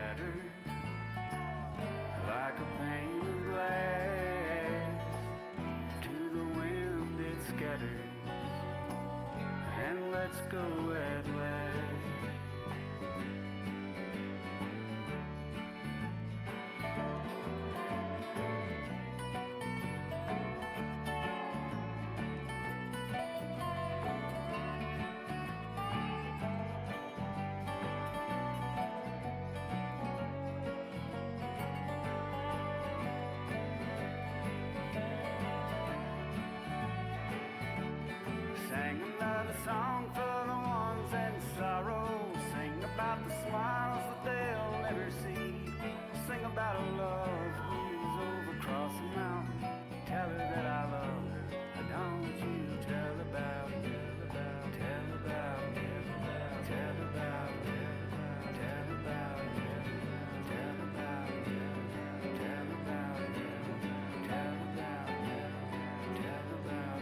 shattered like a pane of glass. To the wind it scatters and lets go at last. Sing another song for the ones in sorrow. Sing about the smiles that they'll never see. Sing about a love who's over across the mountain. Tell her that I love her. Don't you tell about, tell about, tell about, tell about, tell about, tell about, tell about, tell about, tell about, tell about.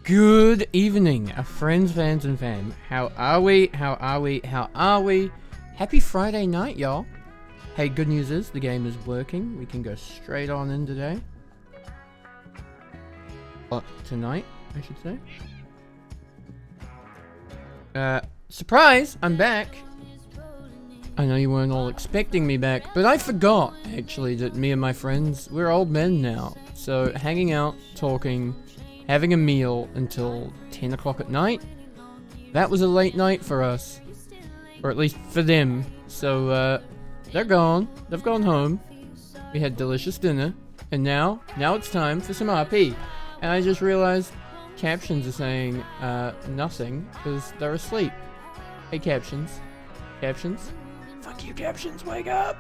Good evening, friends, fans, and fam. How are we? How are we? How are we? Happy Friday night, y'all. Hey, good news is the game is working. We can go straight on in today. Tonight, I should say. Surprise! I'm back. I know you weren't all expecting me back, but I forgot, actually, that me and my friends, we're old men now. So, hanging out, talking, having a meal until 10 o'clock at night. That was a late night for us. Or at least for them. So, they're gone. They've gone home. We had delicious dinner. And now it's time for some RP. And I just realized captions are saying, nothing, because they're asleep. Hey, captions. Captions? Fuck you, captions, wake up!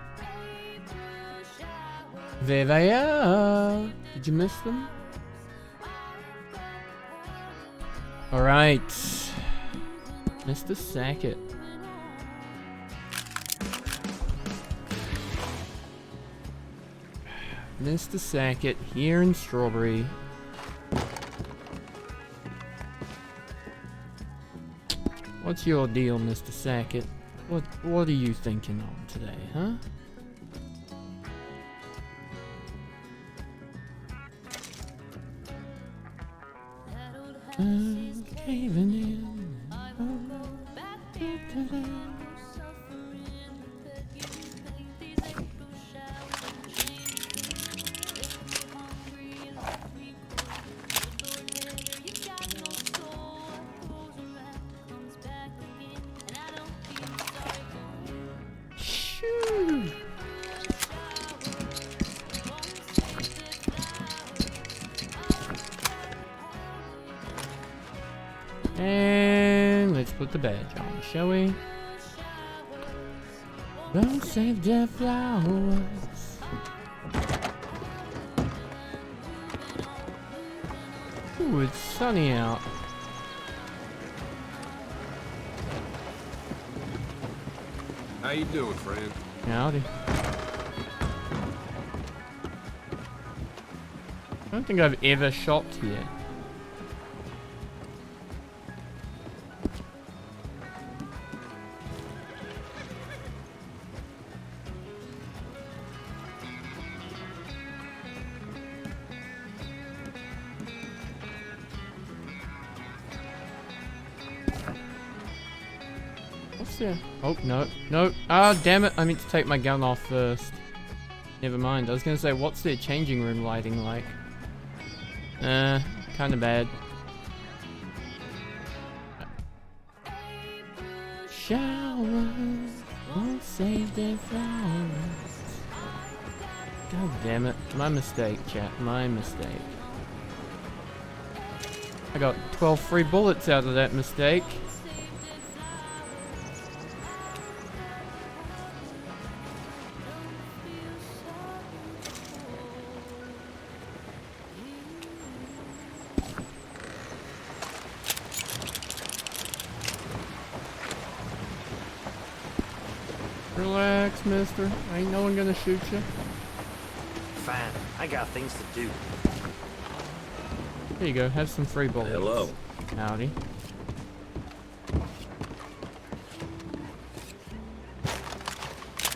There they are. Did you miss them? Alright. Mr. Sackett. Mr. Sackett here in Strawberry. What's your deal, Mr. Sackett? What are you thinking on today, huh? I'm caving in. Shoo. And let's put the badge on, shall we? Don't save the flowers. Ooh, it's sunny out. How you doing, friend? Howdy. I don't think I've ever shopped here. What's there? Oh, no. No. Ah, damn it. I meant to take my gun off first. Never mind. I was gonna say, what's their changing room lighting like? Kinda bad. Showers won't save their flowers. God damn it. My mistake, chat. My mistake. I got 12 free bullets out of that mistake. Relax, mister. Ain't no one gonna shoot you. Fine, I got things to do. Here you go, have some free bullets. Hello. Howdy.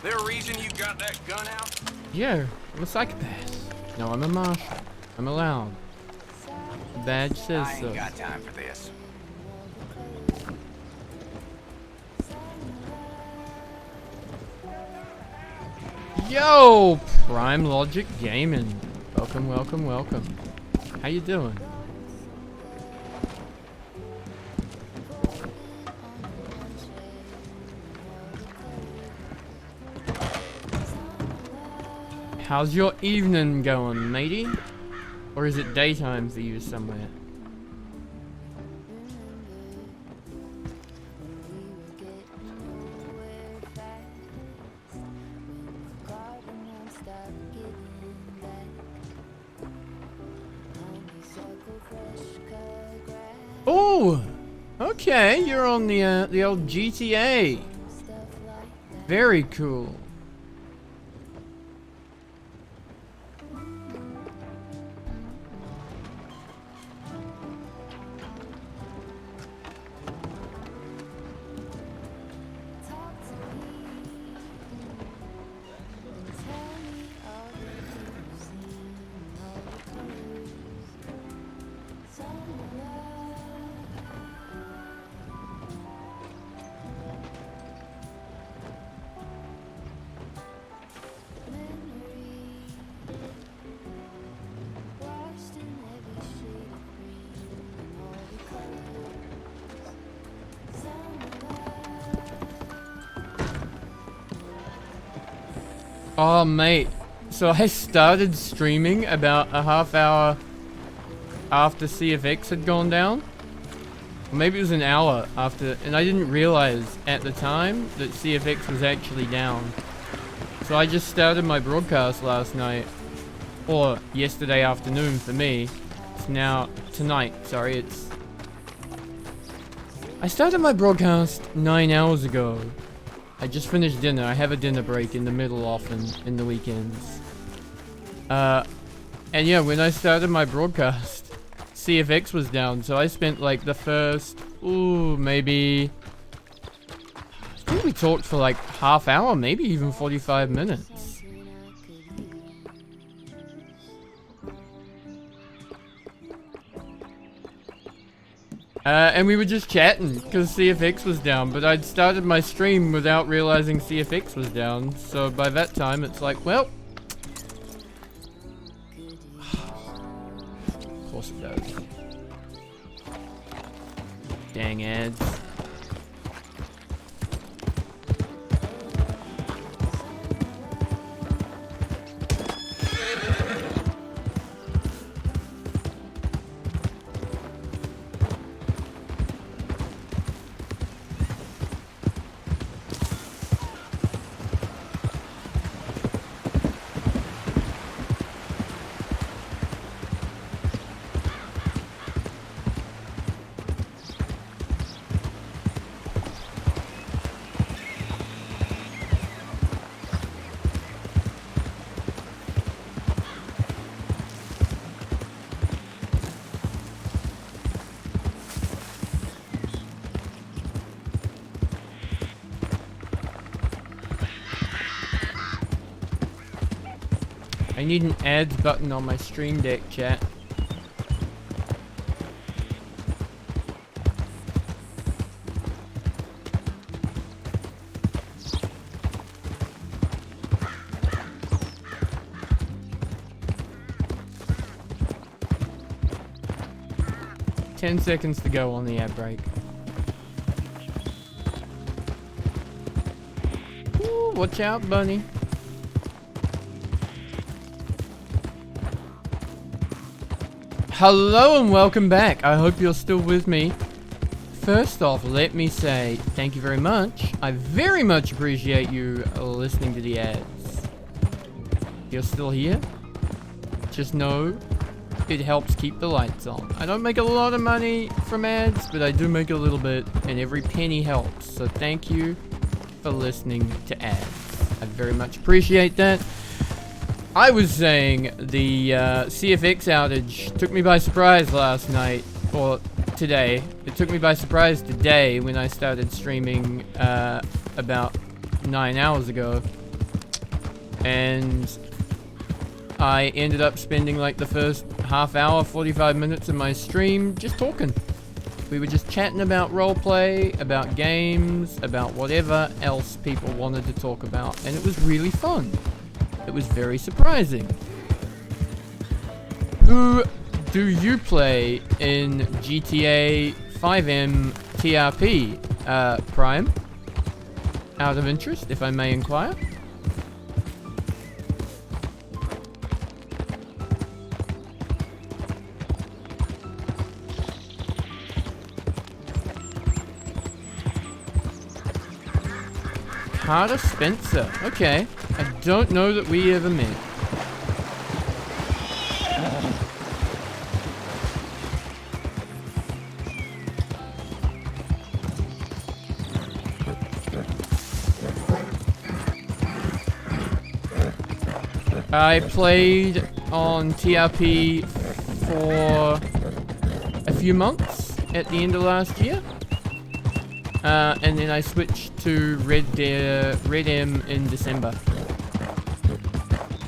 There a reason you got that gun out? Yeah, I'm a psychopath. No, I'm a marshal. I'm allowed. The badge says I so. ain't got time for this. Yo, Prime Logic Gaming. Welcome, welcome, welcome. How you doing? How's your evening going, matey? Or is it daytime for you somewhere? Oh, okay. You're on the old GTA. Very cool. Oh, mate. So I started streaming about a half hour after CFX had gone down. Or maybe it was an hour after, and I didn't realize at the time that CFX was actually down. So I just started my broadcast last night, or yesterday afternoon for me. It's now tonight, sorry, I started my broadcast 9 hours ago. I just finished dinner. I have a dinner break in the middle often in the weekends. And yeah, when I started my broadcast, CFX was down, so I spent like the first, maybe, I think we talked for like half hour, maybe even 45 minutes. And we were just chatting because CFX was down, but I'd started my stream without realizing CFX was down, so by that time it's like, well, of course it does. Dang ads. I need an ads button on my stream deck, chat. 10 seconds to go on the ad break. Ooh, watch out, bunny. Hello and welcome back. I hope you're still with me. First off, let me say thank you very much. I very much appreciate you listening to the ads. If you're still here, just know it helps keep the lights on. I don't make a lot of money from ads, but I do make a little bit, and every penny helps. So thank you for listening to ads. I very much appreciate that. I was saying the CFX outage took me by surprise last night, or today. It took me by surprise today when I started streaming about 9 hours ago. And I ended up spending like the first half hour, 45 minutes of my stream just talking. We were just chatting about roleplay, about games, about whatever else people wanted to talk about, and it was really fun. It was very surprising. Who do you play in GTA 5M TRP, Prime? Out of interest, if I may inquire. Carter Spencer. Okay. I don't know that we ever met. I played on TRP for a few months at the end of last year. And then I switched to Red M in December.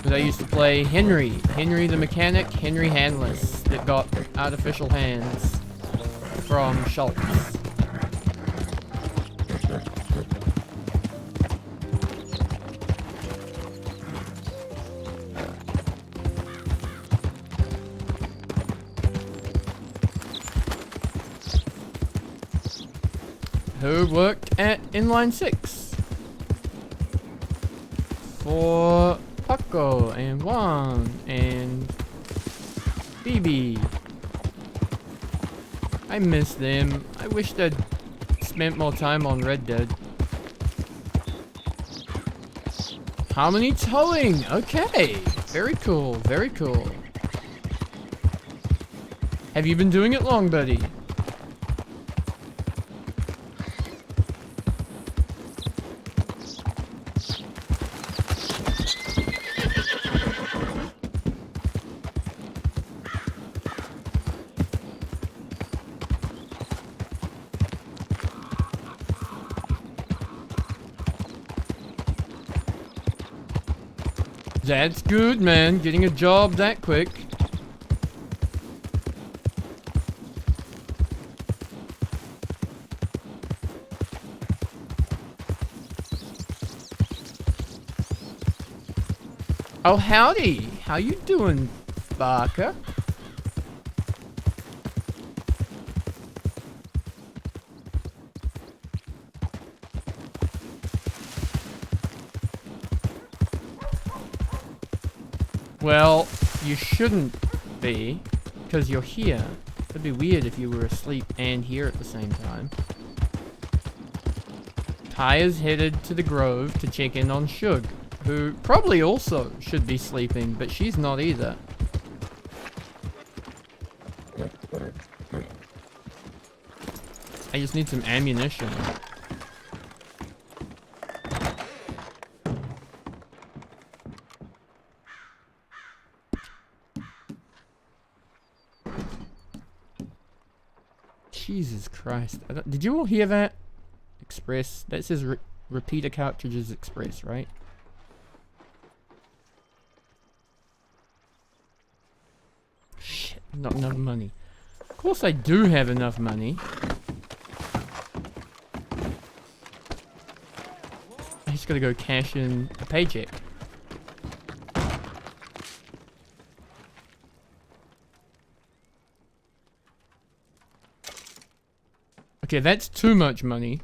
But I used to play Henry the mechanic, Henry Handless, that got artificial hands from Schultz. Who worked at Inline 6 for Paco and Juan and BB. I miss them. I wish they'd spent more time on Red Dead. Harmony Towing. Okay. Very cool. Very cool. Have you been doing it long, buddy? That's good, man. Getting a job that quick. Oh, howdy. How you doing, Barker? Well, you shouldn't be, because you're here. It'd be weird if you were asleep and here at the same time. Ty's headed to the Grove to check in on Shug, who probably also should be sleeping, but she's not either. I just need some ammunition. Jesus Christ. Did you all hear that? Express. That says repeater cartridges express, right? Shit, not enough money. Of course I do have enough money. I just gotta go cash in a paycheck. Okay, that's too much money.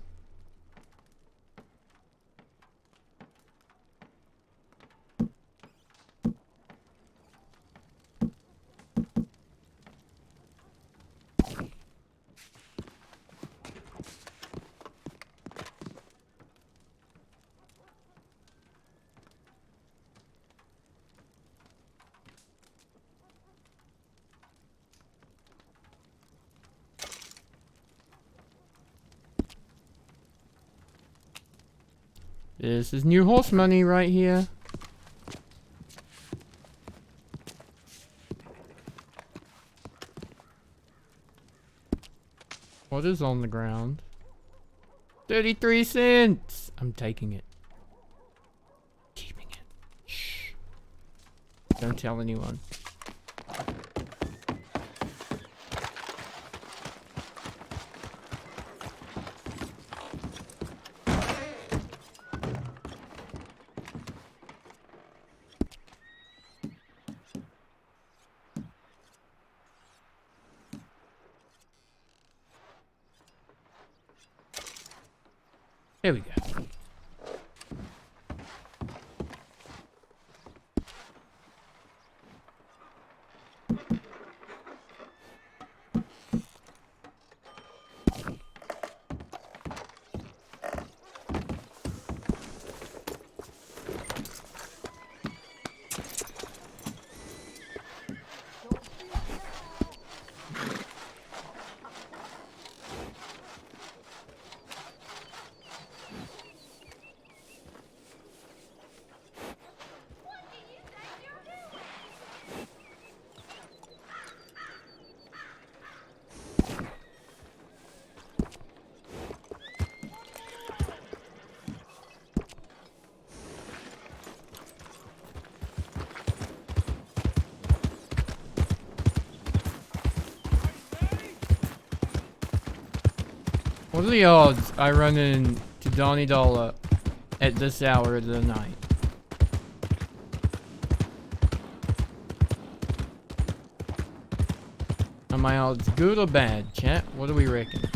This is new horse money right here. What is on the ground? 33 cents! I'm taking it. Keeping it. Shh. Don't tell anyone. Here we go. What are the odds I run into Donnie Dollar at this hour of the night? Are my odds good or bad, chat? What do we reckon?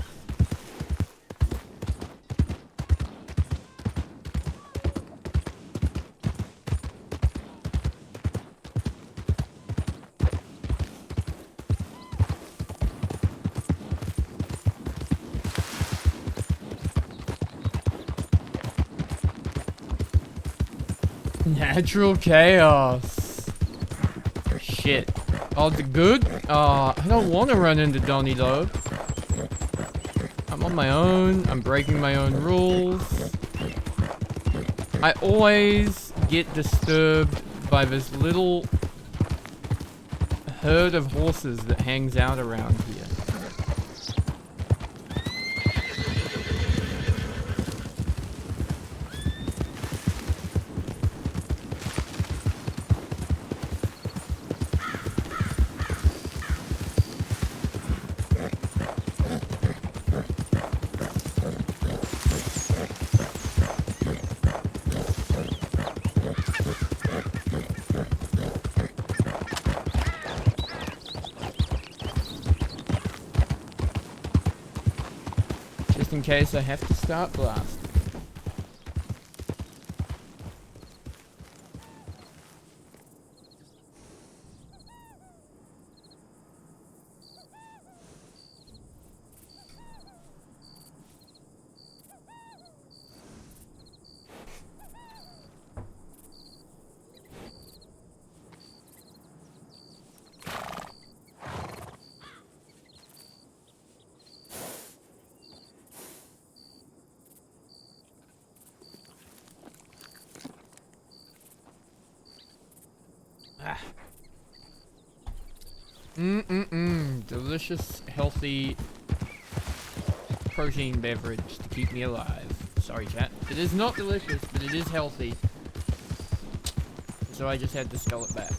Natural chaos. Shit. Odds good? I don't want to run into Donnie though. I'm on my own. I'm breaking my own rules. I always get disturbed by this little herd of horses that hangs out around here. In case I have to start blasting. Delicious, healthy protein beverage to keep me alive. Sorry, chat. It is not delicious, but it is healthy. So I just had to scull it back.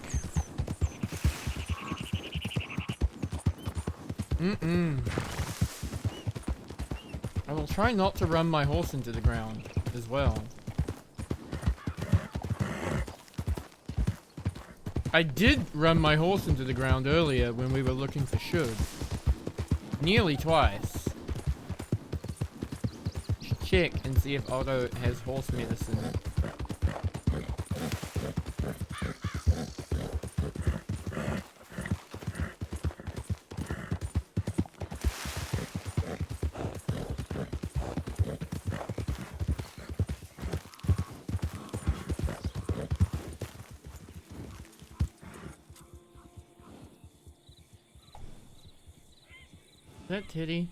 I will try not to run my horse into the ground as well. I did run my horse into the ground earlier when we were looking for should. Nearly twice. check and see if Otto has horse medicine. Is that Titty?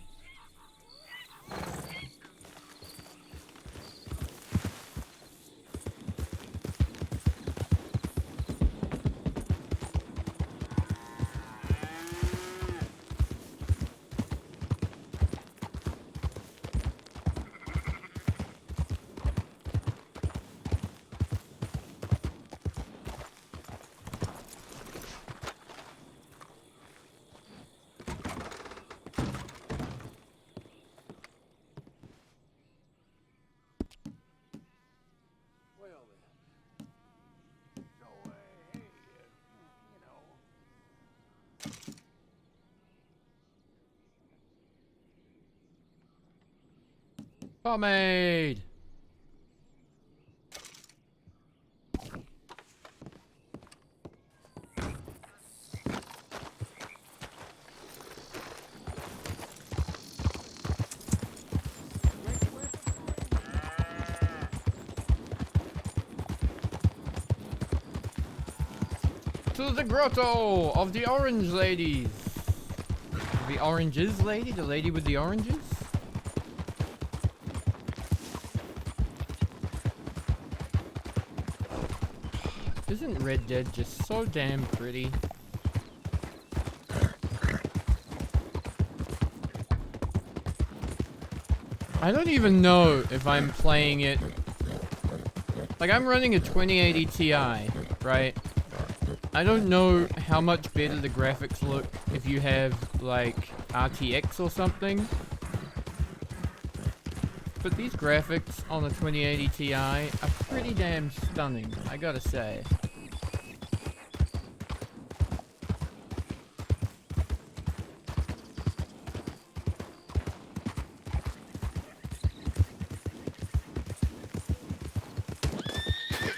Pomade! To the grotto of the orange ladies. The oranges lady? The lady with the oranges? Isn't Red Dead just so damn pretty? I don't even know if I'm playing it. Like, I'm running a 2080 Ti, right? I don't know how much better the graphics look if you have, like, RTX or something. But these graphics on the 2080 Ti are pretty damn stunning, I gotta say.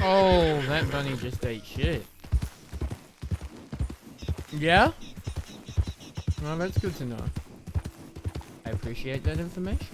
Oh, that bunny just ate shit. Yeah? Well, that's good to know. I appreciate that information.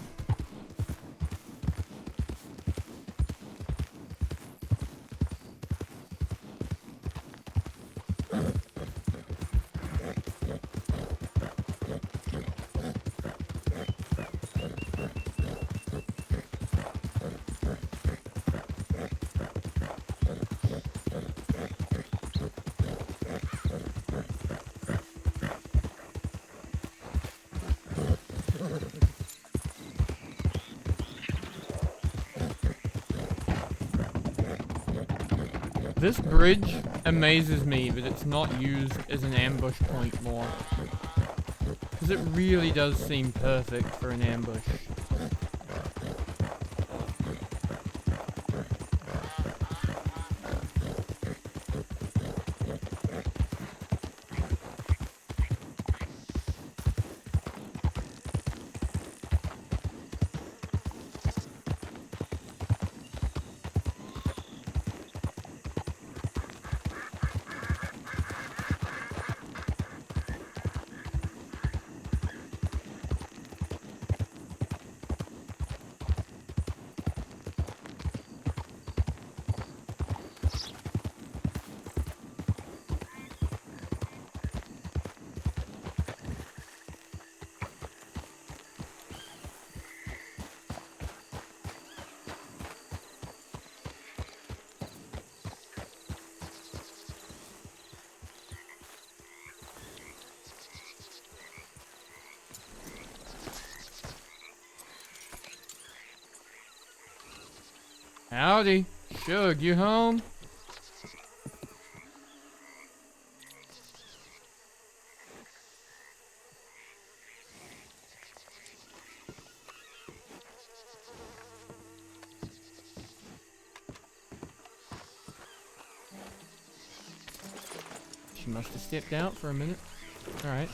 This bridge amazes me that it's not used as an ambush point more. Because it really does seem perfect for an ambush. Howdy. Shug, you home? She must have stepped out for a minute. Alright.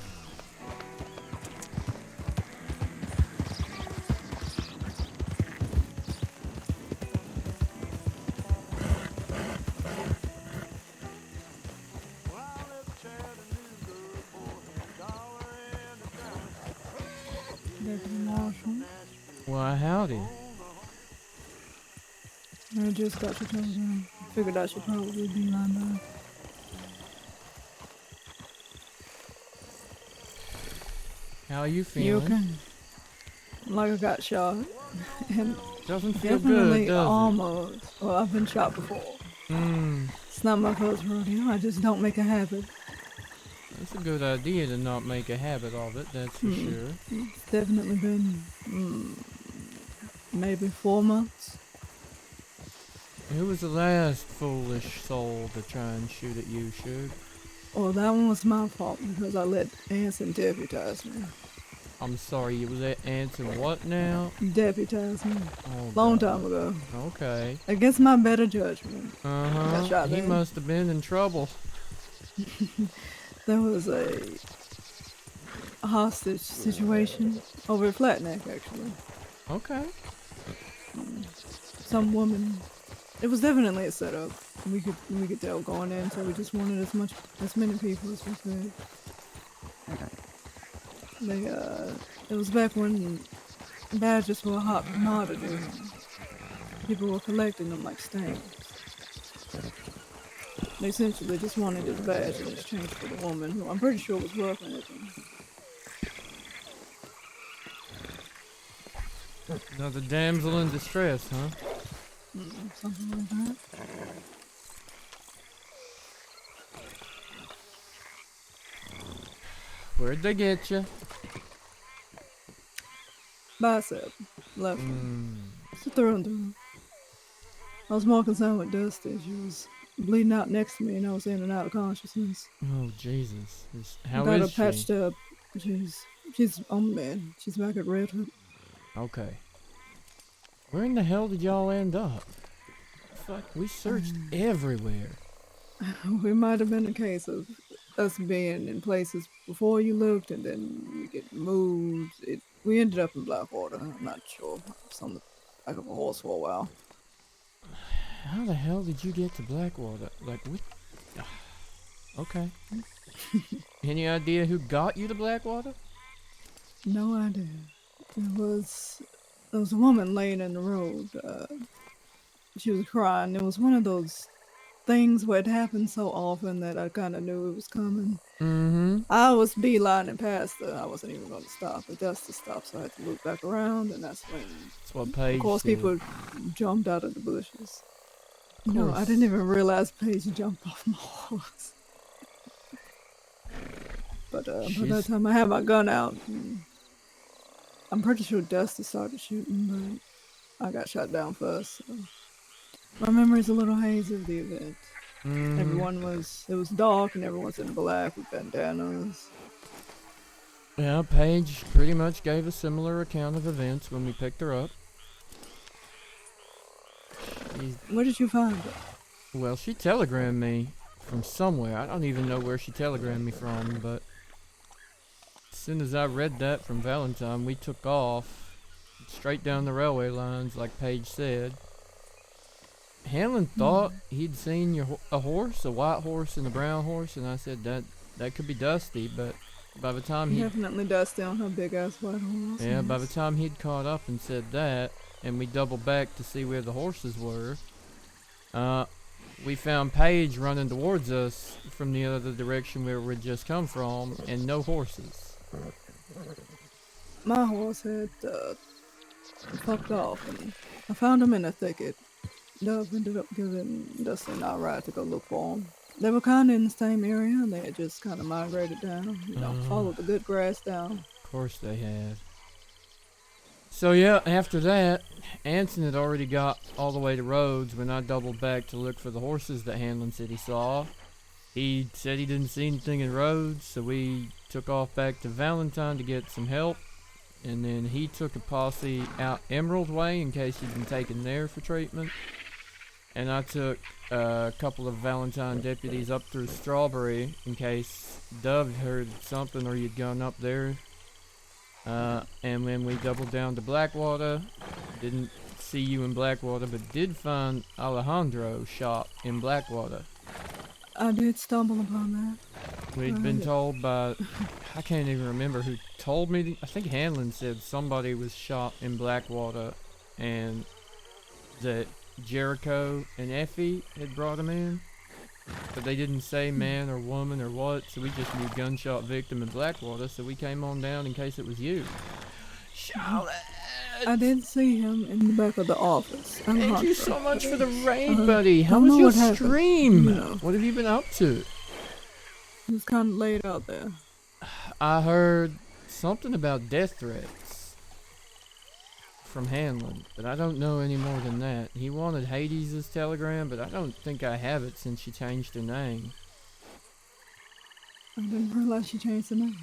Marshal. Why, howdy. I just got your telegram. Figured I should probably be lined up. How are you You feeling? okay? Like I got shot. And Doesn't feel definitely good, does almost. Well, I've been shot before. it? It's not my first rodeo. I just don't make a habit. That's a good idea to not make a habit of it, that's for sure. It's definitely been maybe 4 months. Who was the last foolish soul to try and shoot at you, Suge? Well, that one was my fault because I let Anson deputize me. I'm sorry, you was answering what now? Deputize me. Oh, Long God. time ago. Okay. Against my better judgment. Uh-huh. Got shot He then. must have been in trouble. There was a hostage situation over at Flat Neck, actually. Okay. Some woman. It was definitely a setup. We could tell going in, so we just wanted as many people as we could. It was back when badges were a hot commodity. People were collecting them like stamps. They essentially just wanted his badge in exchange for the woman, who I'm pretty sure was working with him. Another damsel in distress, huh? Something like that. Where'd they get you? Bicep. Left one. It's a through and through. I was more concerned with Dusty. She was bleeding out next to me and I was in and out of consciousness. Oh, Jesus. I How got her is patched she? up. She's on the mend. She's back at Redwood. Okay. Where in the hell did y'all end up? Fuck, we searched everywhere. We might have been a case of us being in places before you looked and then we get moved. We ended up in Blackwater. I'm not sure. I was on the back of a horse for a while. How the hell did you get to Blackwater? Like, what? Okay. Any idea who got you to Blackwater? No idea. There was a woman laying in the road. She was crying. It was one of those things where it happened so often that I kind of knew it was coming. Mm-hmm. I was beelining past her. I wasn't even going to stop. But Dusty stopped, so I had to look back around, and that's when, That's what Paige of course, said. people jumped out of the bushes. No, I course. didn't even realize Paige jumped off my horse. But by that She's- time, I had my gun out. I'm pretty sure Dusty started shooting, but I got shot down first. So. My memory's a little hazy of the event. It was dark and everyone's in black with bandanas. Yeah, Paige pretty much gave a similar account of events when we picked her up. Where did you find it? Well, she telegrammed me from somewhere. I don't even know where she telegrammed me from, but as soon as I read that from Valentine, we took off straight down the railway lines, like Paige said. Hanlon thought he'd seen a horse, a white horse and a brown horse, and I said that could be Dusty, but by the time he Definitely Dusty on her big ass white horse. yeah, by the time he'd caught up and said that, and we doubled back to see where the horses were, we found Paige running towards us from the other direction where we'd just come from, and no horses. My horse had fucked off, and I found him in a thicket. Dove ended up giving Dusty and I a ride to go look for him. They were kind of in the same area, and they had just kind of migrated down, followed the good grass down. Of course they had. So yeah, after that, Anson had already got all the way to Rhodes when I doubled back to look for the horses that Hanlon said he saw. He said he didn't see anything in Rhodes, so we took off back to Valentine to get some help. And then he took a posse out Emerald Way in case he'd been taken there for treatment. And I took a couple of Valentine deputies up through Strawberry in case Dove heard something or you'd gone up there. And when we doubled down to Blackwater, didn't see you in Blackwater, but did find Alejandro's shop in Blackwater. I did stumble upon that. We'd been told by, I can't even remember who told me, I think Hanlon said somebody was shot in Blackwater and that Jericho and Effie had brought him in. But they didn't say man or woman or what, so we just knew gunshot victim in Blackwater, so we came on down in case it was you. Charlotte! I did see him in the back of the office. I'm Thank you hungry. so much for the raid, buddy. How don't was know your what happened, stream? you know. What have you been up to? It was kind of laid out there. I heard something about death threats from Hanlon, but I don't know any more than that. He wanted Hades' telegram, but I don't think I have it since she changed her name. I didn't realize she changed the name.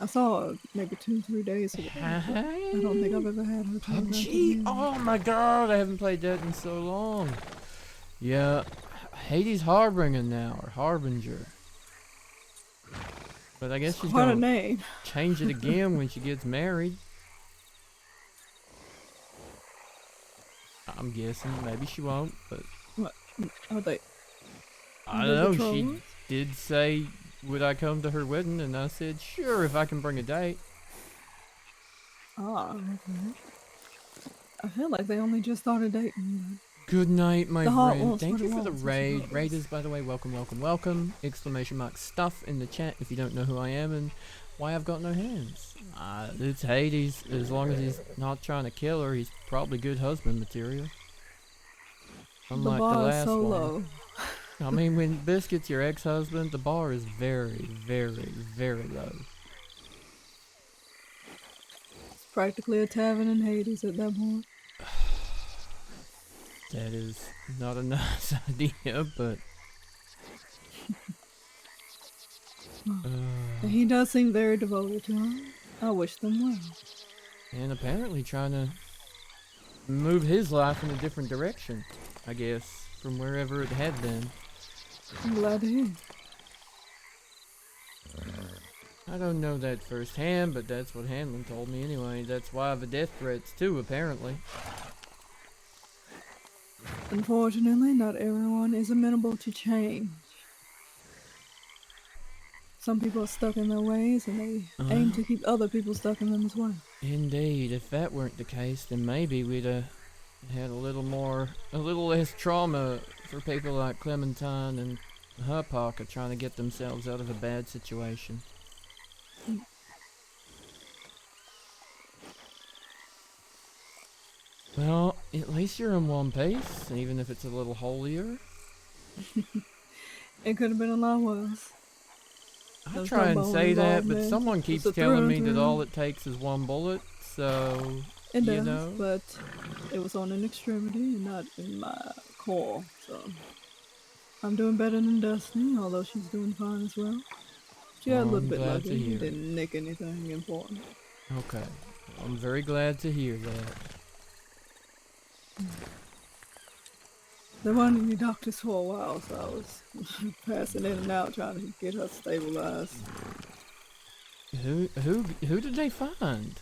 I saw her maybe 2-3 days ago. but I don't think I've ever had her telegram. PUBG? Oh my god, I haven't played that in so long. Yeah, Hades Harbinger now, or Harbinger. But I guess she's What a gonna name. change it again when she gets married. I'm guessing. Maybe she won't, but What? Are they? I Are they don't the know. She trolls? did say, would I come to her wedding? And I said, sure, if I can bring a date. Ah, okay. I feel like they only just started dating. Good night, my The heart friend. wants Thank what you it for the wants, raid. it's what it Raiders, by the way, welcome, welcome, welcome. Exclamation mark stuff in the chat if you don't know who I am and why I've got no hands. It's Hades. As long as he's not trying to kill her, he's probably good husband material. Unlike the bar last is so one. low. I mean, when Biscuit's your ex-husband, the bar is very, very, very low. It's practically a tavern in Hades at that point. That is not a nice idea, but... And he does seem very devoted to her. I wish them well. And apparently trying to move his life in a different direction, I guess, from wherever it had been. I'm glad to hear. I don't know that firsthand, but that's what Hanlon told me anyway. That's why the death threats too, apparently. Unfortunately, not everyone is amenable to change. Some people are stuck in their ways, and they aim to keep other people stuck in them as well. Indeed, if that weren't the case, then maybe we'd had a little less trauma for people like Clementine and her pocket trying to get themselves out of a bad situation. Well, at least you're in one piece, even if it's a little holier. It could have been a lot worse. I There's try no and bone say that, but involvement. someone keeps It's a telling through me and that through. all it takes is one bullet, so, It you does, know. but it was on an extremity and not in my core, so I'm doing better than Destiny, although she's doing fine as well. She had a I'm little bit glad to lucky. hear it. Didn't nick anything important. Okay. I'm very glad to hear that. There weren't any doctors for a while, so I was passing in and out trying to get her stabilized. Who did they find?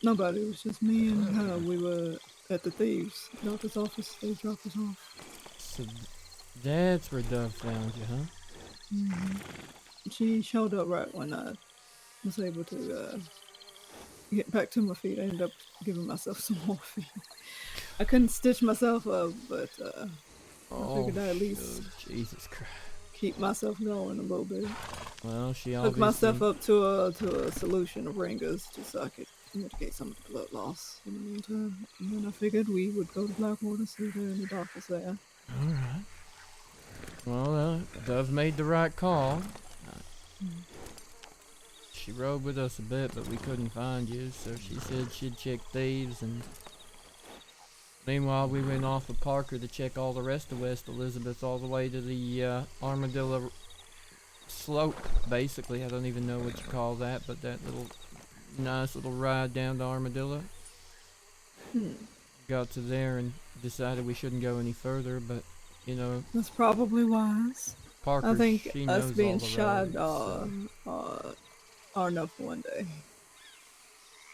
Nobody, it was just me and her. We were at the thieves' doctor's office. They dropped us off. So that's where Dove found you, huh? She showed up right when I was able to get back to my feet. I ended up giving myself some morphine. I couldn't stitch myself up, but I figured I'd at least Jesus Christ. keep myself going a little bit. Well, she Hook obviously... myself up to a solution of ringers just so I could mitigate some of the blood loss in the meantime. And then I figured we would go to Blackwater, see if there are any doctors there. Alright. Well, Dove made the right call. She rode with us a bit, but we couldn't find you, so she said she'd check thieves, and meanwhile we went off of Parker to check all the rest of West Elizabeth all the way to the Armadillo slope, basically. I don't even know what you call that, but that nice little ride down to Armadillo. Got to there and decided we shouldn't go any further, but you know, That's probably wise. Parker, I think she us knows being all the shot roads, so. are enough for one day.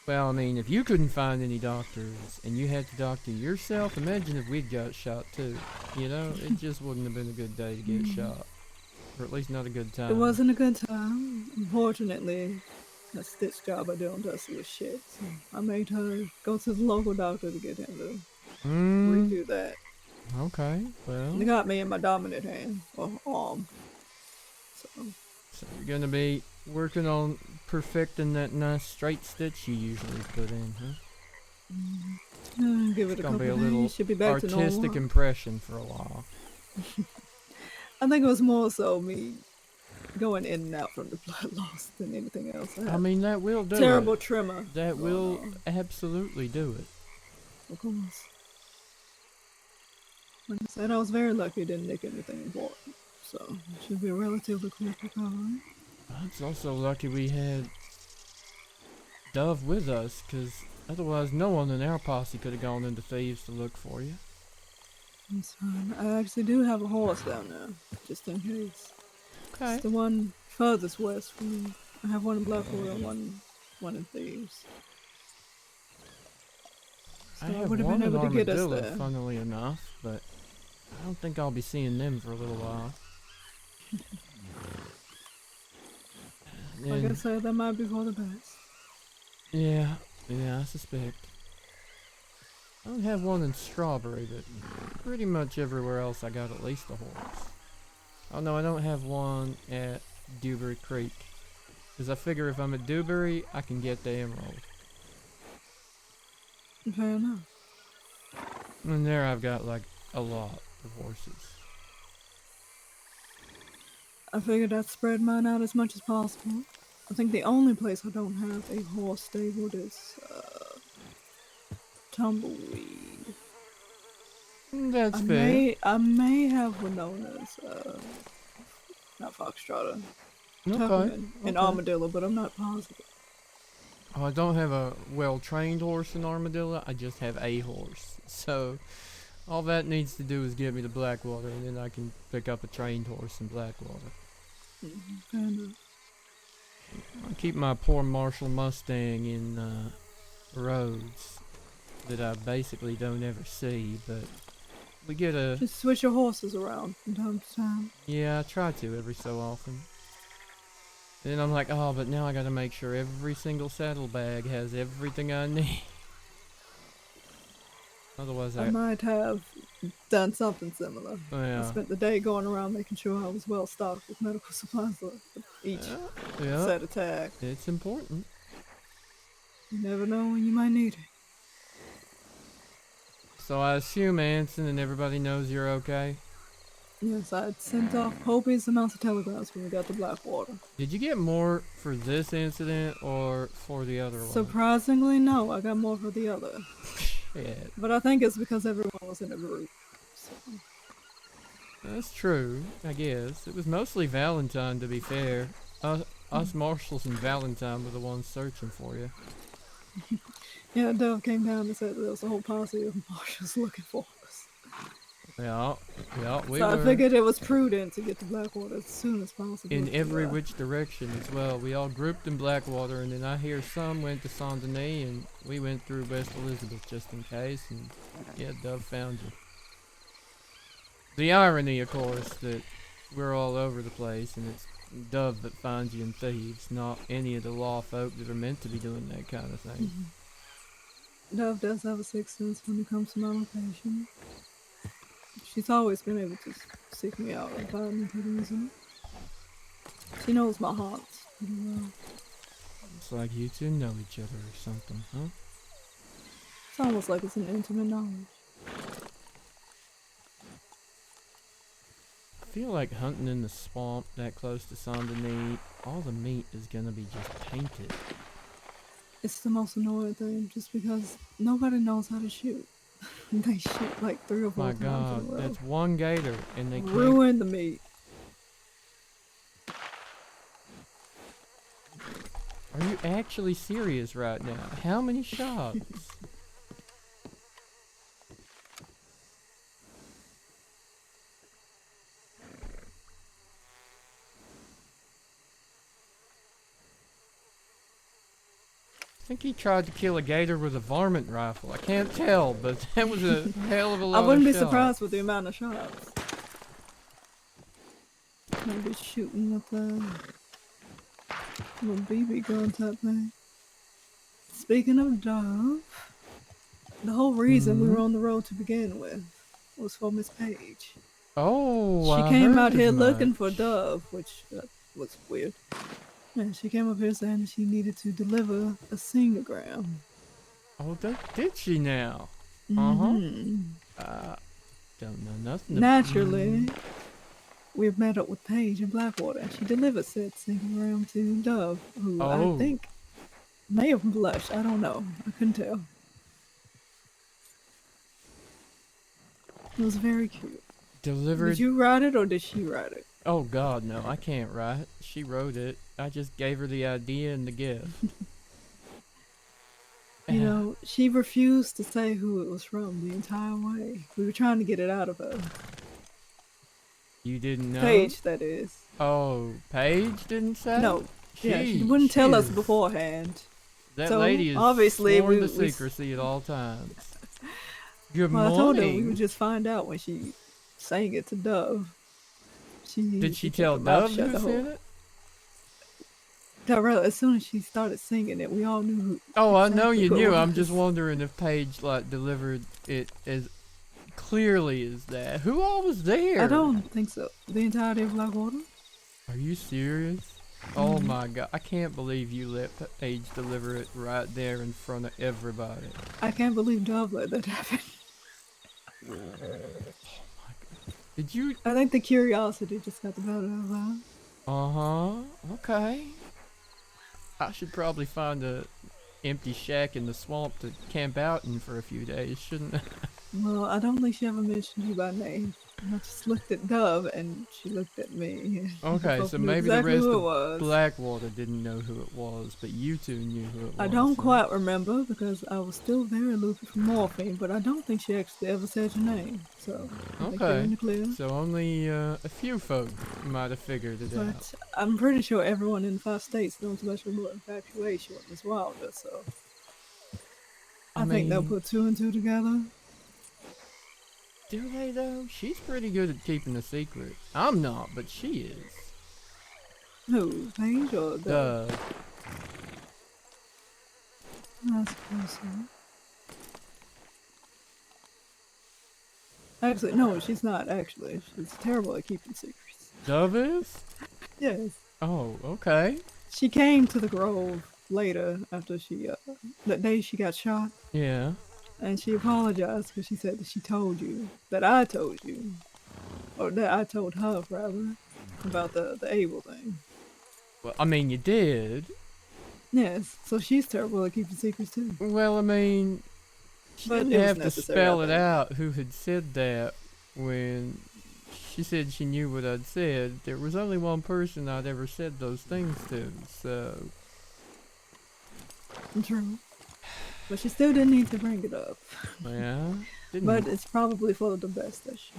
Well, I mean, if you couldn't find any doctors and you had to doctor yourself, imagine if we'd got shot too. You know, it just wouldn't have been a good day to get shot. Or at least not a good time. It wasn't a good time. Unfortunately, That stitch job I did on Dusty was shit. So I made her go to the local doctor to get him to redo that. Okay, well. They got me in my dominant hand or arm. So you're gonna be working on perfecting that nice straight stitch you usually put in, huh? Give it It's a gonna be couple a little days. Should be back to artistic normal. impression for a while. I think it was more so me going in and out from the blood loss than anything else. I mean, that will do terrible it. trimmer. That will on. absolutely do it. Of course. Like I said, I was very lucky it didn't nick anything important. So it should be a relatively quick recovery. It's also lucky we had Dove with us, because otherwise no one in our posse could have gone into Thieves to look for you. It's fine. I actually do have a horse down there, just in case. Okay. It's the one furthest west from me. I have one in Blackwater and one in Thieves. So I have would have one been in able to get us Armadillo, there. funnily enough, but I don't think I'll be seeing them for a little while. Like I said, that might be for the best. Yeah, I suspect. I don't have one in Strawberry, but pretty much everywhere else I got at least a horse. Oh no, I don't have one at Dewberry Creek. Because I figure if I'm at Dewberry, I can get the Emerald. Fair enough. And there I've got like a lot of horses. I figured I'd spread mine out as much as possible. I think the only place I don't have a horse stabled is Tumbleweed. That's fair. I may have Winona's, not Foxtrotter, Tuckerman and Armadillo, but I'm not positive. Oh, I don't have a well-trained horse in Armadillo, I just have a horse. So, all that needs to do is get me to Blackwater, and then I can pick up a trained horse in Blackwater. Fair enough. I keep my poor Marshal Mustang in roads that I basically don't ever see, but we get a... Just switch your horses around from time to time. Yeah, I try to every so often. Then I'm like, oh, but now I gotta make sure every single saddlebag has everything I need. Otherwise I might have done something similar. Oh, yeah. I spent the day going around making sure I was well stocked with medical supplies for each set attack. It's important. You never know when you might need it. So I assume Anson and everybody knows you're okay? Yes, I had sent off copious amounts of telegrams when we got to Blackwater. Did you get more for this incident or for the other one? Surprisingly, no. I got more for the other. Shit. But I think it's because everyone was in a group. So. That's true, I guess. It was mostly Valentine, to be fair. Us Marshals and Valentine were the ones searching for you. Yeah, Dove came down and said there was a whole posse of Marshals looking for us. Yeah, we so were. I figured it was prudent to get to Blackwater as soon as possible. In every which direction as well. We all grouped in Blackwater, and then I hear some went to Saint Denis, and we went through West Elizabeth just in case, and yeah, Dove found you. The irony, of course, that we're all over the place, and it's Dove that finds you in Thieves, not any of the law folk that are meant to be doing that kind of thing. Dove does have a sixth sense when it comes to my location. She's always been able to seek me out and find me pretty easily. She knows my haunts pretty well. It's like you two know each other or something, huh? It's almost like it's an intimate knowledge. I feel like hunting in the swamp that close to Saint Denis, all the meat is gonna be just tainted. It's the most annoying thing, just because nobody knows how to shoot. They shoot like 3 or 4 My times God, in a row. that's one gator, and they can't. Ruin the meat. Are you actually serious right now? How many shots? I think he tried to kill a gator with a varmint rifle. I can't tell, but that was a hell of a lot I wouldn't of be shots. surprised with the amount of shots. Maybe shooting with Little BB gun type thing. Speaking of Dove, the whole reason we were on the road to begin with was for Miss Page. Oh, She I came heard out here as looking for much. Dove, which was weird. And she came up here saying she needed to deliver a singogram. Oh, did she now? Mm-hmm. Don't know nothing. Naturally, we've met up with Paige in Blackwater, and she delivered said singogram to Dove, who I Oh. think may have blushed. I don't know. I couldn't tell. It was very cute. Delivered. Did you write it or did she write it? Oh God, no! I can't write. She wrote it. I just gave her the idea and the gift. You know, she refused to say who it was from the entire way. We were trying to get it out of her. You didn't know? Paige, that is. Oh, Paige didn't say? No. Yeah, she wouldn't tell us beforehand. That So, lady is obviously, sworn to we secrecy at all times. Good Well, morning. I told her we would just find out when she sang it to Dove. Did she kept tell her mouth Dove shut who the whole- said it? Tyrell, as soon as she started singing it, we all knew who. Oh, I know exactly you who it knew. I'm was. just wondering if Paige like delivered it as clearly as that. Who all was there? I don't think so. The entirety of Blackwater? Are you serious? Oh my God! I can't believe you let Paige deliver it right there in front of everybody. I can't believe Dove let that happen. Did you? I think the curiosity just got the better of her. Okay. I should probably find a empty shack in the swamp to camp out in for a few days, shouldn't I? Well, I don't think she ever mentioned you by name. I just looked at Dove and she looked at me. Okay, Both so knew maybe exactly the rest who it of was. Blackwater didn't know who it was, but you two knew who it was. I don't huh? quite remember because I was still very loopy from morphine, but I don't think she actually ever said your name. So I think you're in Okay, the clear. so only a few folk might have figured it out. But I'm pretty sure everyone in the 5 states knows about your little infatuation with Miss Wilder, so I think they'll mean, put 2 and 2 together. do they though? She's pretty good at keeping a secret. I'm not, but she is. Who? Paige or Dove? Dove. I suppose so. Actually, no, she's not, actually. She's terrible at keeping secrets. Dove is? Yes. Oh, okay. She came to the Grove later after that day she got shot, Yeah. and she apologized because she said that she told you, that I told you, or that I told her, rather, about the Abel thing. Well, I mean, you did. Yes, so she's terrible at keeping secrets too. Well, I mean, she But didn't it was have to necessary, spell I it think. out who had said that when she said she knew what I'd said. There was only one person I'd ever said those things to, so... True. But she still didn't need to bring it up. Yeah, didn't But it's probably for the best that she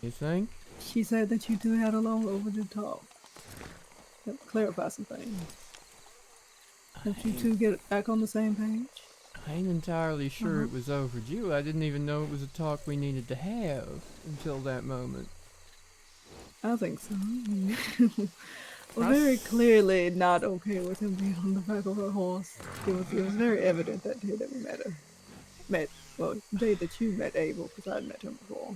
you think? She said that you two had a long overdue talk. To clarify some things. Don't you two get back on the same page? I ain't entirely sure it was overdue. I didn't even know it was a talk we needed to have until that moment. I think so. We're very clearly not okay with him being on the back of a horse. It was very evident that day that we well, the day that you met Abel, because I'd met him before.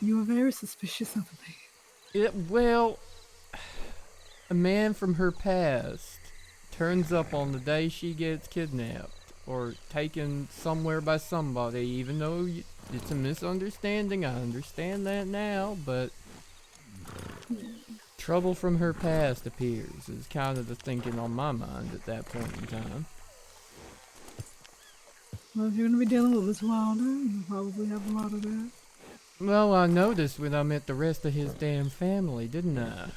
You were very suspicious of me. Well, a man from her past turns up on the day she gets kidnapped or taken somewhere by somebody, even though it's a misunderstanding. I understand that now, but trouble from her past appears is kind of the thinking on my mind at that point in time. Well, if you're going to be dealing with Miss Wilder, you'll probably have a lot of that. Well, I noticed when I met the rest of his damn family, didn't I?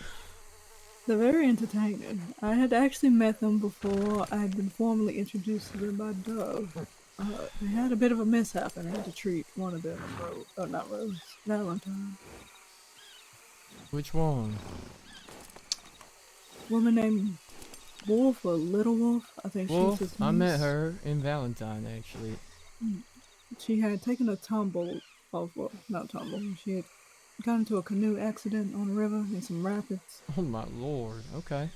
They're very entertaining. I had actually met them before I had been formally introduced to them by Dove. They had a bit of a mishap and I had to treat one of them Valentine. Which one? Woman named Wolf or Little Wolf, I think Well, she's his I met niece. her in Valentine, actually. She had taken a tumble off, well, not tumble, she had got into a canoe accident on a river in some rapids. Oh my lord. Okay.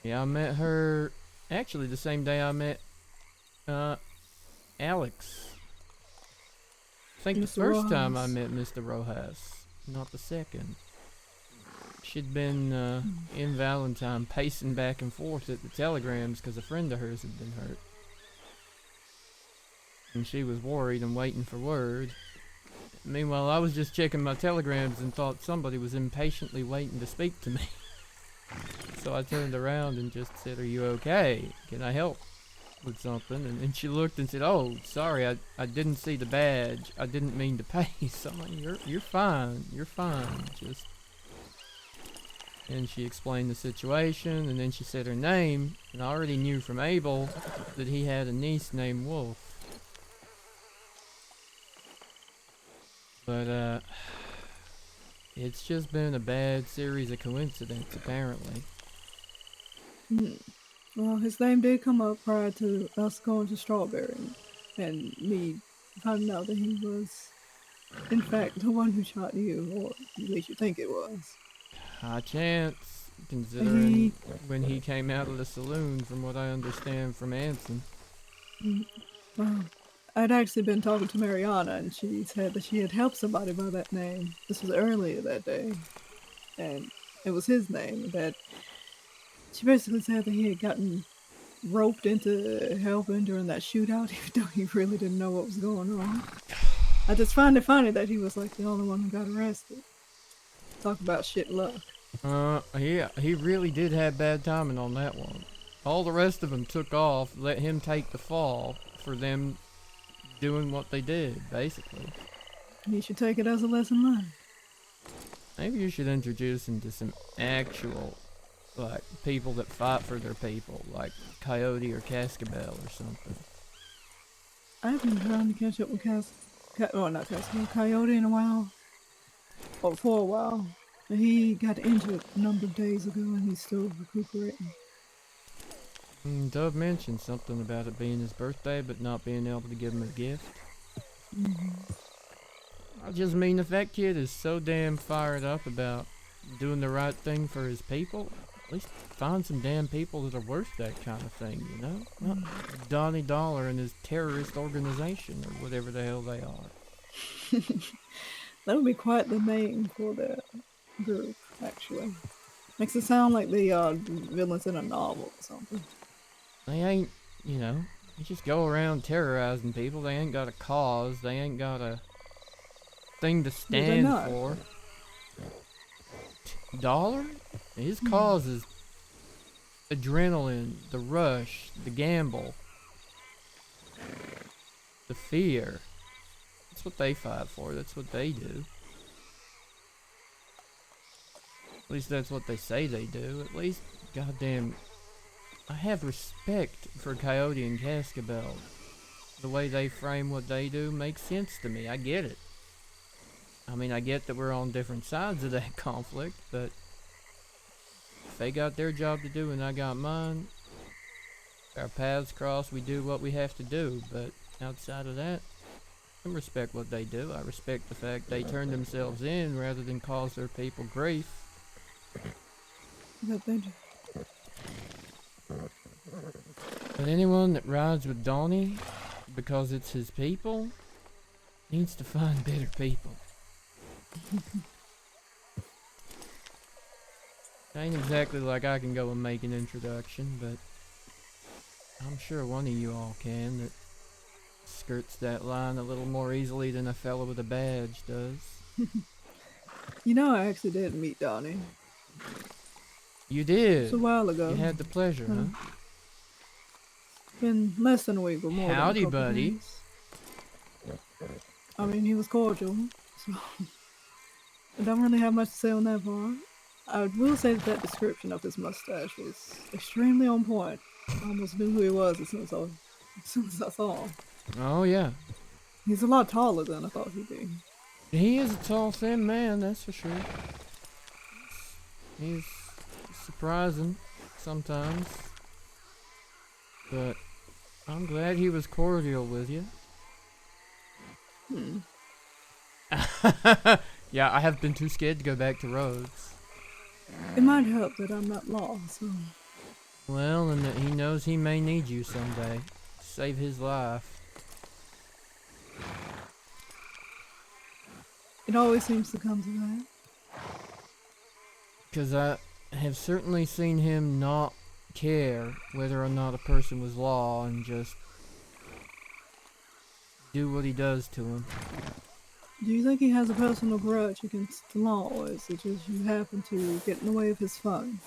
Yeah, I met her actually the same day I met Alex. I think the Mr. first time I Rojas. met Mr. Rojas, not the second. She'd been in Valentine pacing back and forth at the telegrams because a friend of hers had been hurt. And she was worried and waiting for word. Meanwhile, I was just checking my telegrams and thought somebody was impatiently waiting to speak to me. So I turned around and just said, "Are you okay? Can I help with something?" And then she looked and said, "Oh, sorry, I didn't see the badge. I didn't mean to pay." So I'm like, you're fine. You're fine. Just." And she explained the situation, and then she said her name, and I already knew from Abel that he had a niece named Wolf. But, it's just been a bad series of coincidences, apparently. Well, his name did come up prior to us going to Strawberry and me finding out that he was, in fact, the one who shot you, or at least you think it was. High chance, considering when he came out of the saloon, from what I understand from Anson. Well, I'd actually been talking to Mariana, and she said that she had helped somebody by that name. This was earlier that day, and it was his name. That she basically said that he had gotten roped into helping during that shootout, even though he really didn't know what was going on. I just find it funny that he was like the only one who got arrested. Talk about shit luck. Yeah, he really did have bad timing on that one. All the rest of them took off, let him take the fall for them doing what they did, basically. You should take it as a lesson learned. Maybe you should introduce him to some actual, like, people that fight for their people, like Coyote or Cascabel or something. I've been trying to catch up with Coyote in a while. Or for a while. He got injured a number of days ago and he's still recuperating. Dove mentioned something about it being his birthday, but not being able to give him a gift. I just mean, if that kid is so damn fired up about doing the right thing for his people, at least find some damn people that are worth that kind of thing, you know? Not Donnie Dollar and his terrorist organization, or whatever the hell they are. That would be quite the name for that group, actually. Makes it sound like the villains in a novel or something. They ain't, you know, they just go around terrorizing people. They ain't got a cause. They ain't got a thing to stand for. Dollar? His cause is adrenaline, the rush, the gamble, the fear. That's what they fight for. That's what they do. At least that's what they say they do. At least, goddamn, I have respect for Coyote and Cascabel. The way they frame what they do makes sense to me. I get it. I mean, I get that we're on different sides of that conflict, but if they got their job to do and I got mine, our paths cross, we do what we have to do. But outside of that, I respect what they do. I respect the fact they turn themselves in rather than cause their people grief. That they do. But anyone that rides with Donnie because it's his people needs to find better people. Ain't exactly like I can go and make an introduction, but I'm sure one of you all can that skirts that line a little more easily than a fella with a badge does. You know, I actually did meet Donnie. You did? It's a while ago. You had the pleasure, huh? Been less than a week, but more Howdy, than a couple buddy. days. I mean, he was cordial, so I don't really have much to say on that part. I will say that description of his mustache was extremely on point. I almost knew who he was as soon as I saw him. Oh, yeah. He's a lot taller than I thought he'd be. He is a tall, thin man, that's for sure. He's surprising sometimes. But I'm glad he was cordial with you. Yeah, I have been too scared to go back to Rhodes. It might help that I'm not lost. So. Well, and that he knows he may need you someday. Save his life. It always seems to come to that. Because I have certainly seen him not care whether or not a person was law and just do what he does to him. Do you think he has a personal grudge against the law, or is it just you happen to get in the way of his fun?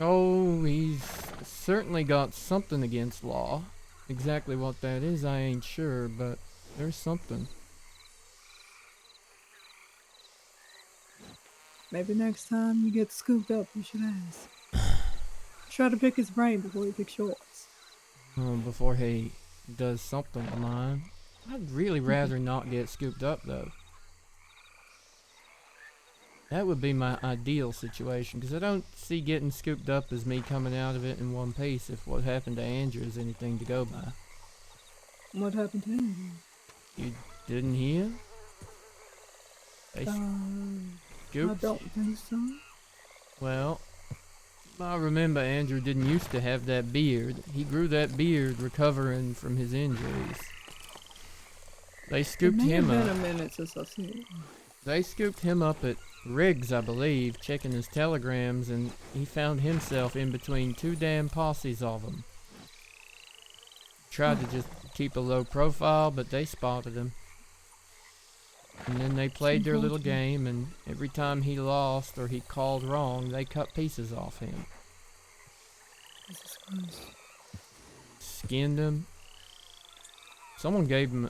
Oh, he's certainly got something against law. Exactly what that is, I ain't sure, but there's something. Maybe next time you get scooped up, you should ask. Try to pick his brain before you pick yours. Before he does something to mine. I'd really rather not get scooped up, though. That would be my ideal situation, because I don't see getting scooped up as me coming out of it in one piece if what happened to Andrew is anything to go by. What happened to him? You didn't hear? They I scooped? don't think so. Well, I remember Andrew didn't used to have that beard. He grew that beard recovering from his injuries. They scooped him It may up. have been a minute since I've seen him. They scooped him up at Riggs, I believe, checking his telegrams, and he found himself in between two damn posses of them. Tried to just keep a low profile, but they spotted him. And then they played their little game, and every time he lost or he called wrong, they cut pieces off him. Jesus Christ. Skinned him. Someone gave him...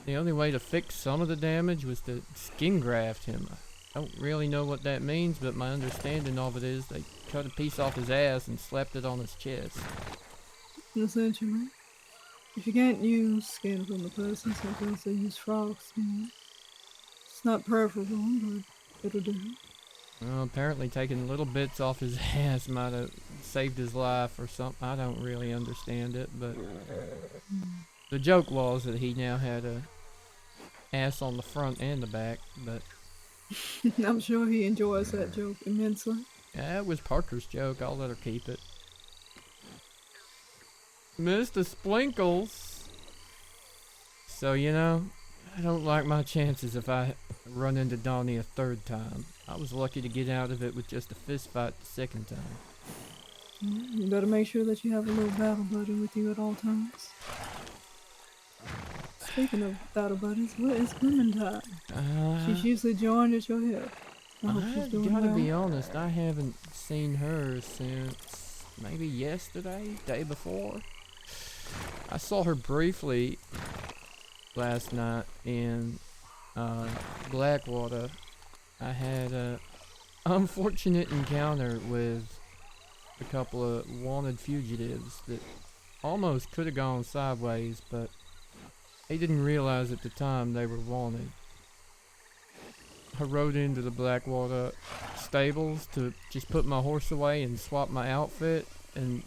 The only way to fix some of the damage was to skin graft him. I don't really know what that means, but my understanding of it is they cut a piece off his ass and slapped it on his chest. Essentially, if you can't use skin from a person, sometimes they use frog skin. It's not preferable, but it'll do. Well, apparently taking little bits off his ass might have saved his life or something. I don't really understand it, but the joke was that he now had a ass on the front and the back, but I'm sure he enjoys that joke immensely. yeah, it was Parker's joke. I'll let her keep it. Mr. Splinkles. So, you know, I don't like my chances if I run into Donnie a third time. I was lucky to get out of it with just a fist fight the second time. You better make sure that you have a little battle buddy with you at all times. Speaking of battle buddies, what is Clementine? She's usually joined at your hip. I hope she's doing gotta well. be honest, I haven't seen her since maybe yesterday, day before. I saw her briefly last night in Blackwater. I had a unfortunate encounter with a couple of wanted fugitives that almost could have gone sideways, but they didn't realize at the time they were wanted. I rode into the Blackwater stables to just put my horse away and swap my outfit, and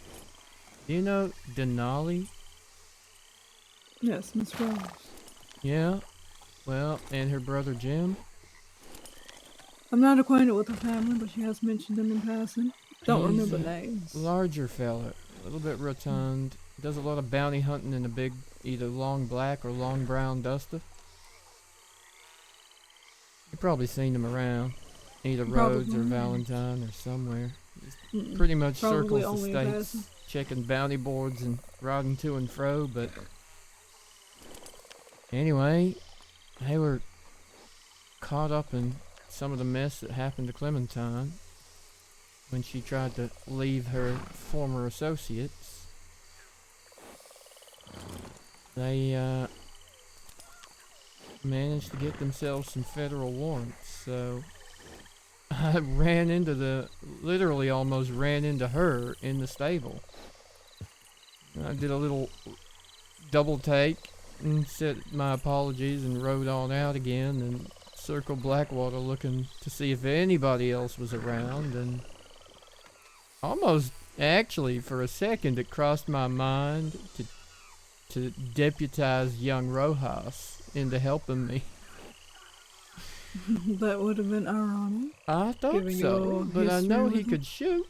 you know Denali? Yes, Miss Rose. Yeah, well, and her brother Jim. I'm not acquainted with her family, but she has mentioned them in passing. Don't He's remember a names. Larger fella, a little bit rotund, does a lot of bounty hunting in a big, either long black or long brown duster. You've probably seen him around, either Rhodes or Probably. Valentine or somewhere. Mm-mm. Pretty much Probably circles the only in states, passing. checking bounty boards and riding to and fro, but anyway, they were caught up in some of the mess that happened to Clementine when she tried to leave her former associates. They managed to get themselves some federal warrants, so I literally almost ran into her in the stable. I did a little double take and said my apologies and rode on out again and circled Blackwater looking to see if anybody else was around, and almost actually for a second it crossed my mind to deputize young Rojas into helping me. That would have been ironic. I thought Given so, your but I history know with he him. could shoot.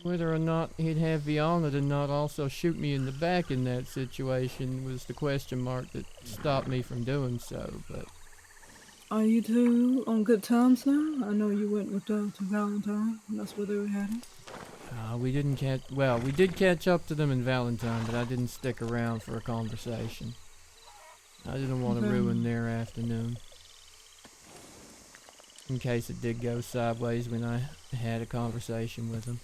Whether or not he'd have the honor to not also shoot me in the back in that situation was the question mark that stopped me from doing so, but Are you two on good terms now? I know you went with to Valentine, and that's where they were headed. we didn't catch, well, we did catch up to them in Valentine, but I didn't stick around for a conversation. I didn't want to Okay. ruin their afternoon. In case it did go sideways when I had a conversation with them.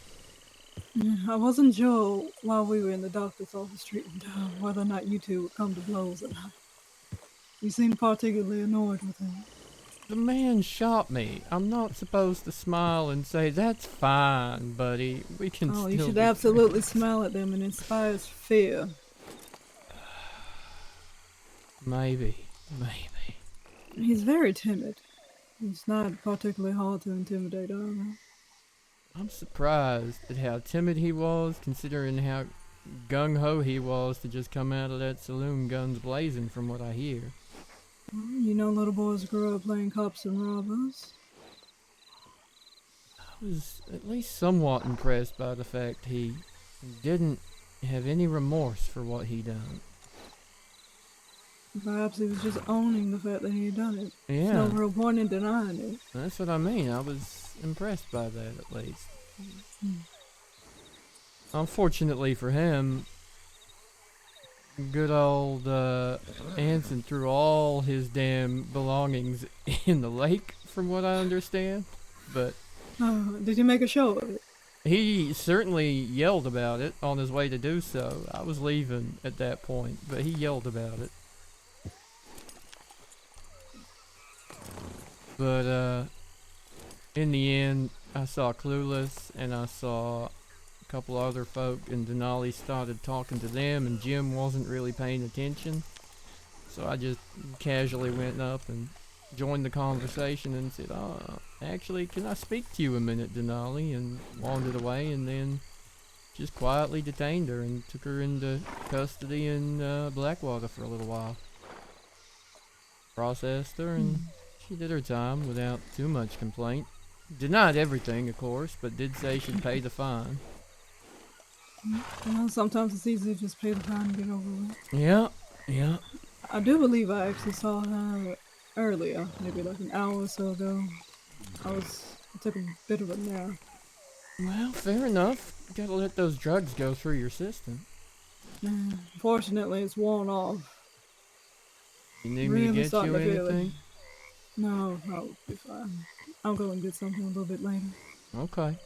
Yeah, I wasn't sure while we were in the doctor's office treatment whether or not you two would come to blows or not. You seemed particularly annoyed with him. The man shot me. I'm not supposed to smile and say, that's fine, buddy. We can Oh, still you should be absolutely friends." smile at them and inspires fear. Maybe. He's very timid. It's not particularly hard to intimidate either. I'm surprised at how timid he was, considering how gung-ho he was to just come out of that saloon guns blazing from what I hear. Well, you know little boys grow up playing cops and robbers. I was at least somewhat impressed by the fact he didn't have any remorse for what he done. Perhaps he was just owning the fact that he had done it. There's Yeah, no real point in denying it. that's what I mean. I was impressed by that, at least. Unfortunately for him, good old Anson threw all his damn belongings in the lake, from what I understand. But Did you make a show of it? he certainly yelled about it on his way to do so. I was leaving at that point, but he yelled about it. But in the end, I saw Clueless and I saw a couple other folk, and Denali started talking to them, and Jim wasn't really paying attention. So I just casually went up and joined the conversation and said, "Oh, actually, can I speak to you a minute, Denali?" And wandered away, and then just quietly detained her and took her into custody in Blackwater for a little while. Processed her, and she did her time without too much complaint. Denied everything, of course, but did say she'd pay the fine. Well, sometimes it's easy to just pay the fine and get over with. Yeah. I do believe I actually saw her earlier, maybe like an hour or so ago. I took a bit of a nap. Well, fair enough. You gotta let those drugs go through your system. Fortunately, it's worn off. You need me to Really get you starting to feel it. anything? No, I'll be fine. I'll go and get something a little bit later. Okay.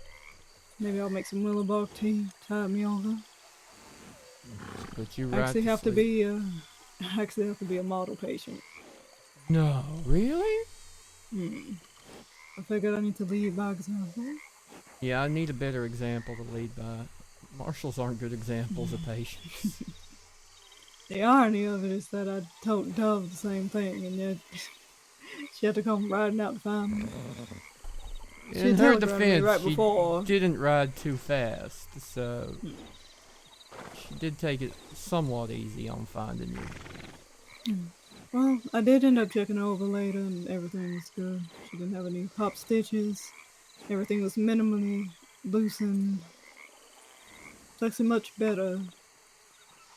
Maybe I'll make some willow bark tea, tide me over. Put you I right actually to have to sleep. be a model patient. No, really? I figured I need to lead by example. Yeah, I need a better example to lead by. Marshals aren't good examples of patience. The irony of it is that I told Dove the same thing, and yet she had to come riding out to find me. She In her telegraphed me defense, right she before. didn't ride too fast, so she did take it somewhat easy on finding you. Well, I did end up checking her over later, and everything was good. She didn't have any pop stitches. Everything was minimally loosened. It's actually much better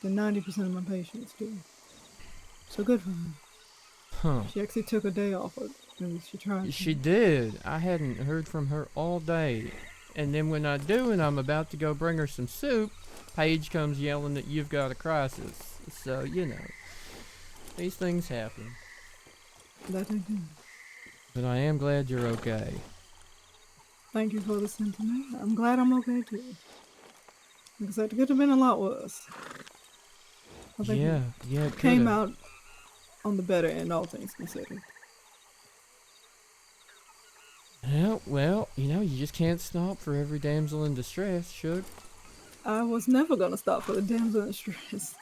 than 90% of my patients do. So good for her. Huh. She actually took a day off. At least she tried. She did. I hadn't heard from her all day. And then when I do and I'm about to go bring her some soup, Paige comes yelling that you've got a crisis. So, you know, these things happen. That I do. But I am glad you're okay. Thank you for the sentiment. I'm glad I'm okay too. Because it could have been a lot worse. I think Yeah, it it came could've. out on the better end, all things considered. Yeah, well, you know, you just can't stop for every damsel in distress, Shug. I was never gonna stop for the damsel in distress.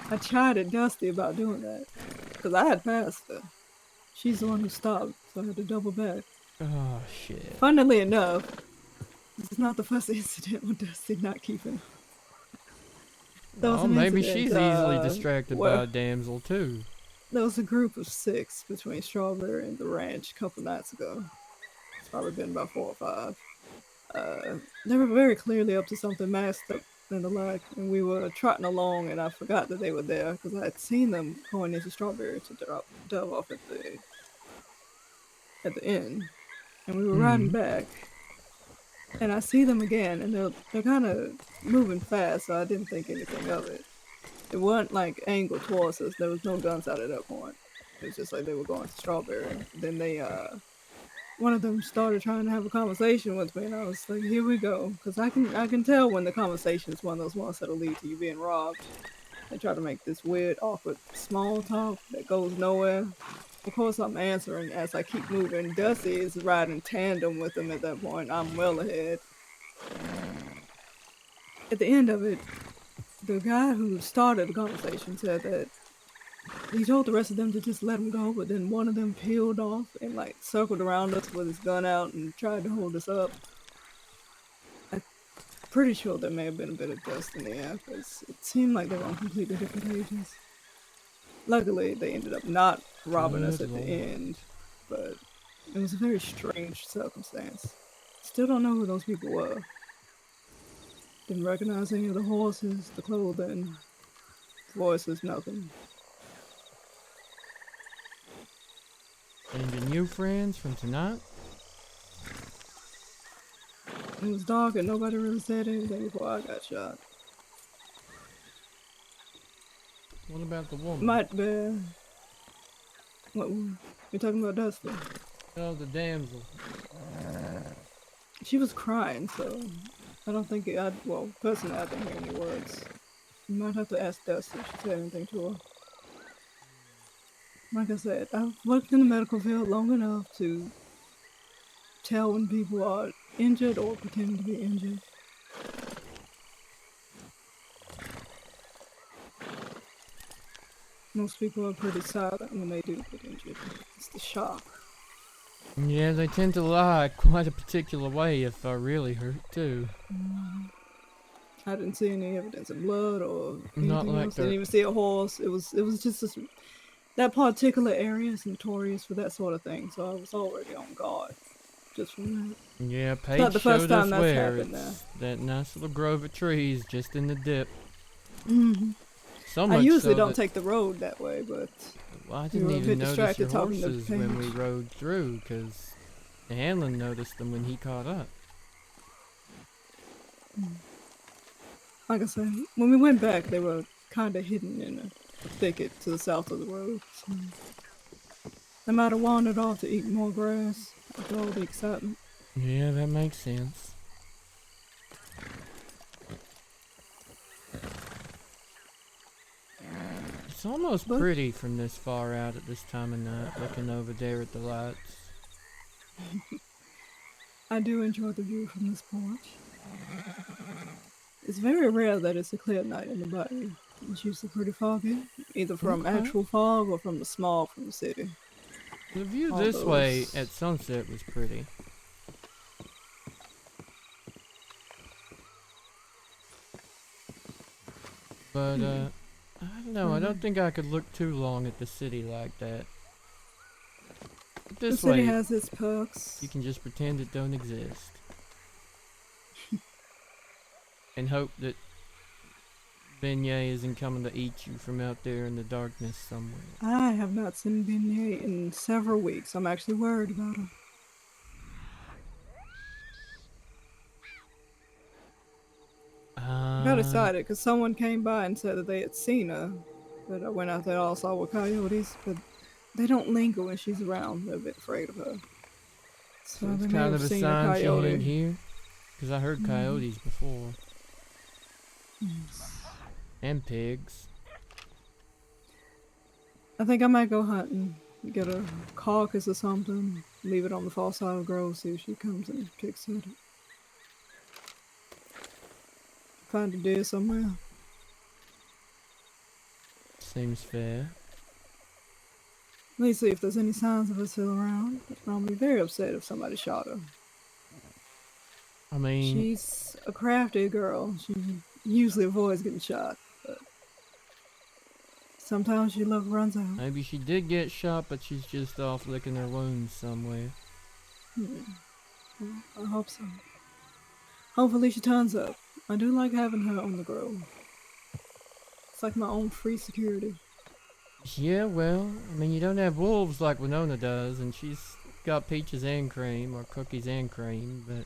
I chided Dusty about doing that. Because I had passed her. She's the one who stopped, so I had to double back. Oh, shit. Funnily enough, this is not the first incident with Dusty not keeping up. There was Well, an maybe incident, she's easily distracted by where- a damsel, too. there was a group of 6 between Strawberry and the ranch a couple nights ago. It's probably been about 4 or 5. They were very clearly up to something masked up in the light, and we were trotting along, and I forgot that they were there because I had seen them going into Strawberry to dove off at the inn, and we were riding back, and I see them again, and they're kind of moving fast, so I didn't think anything of it. It wasn't like angled towards us. There was no guns out at that point. It was just like they were going to Strawberry. Then one of them started trying to have a conversation with me, and I was like, "Here we go," because I can tell when the conversation is one of those ones that'll lead to you being robbed. They try to make this weird, awkward, small talk that goes nowhere. Of course, I'm answering as I keep moving. Dusty is riding tandem with them at that point. I'm well ahead. At the end of it, the guy who started the conversation said that he told the rest of them to just let him go, but then one of them peeled off and like circled around us with his gun out and tried to hold us up. I'm pretty sure there may have been a bit of dust in the air, because it seemed like they were on completely different pages. Luckily, they ended up not robbing us at the end, but it was a very strange circumstance. Still don't know who those people were. Didn't recognize any of the horses, the clothing, voices, nothing. And your new friends from tonight? It was dark and nobody really said anything before I got shot. What about the woman? Might be. What? You're talking about Dusty? Oh, the damsel. She was crying, so I don't think well, personally, I didn't hear any words. You might have to ask Dusty if she said anything to her. Like I said, I've worked in the medical field long enough to tell when people are injured or pretending to be injured. Most people are pretty silent when they do get injured. It's the shock. Yeah, they tend to lie quite a particular way if they're really hurt, too. I didn't see any evidence of blood or anything Not like else. I didn't even see a horse. It was just this, that particular area is notorious for that sort of thing, so I was already on guard just from that. Yeah, It's Paige not the first showed us time that's where. happened there. It's that nice little grove of trees just in the dip. Mm-hmm. So much I usually so don't that, take the road that way, but well, I we didn't were a even bit notice distracted your talking to horses when we Paige. rode through, because Hanlon noticed them when he caught up. Like I said, when we went back, they were kind of hidden in a thicket to the south of the road. So they might have wandered off to eat more grass after all the excitement. Yeah, that makes sense. It's almost pretty from this far out at this time of night, looking over there at the lights. I do enjoy the view from this porch. It's very rare that it's a clear night in the bayou. It's usually pretty foggy, either from actual fog or from the smog from the city. The view All this way those- at sunset was pretty. But, I don't know, I don't think I could look too long at the city like that. But The this city way, has its perks. you can just pretend it don't exist. And hope that Beignet isn't coming to eat you from out there in the darkness somewhere. I have not seen Beignet in several weeks. I'm actually worried about her. I got excited because someone came by and said that they had seen her. But I went out there also with coyotes, but they don't linger when she's around. They're a bit afraid of her. So It's they may kind have of a seen sign she coyote. ain't here. Because I heard coyotes before. And pigs. I think I might go hunting. Get a carcass or something. Leave it on the far side of the grove. See if she comes and picks at it. Find a deer somewhere. Seems fair. Let me see if there's any signs of her still around. I'll be very upset if somebody shot her. I mean, She's a crafty girl. She usually avoids getting shot. But Sometimes your luck runs out. Maybe she did get shot, but she's just off licking her wounds somewhere. I hope so. Hopefully she turns up. I do like having her on the grow. It's like my own free security. Yeah, well, I mean, you don't have wolves like Winona does, and she's got peaches and cream, or cookies and cream, but...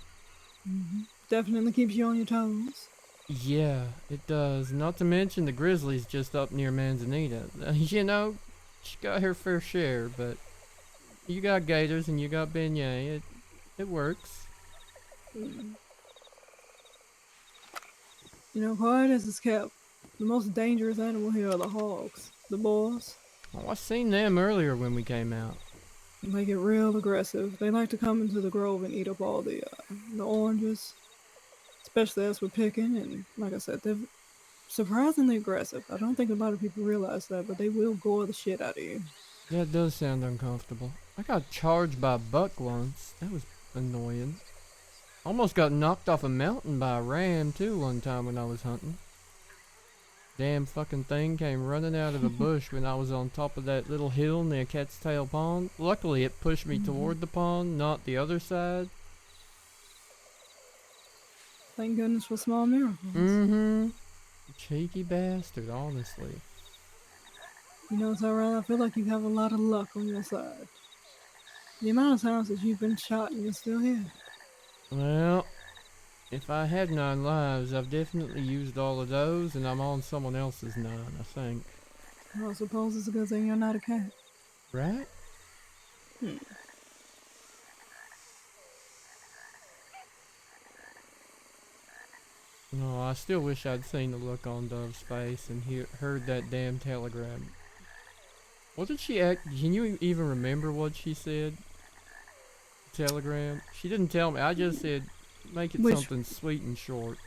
Definitely keeps you on your toes. Yeah, it does. Not to mention the grizzlies just up near Manzanita. You know, she got her fair share, but you got gators and you got beignet. It works. You know, quiet as it's kept, the most dangerous animal here are the hogs. The boars. Oh, I seen them earlier when we came out. They get real aggressive. They like to come into the grove and eat up all the oranges. Especially as we're picking, and like I said, they're surprisingly aggressive. I don't think a lot of people realize that, but they will gore the shit out of you. That does sound uncomfortable. I got charged by a buck once. That was annoying. Almost got knocked off a mountain by a ram too one time when I was hunting. Damn fucking thing came running out of a bush when I was on top of that little hill near Cat's Tail Pond. Luckily it pushed me toward the pond, not the other side. Thank goodness for small miracles. Cheeky bastard, honestly. You know, Tyrell, I feel like you have a lot of luck on your side. The amount of times that you've been shot and you're still here. Well, if I had 9 lives, I've definitely used all of those, and I'm on someone else's 9, I think. Well, I suppose it's a good thing you're not a cat. Right? No, I still wish I'd seen the look on Dove's face and heard that damn telegram. What did she act? Can you even remember what she said? Telegram? She didn't tell me. I just said, make it something sweet and short.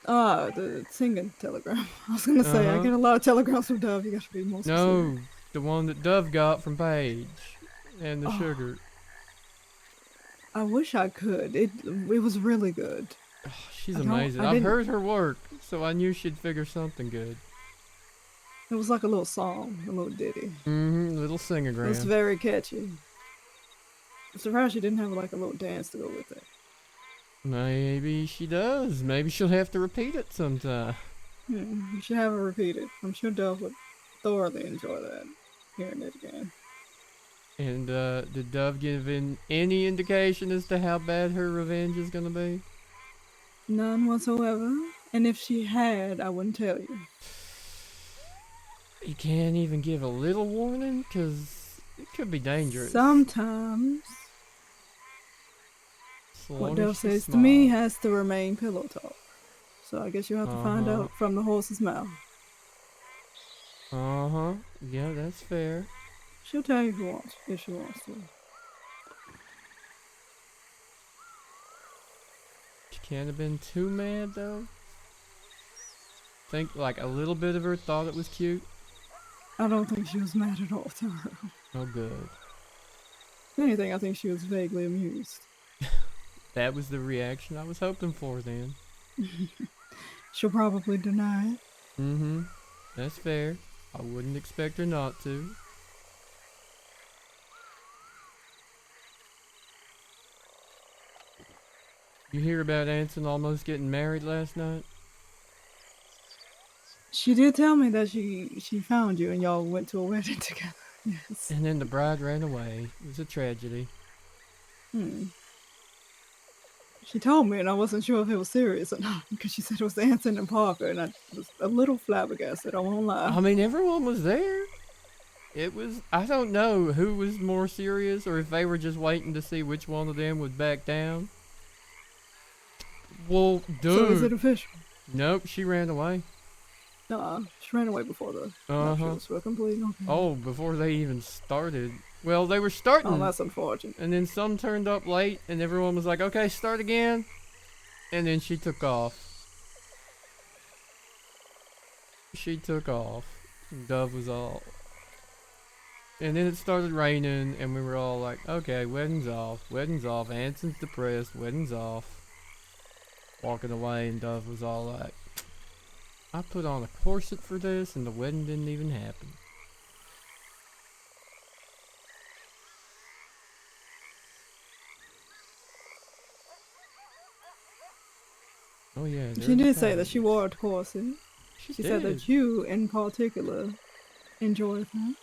The singing telegram. I was gonna say, I get a lot of telegrams from Dove. You gotta be more specific. No, the one that Dove got from Paige. And the sugar. I wish I could. It was really good. Oh, she's amazing. I've heard her work, so I knew she'd figure something good. It was like a little song, a little ditty. Little singagram. It was very catchy. I'm surprised she didn't have like a little dance to go with it. Maybe she does. Maybe she'll have to repeat it sometime. You should have her repeat it. I'm sure Dove would thoroughly enjoy that, hearing it again. And did Dove give in any indication as to how bad her revenge is gonna be? None whatsoever. And if she had, I wouldn't tell you. You can't even give a little warning? Because it could be dangerous. Sometimes. What Dove says to me has to remain pillow talk. So I guess you have to find out from the horse's mouth. Yeah, that's fair. She'll tell you if she wants to. She can't have been too mad though. Think like a little bit of her thought it was cute. I don't think she was mad at all, Tyrell. Oh, good. If anything, I think she was vaguely amused. That was the reaction I was hoping for then. She'll probably deny it. That's fair. I wouldn't expect her not to. You hear about Anson almost getting married last night? She did tell me that she found you and y'all went to a wedding together. Yes. And then the bride ran away. It was a tragedy. She told me, and I wasn't sure if it was serious or not, because she said it was Anson and Parker, and I was a little flabbergasted, I won't lie. I mean, everyone was there. It was, I don't know who was more serious or if they were just waiting to see which one of them would back down. Well, dude. So is it official? Nope, she ran away. She ran away before the nuptials were complete. Okay. Oh, before they even started. Well, they were starting. Oh, that's unfortunate. And then some turned up late, and everyone was like, okay, start again. And then she took off. She took off. Dove was all... And then it started raining, and we were all like, okay, wedding's off. Wedding's off. Anson's depressed. Wedding's off. Walking away, and Dove was all like, I put on a corset for this, and the wedding didn't even happen. Oh yeah, She there's did the say that she patties. wore a corset. She said did. that you, in particular, enjoyed that.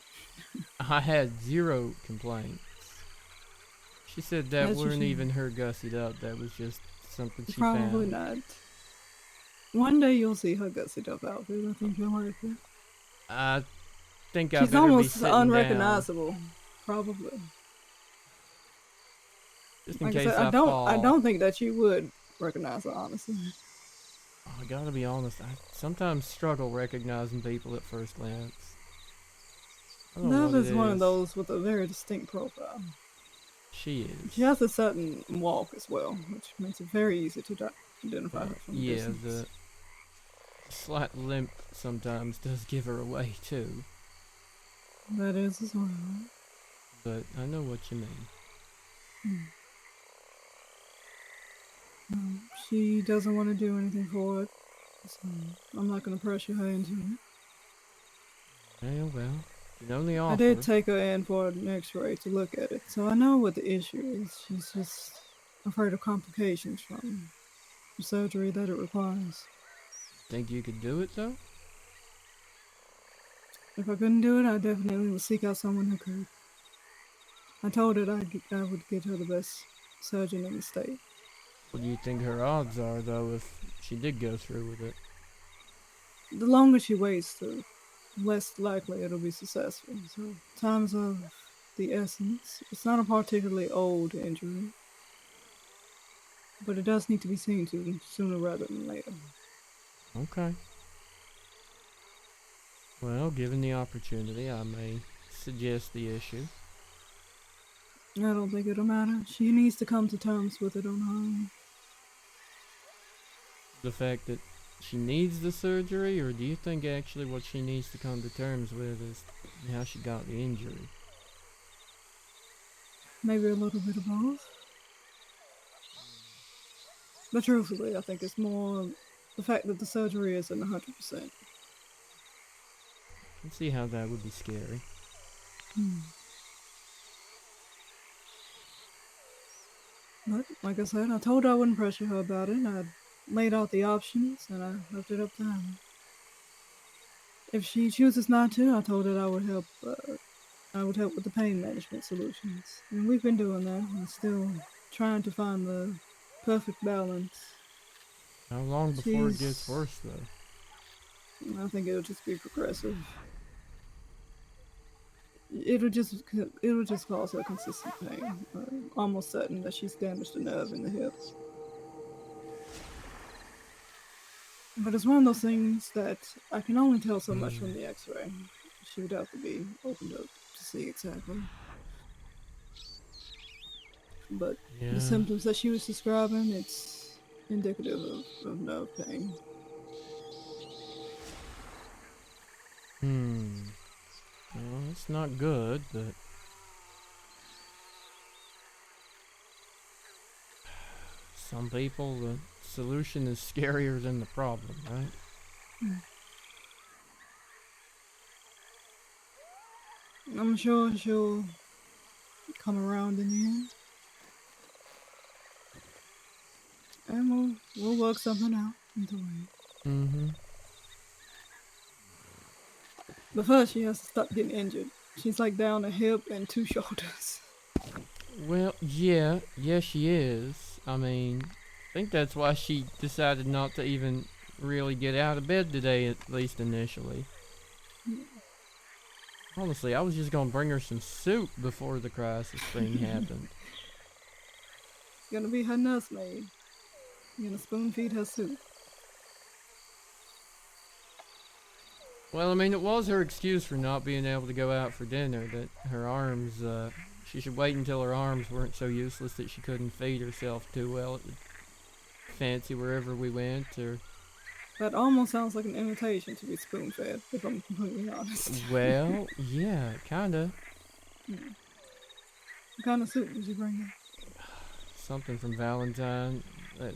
I had 0 complaints. She said that As you weren't should. even her gussied up. That was just something she Probably found. not. One day you'll see her gutsied up outfit. I think you'll like it. I think I She's better be almost sitting down, unrecognizable. Probably. just in Like I case said, I I fall. don't think that you would recognize her, honestly. Oh, I gotta be honest, I sometimes struggle recognizing people at first glance. I don't know Love what it is one of is. those with a very distinct profile. She She is. has a certain walk as well, which makes it very easy to identify her from a Yeah, distance. the slight limp sometimes does give her away too, That is as well. but I know what you mean. She doesn't want to do anything for it, so I'm not going to pressure her into it. Well, you can only I did offer. take her in for an x-ray to look at it, so I know what the issue is. She's just afraid of complications from the surgery that it requires. Think you could do it though? If I couldn't do it, I definitely would seek out someone who could. I told her I would get her the best surgeon in the state. What do you think her odds are though if she did go through with it? The longer she waits, the less likely it'll be successful. So, time's of the essence. It's not a particularly old injury, but it does need to be seen to sooner rather than later. Okay. Well, given the opportunity, I may suggest the issue. I don't think it'll matter. She needs to come to terms with it on her own. The fact that she needs the surgery, or do you think actually what she needs to come to terms with is how she got the injury? Maybe a little bit of both. But truthfully, I think it's more the fact that the surgery isn't 100%. I can see how that would be scary. But, like I said, I told her I wouldn't pressure her about it. I laid out the options, and I left it up to her. If she chooses not to, I told her I would help. I would help with the pain management solutions, and we've been doing that. I'm still trying to find the perfect balance. How long before it gets worse, though? I think it'll just be progressive. It'll just cause her consistent pain. I'm almost certain that she's damaged a nerve in the hips. But it's one of those things that I can only tell so much from the x-ray. She would have to be opened up to see exactly. But Yeah. the symptoms that she was describing, it's indicative of nerve pain. Well, it's not good, but some people, the solution is scarier than the problem, right? I'm sure she'll come around in the end. And we'll work something out until then. But first, she has to stop getting injured. She's like down a hip and 2 shoulders. Well, yeah, she is. I mean, I think that's why she decided not to even really get out of bed today, at least initially. Honestly, I was just gonna bring her some soup before the crisis thing happened. It's gonna be her nursemaid. You're gonna spoon feed her soup. Well, I mean, it was her excuse for not being able to go out for dinner, that her arms, she should wait until her arms weren't so useless that she couldn't feed herself too well. It would fancy wherever we went, or... That almost sounds like an invitation to be spoon fed, if I'm completely honest. Well, yeah, kinda. What kind of soup did you bring in? Something from Valentine, that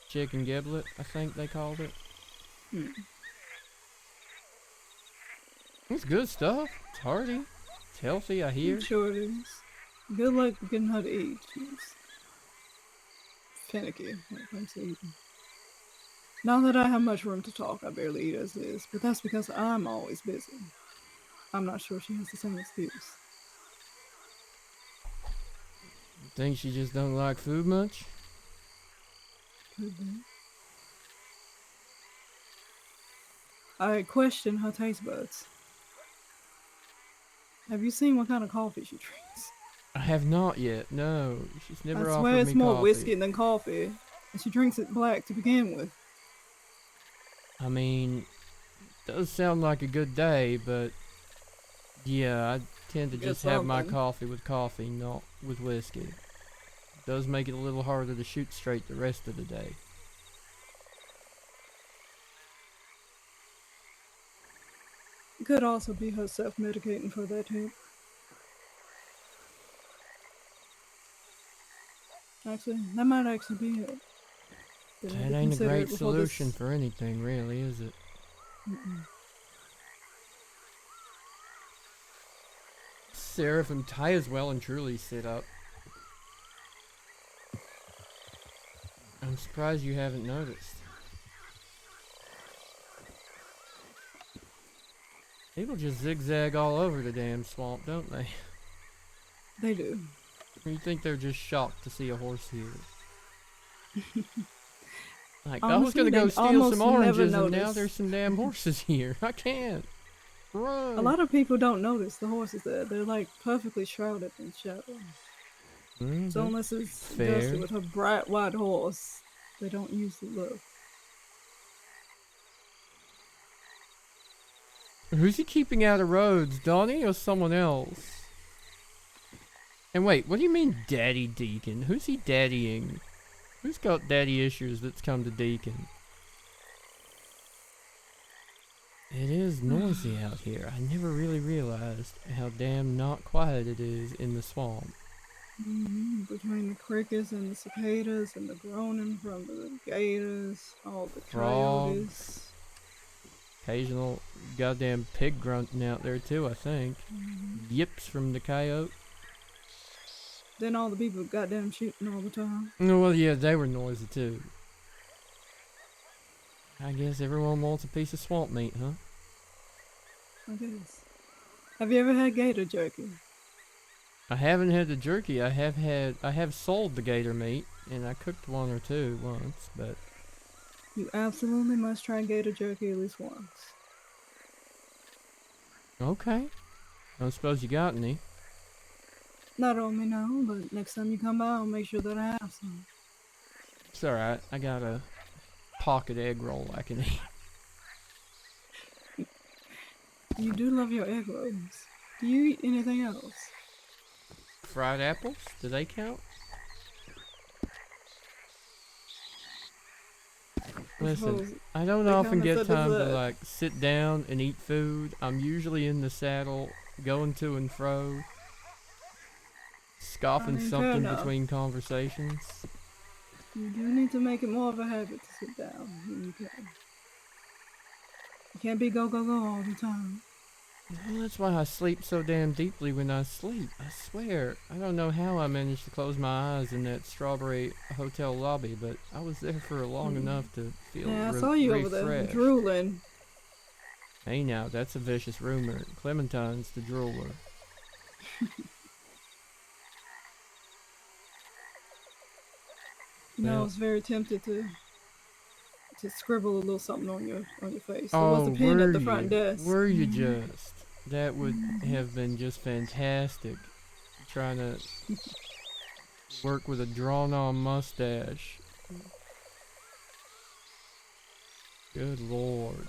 chicken giblet, I think they called it. Hmm. It's good stuff. It's hearty. It's healthy, I hear. I'm sure it is. Good luck getting her to eat. She's finicky when it comes to eating. Not that I have much room to talk, I barely eat as is, but that's because I'm always busy. I'm not sure she has the same excuse. Think she just don't like food much? Could be. I question her taste buds. Have you seen what kind of coffee she drinks? I have not yet. No, she's never I offered swear me it's more coffee. whiskey than coffee, and she drinks it black to begin with. I mean, does sound like a good day, but yeah, I tend to Get just have my something. coffee, not with whiskey. Does make it a little harder to shoot straight the rest of the day. It could also be her self-medicating for that too. Actually, that might actually be it. Didn't That really ain't a consider great it before solution this. for anything, really, is it? Seraph and Tyus well and truly sit up. I'm surprised you haven't noticed. People just zigzag all over the damn swamp, don't they? They do. You think they're just shocked to see a horse here. Like, I was Honestly, gonna go they steal almost some never oranges and now notice. there's some damn horses here. I can't. Run. A lot of people don't notice the horses there. They're like perfectly shrouded in shadow. So unless it's fair. Dusty with her bright white horse, they don't usually look. Who's he keeping out of roads, Donnie or someone else? And wait, what do you mean Daddy Deacon? Who's he daddying? Who's got daddy issues that's come to Deacon? It is noisy out here. I never really realized how damn not quiet it is in the swamp. Between the crickets and the cicadas and the groaning from the gators, all the Frogs. coyotes. Occasional goddamn pig grunting out there too, I think. Yips from the coyote. Then all the people goddamn shooting all the time. Oh, well, yeah, they were noisy too. I guess everyone wants a piece of swamp meat, huh? I guess. Have you ever had gator jerky? I haven't had the jerky. I have sold the gator meat, and I cooked one or two once, but You absolutely must try gator jerky at least once. okay. I don't suppose you got any. Not on me now, but next time you come by, I'll make sure that I have some. It's alright. I got a pocket egg roll I can eat. You do love your egg rolls. Do you eat anything else? Fried apples? Do they count? Listen, suppose I don't they often kinda get said time to that. like sit down and eat food. I'm usually in the saddle, going to and fro, scoffing I mean, fair something enough. between conversations. You do need to make it more of a habit to sit down when you can. You can't be go, go, go all the time. Well, that's why I sleep so damn deeply when I sleep. I swear. I don't know how I managed to close my eyes in that strawberry hotel lobby, but I was there for long enough to feel Yeah, I saw you over there refreshed. drooling. Hey now, that's a vicious rumor. Clementine's the drooler. You know, I Well- was very tempted to scribble a little something on your face. There was a pen at the front desk. Were you just? That would have been just fantastic. Trying to work with a drawn-on mustache. Good lord.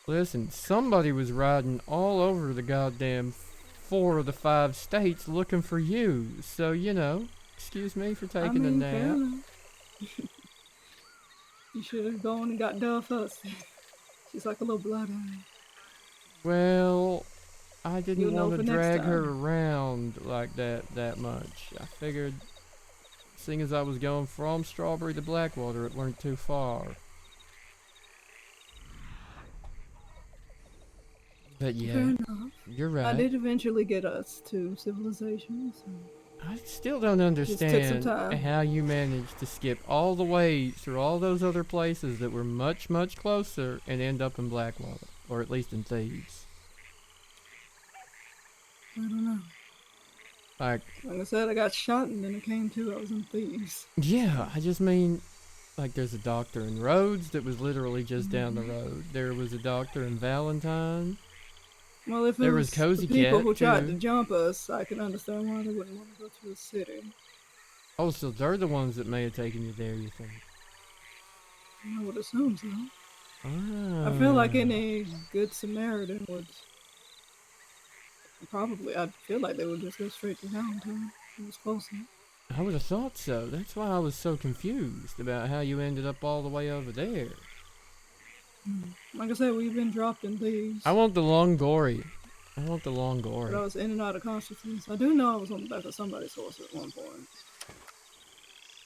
Listen, somebody was riding all over the goddamn 4 of the 5 states looking for you. So, you know, excuse me for taking a fair nap. enough. You should have gone and got Dove first. She's like a little blood eye. Well, I didn't You'll know want to for next drag her time. around like that much. I figured seeing as I was going from Strawberry to Blackwater, it weren't too far. But yeah, Fair enough. you're I right. did eventually get us to civilization, so I still don't took some understand time. how you managed to skip all the way through all those other places that were much, much closer and end up in Blackwater, or at least in Thieves. I don't know. Like, Like I said, I got shot and then it came to I was in Thieves. yeah, I just mean, like, there's a doctor in Rhodes that was literally just down the road. There was a doctor in Valentine. Well, if it There was was Cozy the people Cat, who tried to too. jump us, I can understand why they wouldn't want to go to a city. Oh, so they're the ones that may have taken you there, you think? I would assume so. Ah. I feel like any good Samaritan would I feel like they would just go straight to Valentine. It was closer. I would have thought so. That's why I was so confused about how you ended up all the way over there. Like I said, we've been dropped in Thieves. I want the long gory. I want the long But I gory. was in and out of consciousness. I do know I was on the back of somebody's horse at one point.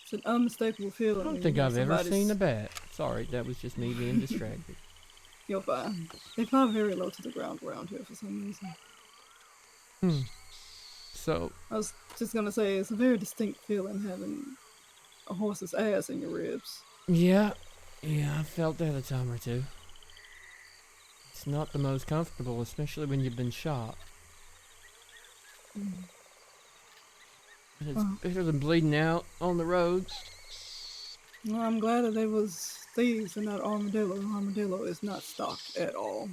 It's an unmistakable feeling. I don't when think you know I've ever somebody's- seen a bat. Sorry, that was just me being distracted. You're fine. They fly very low to the ground around here for some reason. So, I was just gonna say, it's a very distinct feeling having a horse's ass in your ribs. yeah, I felt that a time or two. It's not the most comfortable, especially when you've been shot. But it's better than bleeding out on the roads. Well, I'm glad that they was Thieves and not Armadillo. Armadillo is not stocked at all.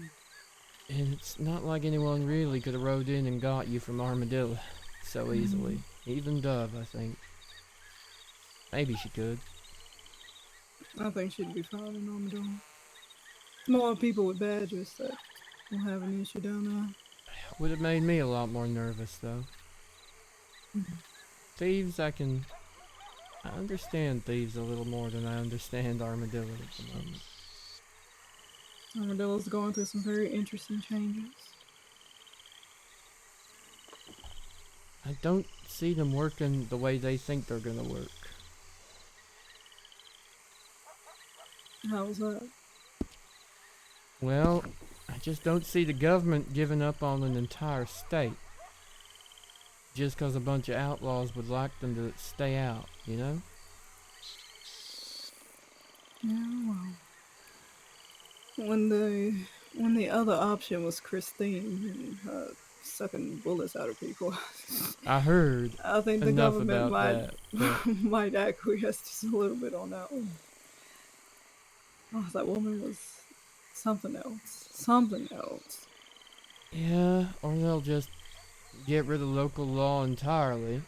And it's not like anyone really could have rode in and got you from Armadillo so easily. Even Dove, I think. Maybe she could. I think she'd be fine in Armadillo. More people with badges that will have an issue down there. Would have made me a lot more nervous, though. Thieves, I understand Thieves a little more than I understand Armadillo at the moment. Armadillo's going through some very interesting changes. I don't see them working the way they think they're gonna work. How's that? Well, I just don't see the government giving up on an entire state. Just because a bunch of outlaws would like them to stay out, you know? Yeah, well. When the other option was Christine sucking bullets out of people, I heard I think the enough government about that. But might acquiesce just a little bit on that one. Oh, that woman was something else. Something else. yeah, or they'll just get rid of local law entirely.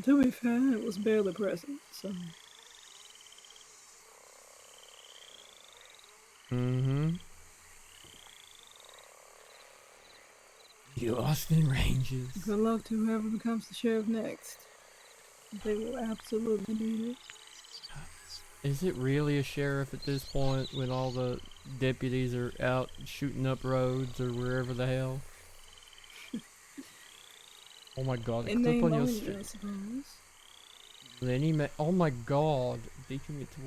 To be fair, it was barely present, so. You Austin Ranges. Good luck to whoever becomes the sheriff next. They will absolutely need it. Is it really a sheriff at this point when all the deputies are out shooting up roads or wherever the hell? Oh my god, a In clip name on your only, street. I suppose. Lenny oh my god, Deacon get to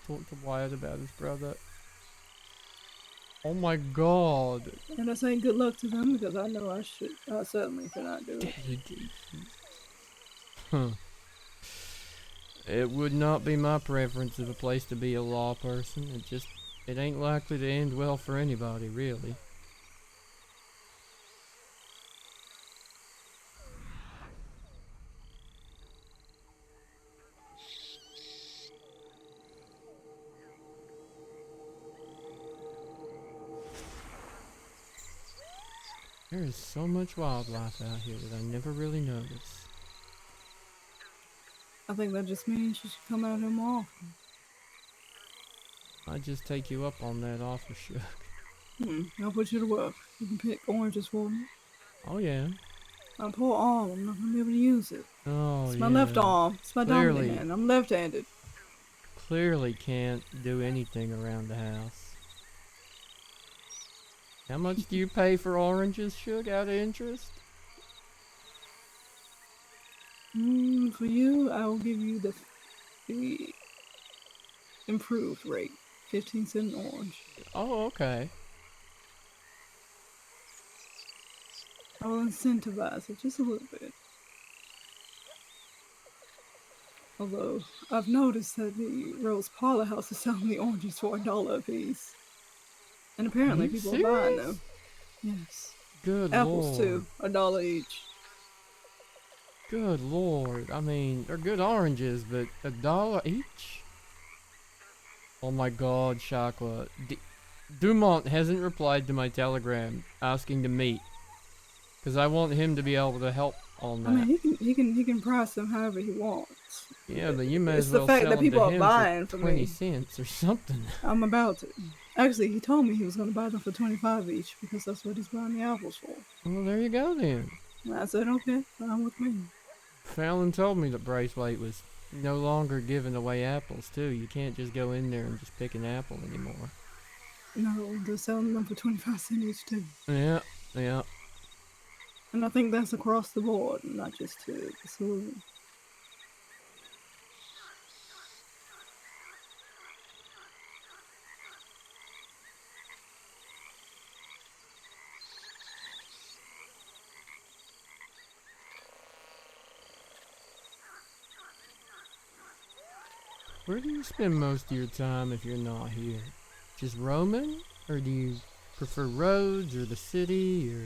talk to Wyatt about his brother. Oh my god. And I say good luck to them because I know I certainly cannot do it. Daddy Deacon. Huh. It would not be my preference of a place to be a law person. It ain't likely to end well for anybody, really. There is so much wildlife out here that I never really noticed. I think that just means you should come out here more often. I'd just take you up on that offer, Shuck. I'll put you to work. You can pick oranges for me. Oh yeah. My poor arm, I'm not gonna be able to use it. Oh It's yeah. my left arm. It's my Clearly. dominant hand. I'm left-handed. Clearly can't do anything around the house. How much do you pay for oranges, Suge, out of interest? For you, I will give you the improved rate, 15 cent an orange. Oh, okay. I will incentivize it just a little bit. Although, I've noticed that the Rose Parlor House is selling the oranges for $1 a piece. And apparently you people are buying serious? them. Yes. Good Apples lord. too, $1 each. Good lord. I mean, they're good oranges, but $1 each? Oh my god, Shakla. Dumont hasn't replied to my telegram asking to meet. Because I want him to be able to help on that. I mean, he can price them however he wants. Yeah, but you may It's as the well fact sell that them to people are him buying for for 20 me. cents or something. I'm about to. Actually, he told me he was going to buy them for 25 each because that's what he's buying the apples for. Well, there you go then. And I said, okay, fine with me. Fallon told me that Braithwaite was no longer giving away apples, too. You can't just go in there and just pick an apple anymore. No, they're selling them for 25 cents each too. Yeah, yeah. And I think that's across the board, not just to the saloon. Where do you spend most of your time if you're not here? Just roaming? Or do you prefer roads or the city or...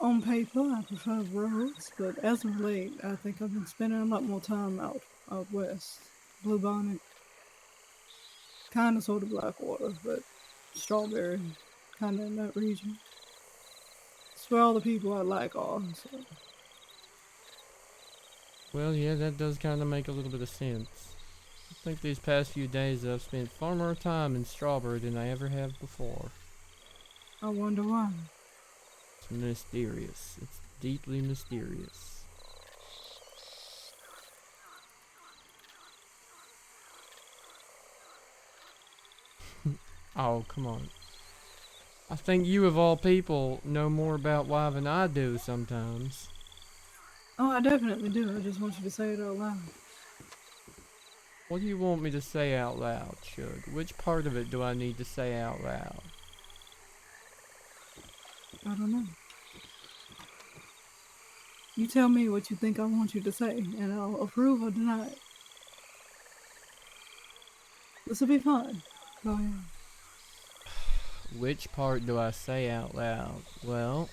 On paper, I prefer roads, but as of late, I think I've been spending a lot more time out west. Bluebonnet. Kinda sort of Blackwater, but Strawberry. Kinda in that region. It's where all the people I like are, so. Well, yeah, that does kind of make a little bit of sense. I think these past few days I've spent far more time in Strawberry than I ever have before. I wonder why. It's mysterious. It's deeply mysterious. Oh, come on. I think you of all people know more about why than I do sometimes. Oh, I definitely do. I just want you to say it out loud. What do you want me to say out loud, Shug? Which part of it do I need to say out loud? I don't know. You tell me what you think I want you to say, and I'll approve or deny it. This will be fun. Go ahead. Which part do I say out loud? Well,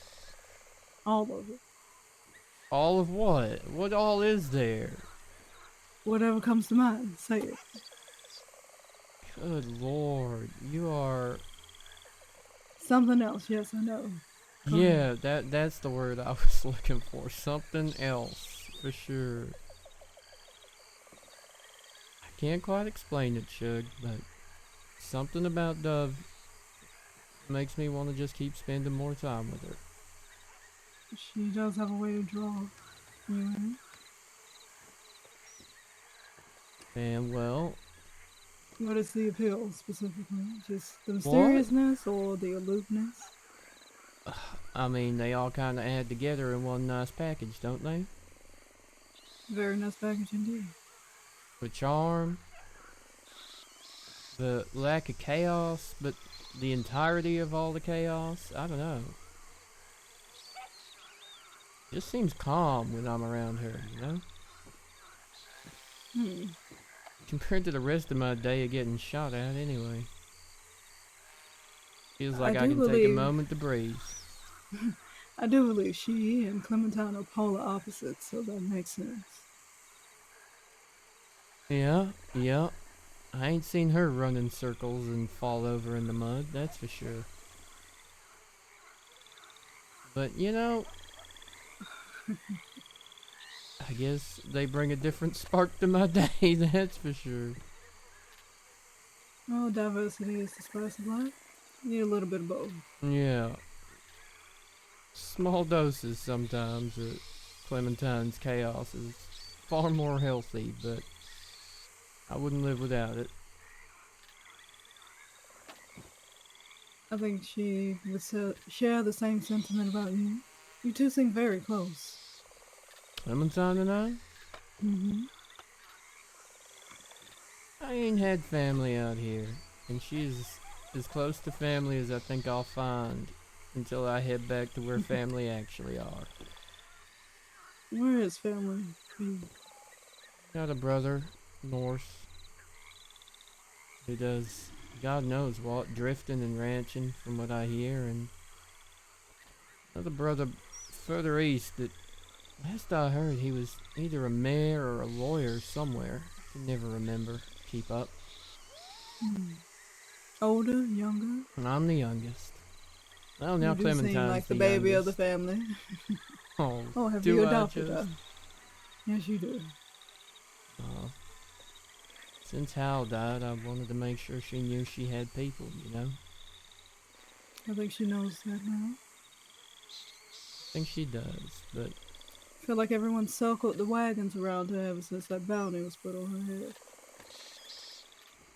All of it. all of what? What all is there? Whatever comes to mind, say it. Good lord, you are... Something else, yes, I know. Go Yeah, that's the word I was looking for. Something else, for sure. I can't quite explain it, Shug, but something about Dove makes me want to just keep spending more time with her. She does have a way to draw you in. And well, What is the appeal specifically? Just the mysteriousness or the aloofness? I mean, they all kind of add together in one nice package, don't they? Very nice package indeed. The charm, the lack of chaos, but the entirety of all the chaos. I don't know. Just seems calm when I'm around her, you know? Compared to the rest of my day of getting shot at anyway. Feels like I do can take a believe- moment to breathe. I do believe she and Clementine are polar opposites, so that makes sense. Yeah. I ain't seen her run in circles and fall over in the mud, that's for sure. But, you know, I guess they bring a different spark to my day, that's for sure. Oh, diversity is the spice of life. You need a little bit of both. Yeah. Small doses sometimes, Clementine's chaos is far more healthy, but I wouldn't live without it. I think she would share the same sentiment about you. You two seem very close. Clementine and I? Mm-hmm. I ain't had family out here, and she's as close to family as I think I'll find until I head back to where family actually are. Where is family for you? Got a brother, Norse, who does God knows what, drifting and ranching from what I hear, and another brother further east that last I heard he was either a mayor or a lawyer somewhere. I can never remember. Keep up. Older, younger? And I'm the youngest. Well, now You do seem Clementine's like the the baby of the youngest. family. Oh, Oh, have do you I adopted just? her? Yes, you do. Oh. Since Hal died, I wanted to make sure she knew she had people, you know? I think she knows that now. I think she does, but I feel like everyone circled the wagons around her ever since that bounty was put on her head.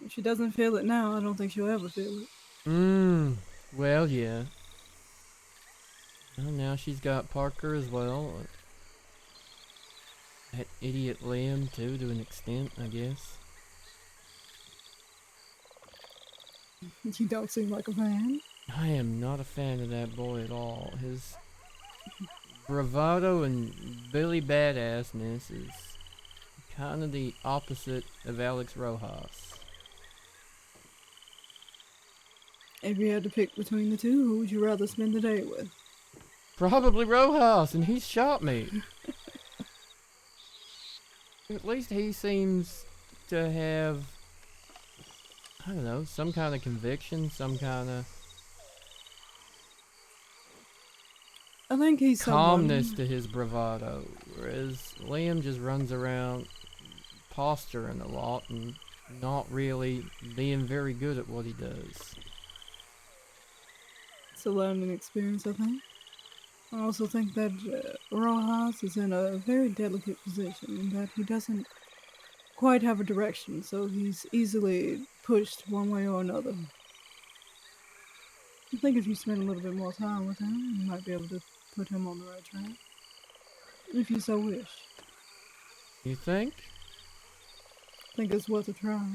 If she doesn't feel it now, I don't think she'll ever feel it. well, yeah. Well, now she's got Parker as well. That idiot Liam, too, to an extent, I guess. You don't seem like a fan. I am not a fan of that boy at all. His bravado and Billy badassness is kind of the opposite of Alex Rojas. If you had to pick between the two, who would you rather spend the day with? Probably Rojas, and he shot me. At least he seems to have, I don't know, some kind of conviction, some kind of I think he's calmness someone. to his bravado, whereas Liam just runs around posturing a lot and not really being very good at what he does. It's a learning experience, I think. I also think that Rojas is in a very delicate position in that he doesn't quite have a direction, so he's easily pushed one way or another. I think if you spend a little bit more time with him, you might be able to put him on the right track. If you so wish. You think? I think it's worth a try.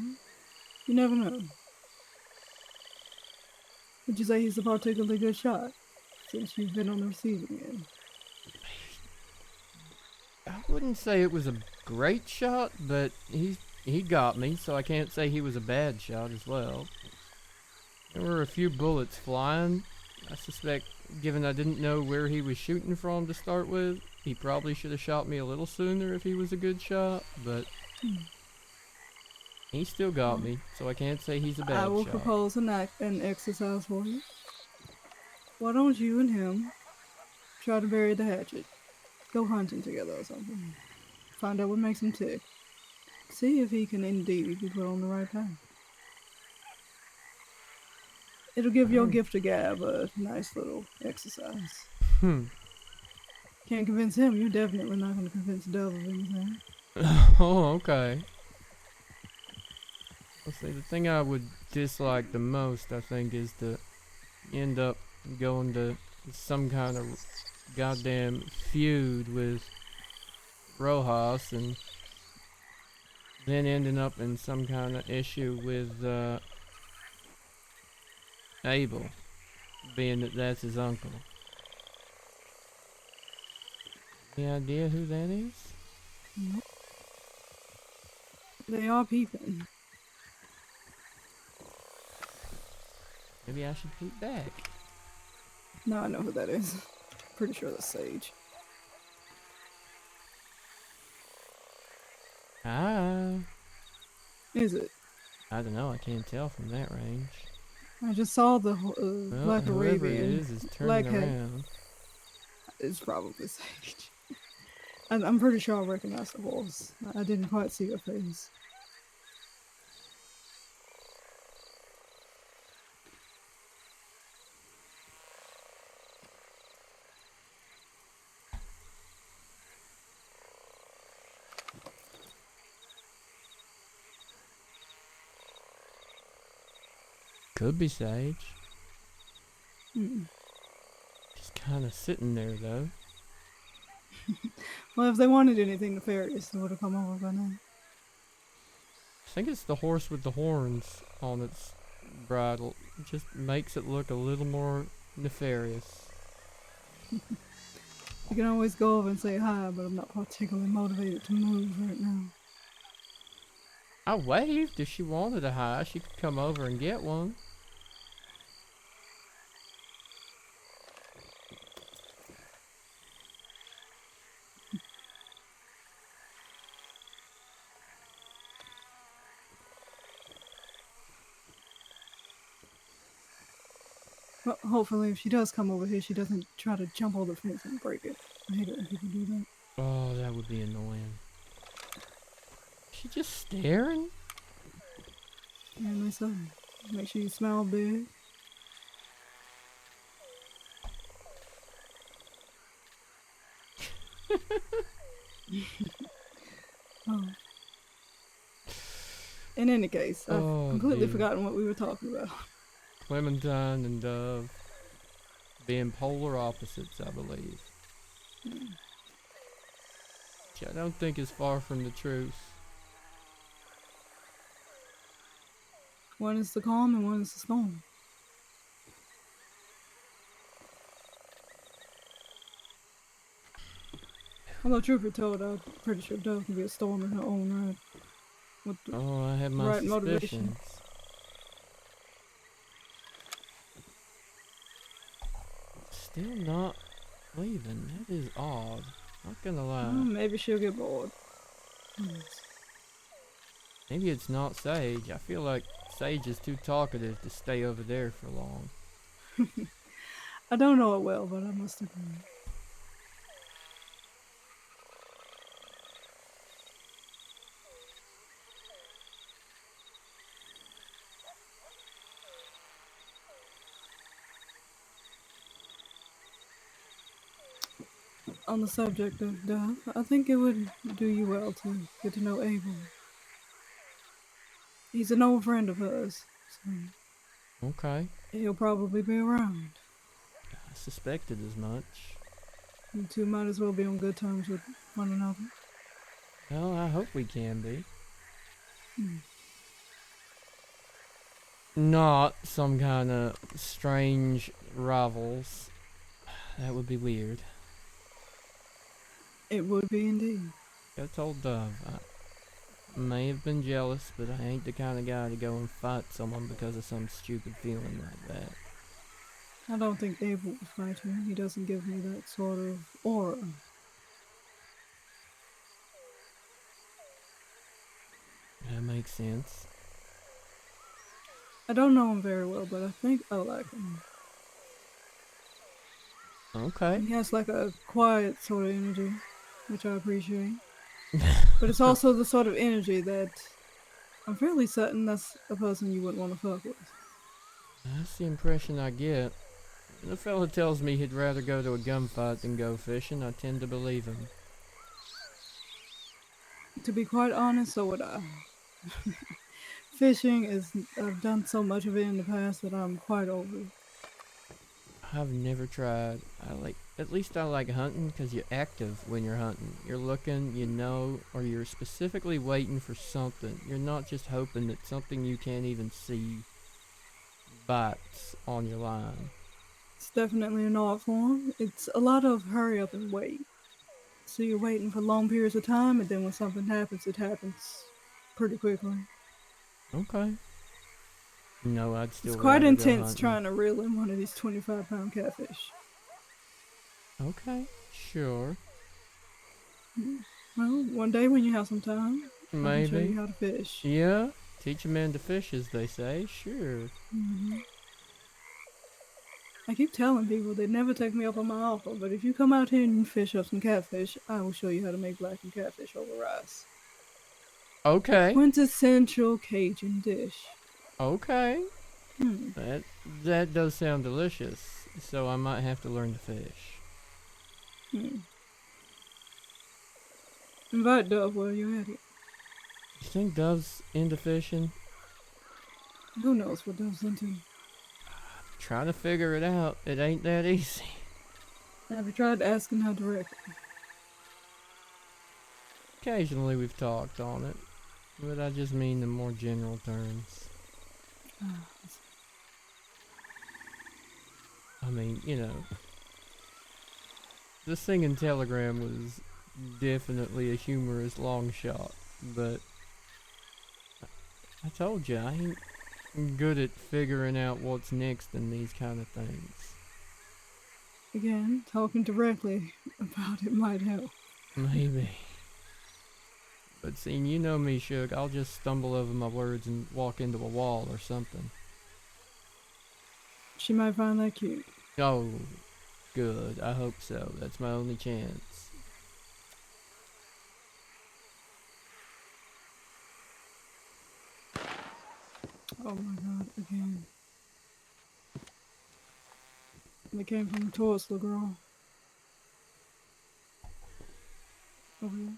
You never know. Would you say he's a particularly good shot, since you've been on the receiving end? I wouldn't say it was a great shot, but he got me, so I can't say he was a bad shot as well. There were a few bullets flying. I suspect, given I didn't know where he was shooting from to start with, he probably should have shot me a little sooner if he was a good shot, but he still got me, so I can't say he's a bad shot. I will propose an exercise for you. Why don't you and him try to bury the hatchet? Go hunting together or something. Find out what makes him tick. See if he can indeed be put on the right path. It'll give your gift of gab a nice little exercise. Can't convince him, you're definitely not going to convince Dove of anything. Oh, okay. Let's see, the thing I would dislike the most, I think, is to end up going to some kind of goddamn feud with Rojas and then ending up in some kind of issue with Abel, being that that's his uncle. Any idea who that is? Nope. They are peeping. Maybe I should peek back. No, I know who that is. Pretty sure that's Sage. Ah, Is it? I don't know. I can't tell from that range. I just saw the Well, Black whoever it Arabian. is Black turning head. around. It's probably Sage. I'm pretty sure I recognize the voice. I didn't quite see her face. Could be Sage. Just kind of sitting there, though. Well, if they wanted anything nefarious, they would have come over by now. I think it's the horse with the horns on its bridle. It just makes it look a little more nefarious. You can always go over and say hi, but I'm not particularly motivated to move right now. I waved. If she wanted a hi, she could come over and get one. Well, hopefully if she does come over here, she doesn't try to jump over the fence and break it. I hate it when people do that. Oh, that would be annoying. She just staring? Yeah, nice eye. Make sure you smile big. Oh. In any case, I've completely dear. forgotten what we were talking about. Clementine and Dove being polar opposites, I believe. Which I don't think is far from the truth. One is the calm and one is the storm. Although truth be told, I'm pretty sure Dove can be a storm in her own right. With the Oh, I have my right motivation. suspicions. Still not leaving. That is odd. Not gonna lie. Maybe she'll get bored. Maybe it's not Sage. I feel like Sage is too talkative to stay over there for long. I don't know it well, but I must agree. On the subject of Dove, I think it would do you well to get to know Abel. He's an old friend of hers, so Okay. he'll probably be around. I suspected as much. You two might as well be on good terms with one another. Well, I hope we can be. Not some kind of strange rivals. That would be weird. It would be indeed. I told Dove I may have been jealous, but I ain't the kind of guy to go and fight someone because of some stupid feeling like that. I don't think Abel would fight you. He doesn't give me that sort of aura. That makes sense. I don't know him very well, but I think I like him. Okay. He has like a quiet sort of energy, which I appreciate. But it's also the sort of energy that I'm fairly certain that's a person you wouldn't want to fuck with. That's the impression I get. When a fella tells me he'd rather go to a gunfight than go fishing, I tend to believe him. To be quite honest, so would I. Fishing is, I've done so much of it in the past that I'm quite over it. I've never tried. At least I like hunting because you're active when you're hunting. You're looking, you know, or you're specifically waiting for something. You're not just hoping that something you can't even see bites on your line. It's definitely an art form. It's a lot of hurry up and wait. So you're waiting for long periods of time, and then when something happens, it happens pretty quickly. Okay. No, I'd still It's quite rather go intense hunting. trying to reel in one of these 25-pound catfish. Okay, sure. Well, one day when you have some time, I can show Maybe. you how to fish. Yeah, teach a man to fish, as they say. Sure. I keep telling people they never take me up on my offer, but if you come out here and fish up some catfish, I will show you how to make blackened catfish over rice. Okay. Quintessential Cajun dish. Okay. That does sound delicious. So I might have to learn to fish. Invite Dove while you're at it. You think Dove's into fishing? Who knows what Dove's into? trying to figure it out. It ain't that easy. Have you tried asking her directly? Occasionally we've talked on it, but I just mean in more general terms. I mean, you know, the singing telegram was definitely a humorous long shot, but I told you, I ain't good at figuring out what's next in these kind of things. Again, talking directly about it might help. Maybe. But seeing you know me, Suge, I'll just stumble over my words and walk into a wall or something. She might find that cute. Oh, good. I hope so. That's my only chance. Oh my god, again. They came from the tourist little girl. Over there.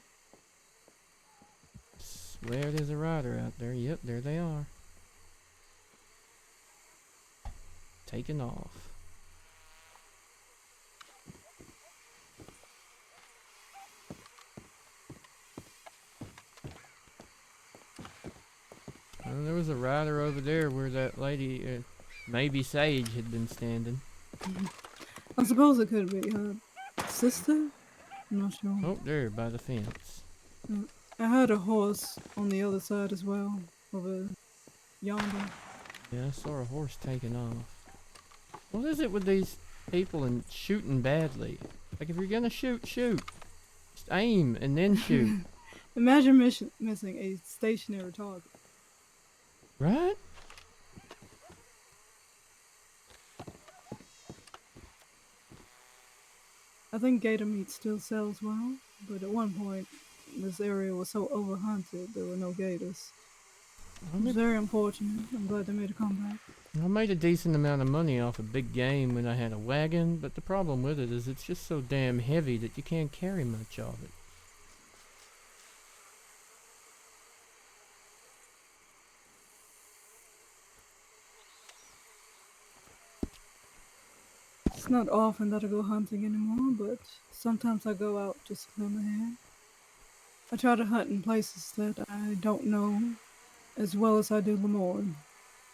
Swear there's a rider out there. Yep, there they are. Taking off. And there was a rider over there where that lady, maybe Sage, had been standing. I suppose it could be her sister? I'm not sure. Oh, there, by the fence. I heard a horse on the other side as well, over yonder. Yeah, I saw a horse taking off. What is it with these people and shooting badly? Like, if you're gonna shoot, shoot. Just aim and then shoot. Imagine missing a stationary target. Right? I think gator meat still sells well, but at one point, this area was so overhunted there were no gators. It was very unfortunate. I'm glad they made a comeback. I made a decent amount of money off of big game when I had a wagon, but the problem with it is it's just so damn heavy that you can't carry much of it. It's not often that I go hunting anymore, but sometimes I go out just to clear my hair. I try to hunt in places that I don't know as well as I do Lemoyne.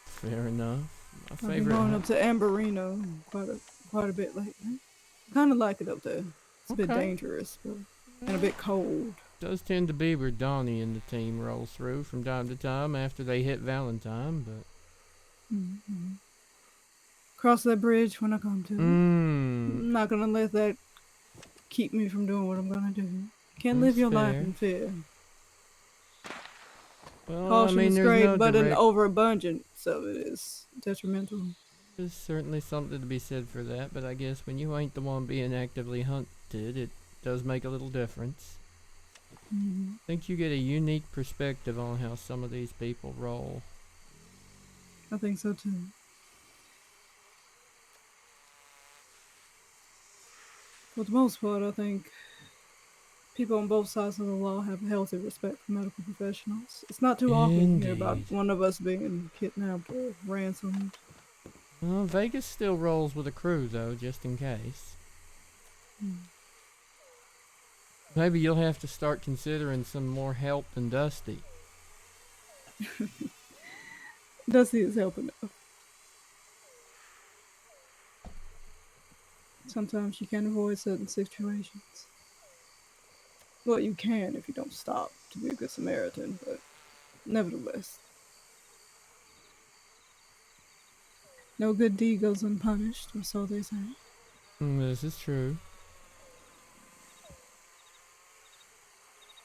Fair enough. My I've been favorite going hunt- up to Amberino quite a bit lately. I kind of like it up there. It's a bit Okay. dangerous, but and a bit cold. does tend to be where Donnie and the team roll through from time to time after they hit Valentine, but... Cross that bridge when I come to it. Mmm. I'm not gonna let that keep me from doing what I'm gonna do. Can't live That's your life fair. in fear. Well, Caution I mean, is there's great, no but an direct... overabundance of it is detrimental. There's certainly something to be said for that, but I guess when you ain't the one being actively hunted, it does make a little difference. I think you get a unique perspective on how some of these people roll. I think so too. For the most part, I think people on both sides of the law have a healthy respect for medical professionals. It's not too often to hear about Indeed. one of us being kidnapped or ransomed. Well, Vegas still rolls with a crew, though, just in case. Maybe you'll have to start considering some more help than Dusty. Dusty is helping enough. Sometimes you can't avoid certain situations. Well, you can if you don't stop to be a good Samaritan, but nevertheless. No good deed goes unpunished, or so they say. This is true.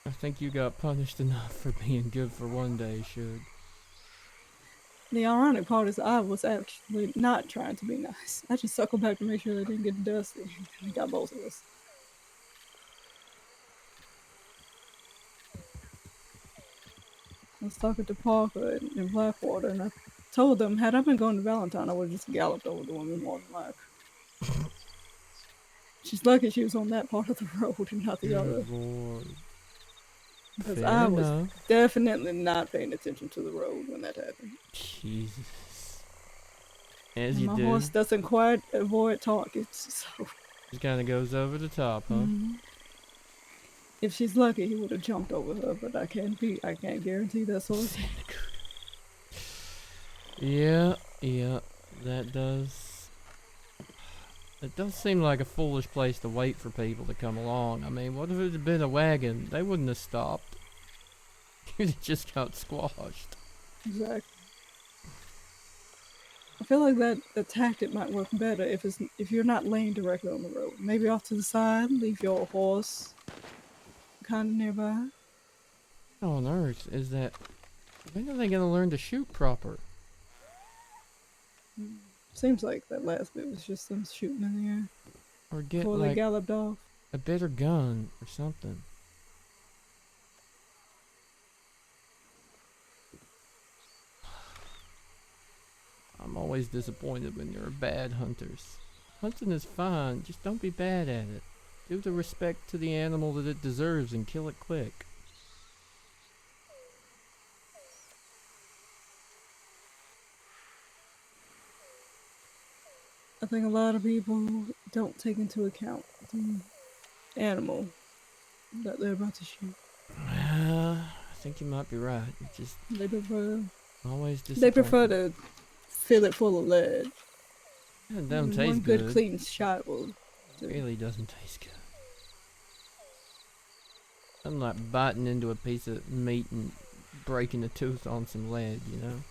I think you got punished enough for being good for one day, Suge. The ironic part is I was actually not trying to be nice. I just circled back to make sure they didn't get Dusty. They got both of us. I was talking to Parker in Blackwater, and I told them, had I been going to Valentine, I would have just galloped over the woman more than like. She's lucky she was on that part of the road and not the other. Good Lord. Because Fair I was enough. definitely not paying attention to the road when that happened. Jesus. As And you my do. horse doesn't quite avoid targets, so Just kind of goes over the top, huh? if she's lucky, he would have jumped over her. But I can't guarantee that sort of thing. Yeah, that does. It does seem like a foolish place to wait for people to come along. I mean, what if it had been a wagon? They wouldn't have stopped. You'd have just got squashed. Exactly. I feel like the tactic might work better if you're not laying directly on the road. Maybe off to the side, leave your horse kind of nearby. How on earth is that? When are they gonna learn to shoot proper? Seems like that last bit was just them shooting in the air Or get before they like galloped off. a better gun or something? I'm always disappointed when there are bad hunters. Hunting is fine, just don't be bad at it. Give the respect to the animal that it deserves and kill it quick. I think a lot of people don't take into account the animal that they're about to shoot. I think you might be right. It just They prefer always they prefer disappointing. to fill it full of lead. It doesn't One taste good good. clean shot will do. It really doesn't taste good. I'm like biting into a piece of meat and breaking a tooth on some lead, you know?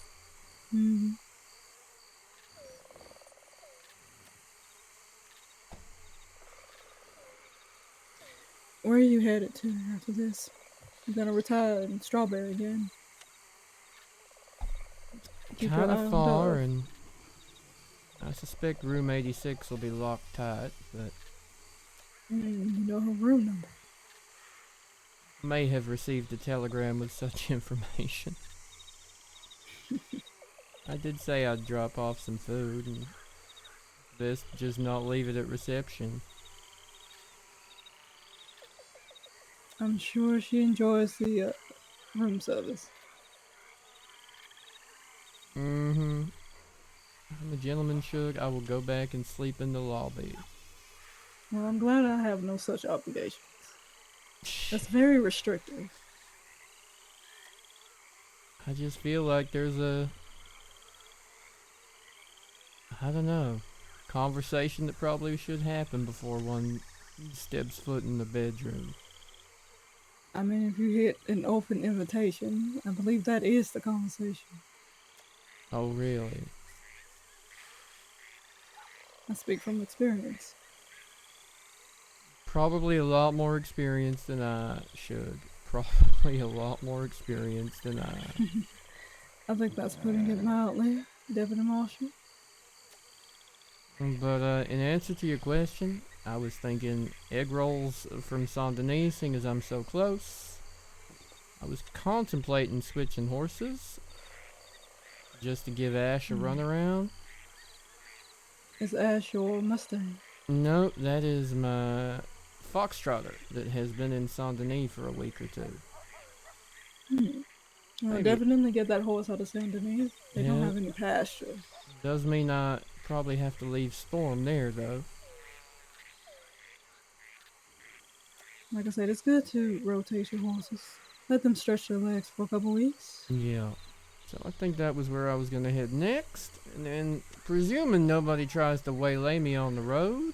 Mhm. Where are you headed to after this? You're gonna retire in Strawberry again. Keep your Kind eye of on far, Dove. and I suspect room 86 will be locked tight, but You know her room number. may have received a telegram with such information. I did say I'd drop off some food, and best just not leave it at reception. I'm sure she enjoys the room service. Mm-hmm. I'm a gentleman, Shug. I will go back and sleep in the lobby. Well, I'm glad I have no such obligations. That's very restrictive. I just feel like there's I don't know, conversation that probably should happen before one steps foot in the bedroom. I mean, if you hit an open invitation, I believe that is the conversation. Oh, really? I speak from experience. Probably a lot more experience than I should. Probably a lot more experience than I. I think that's putting it mildly, Deputy Marshal. But in answer to your question, I was thinking egg rolls from Saint Denis, seeing as I'm so close. I was contemplating switching horses, just to give Ash a run around. Is Ash your Mustang? No, that is my Foxtrotter that has been in Saint Denis for a week or two. Well, Maybe. definitely get that horse out of Saint Denis. They don't Yeah. have any pasture. Does mean I probably have to leave Storm there, though. Like I said, it's good to rotate your horses. Let them stretch their legs for a couple weeks. Yeah. So I think that was where I was going to head next. And then, presuming nobody tries to waylay me on the road,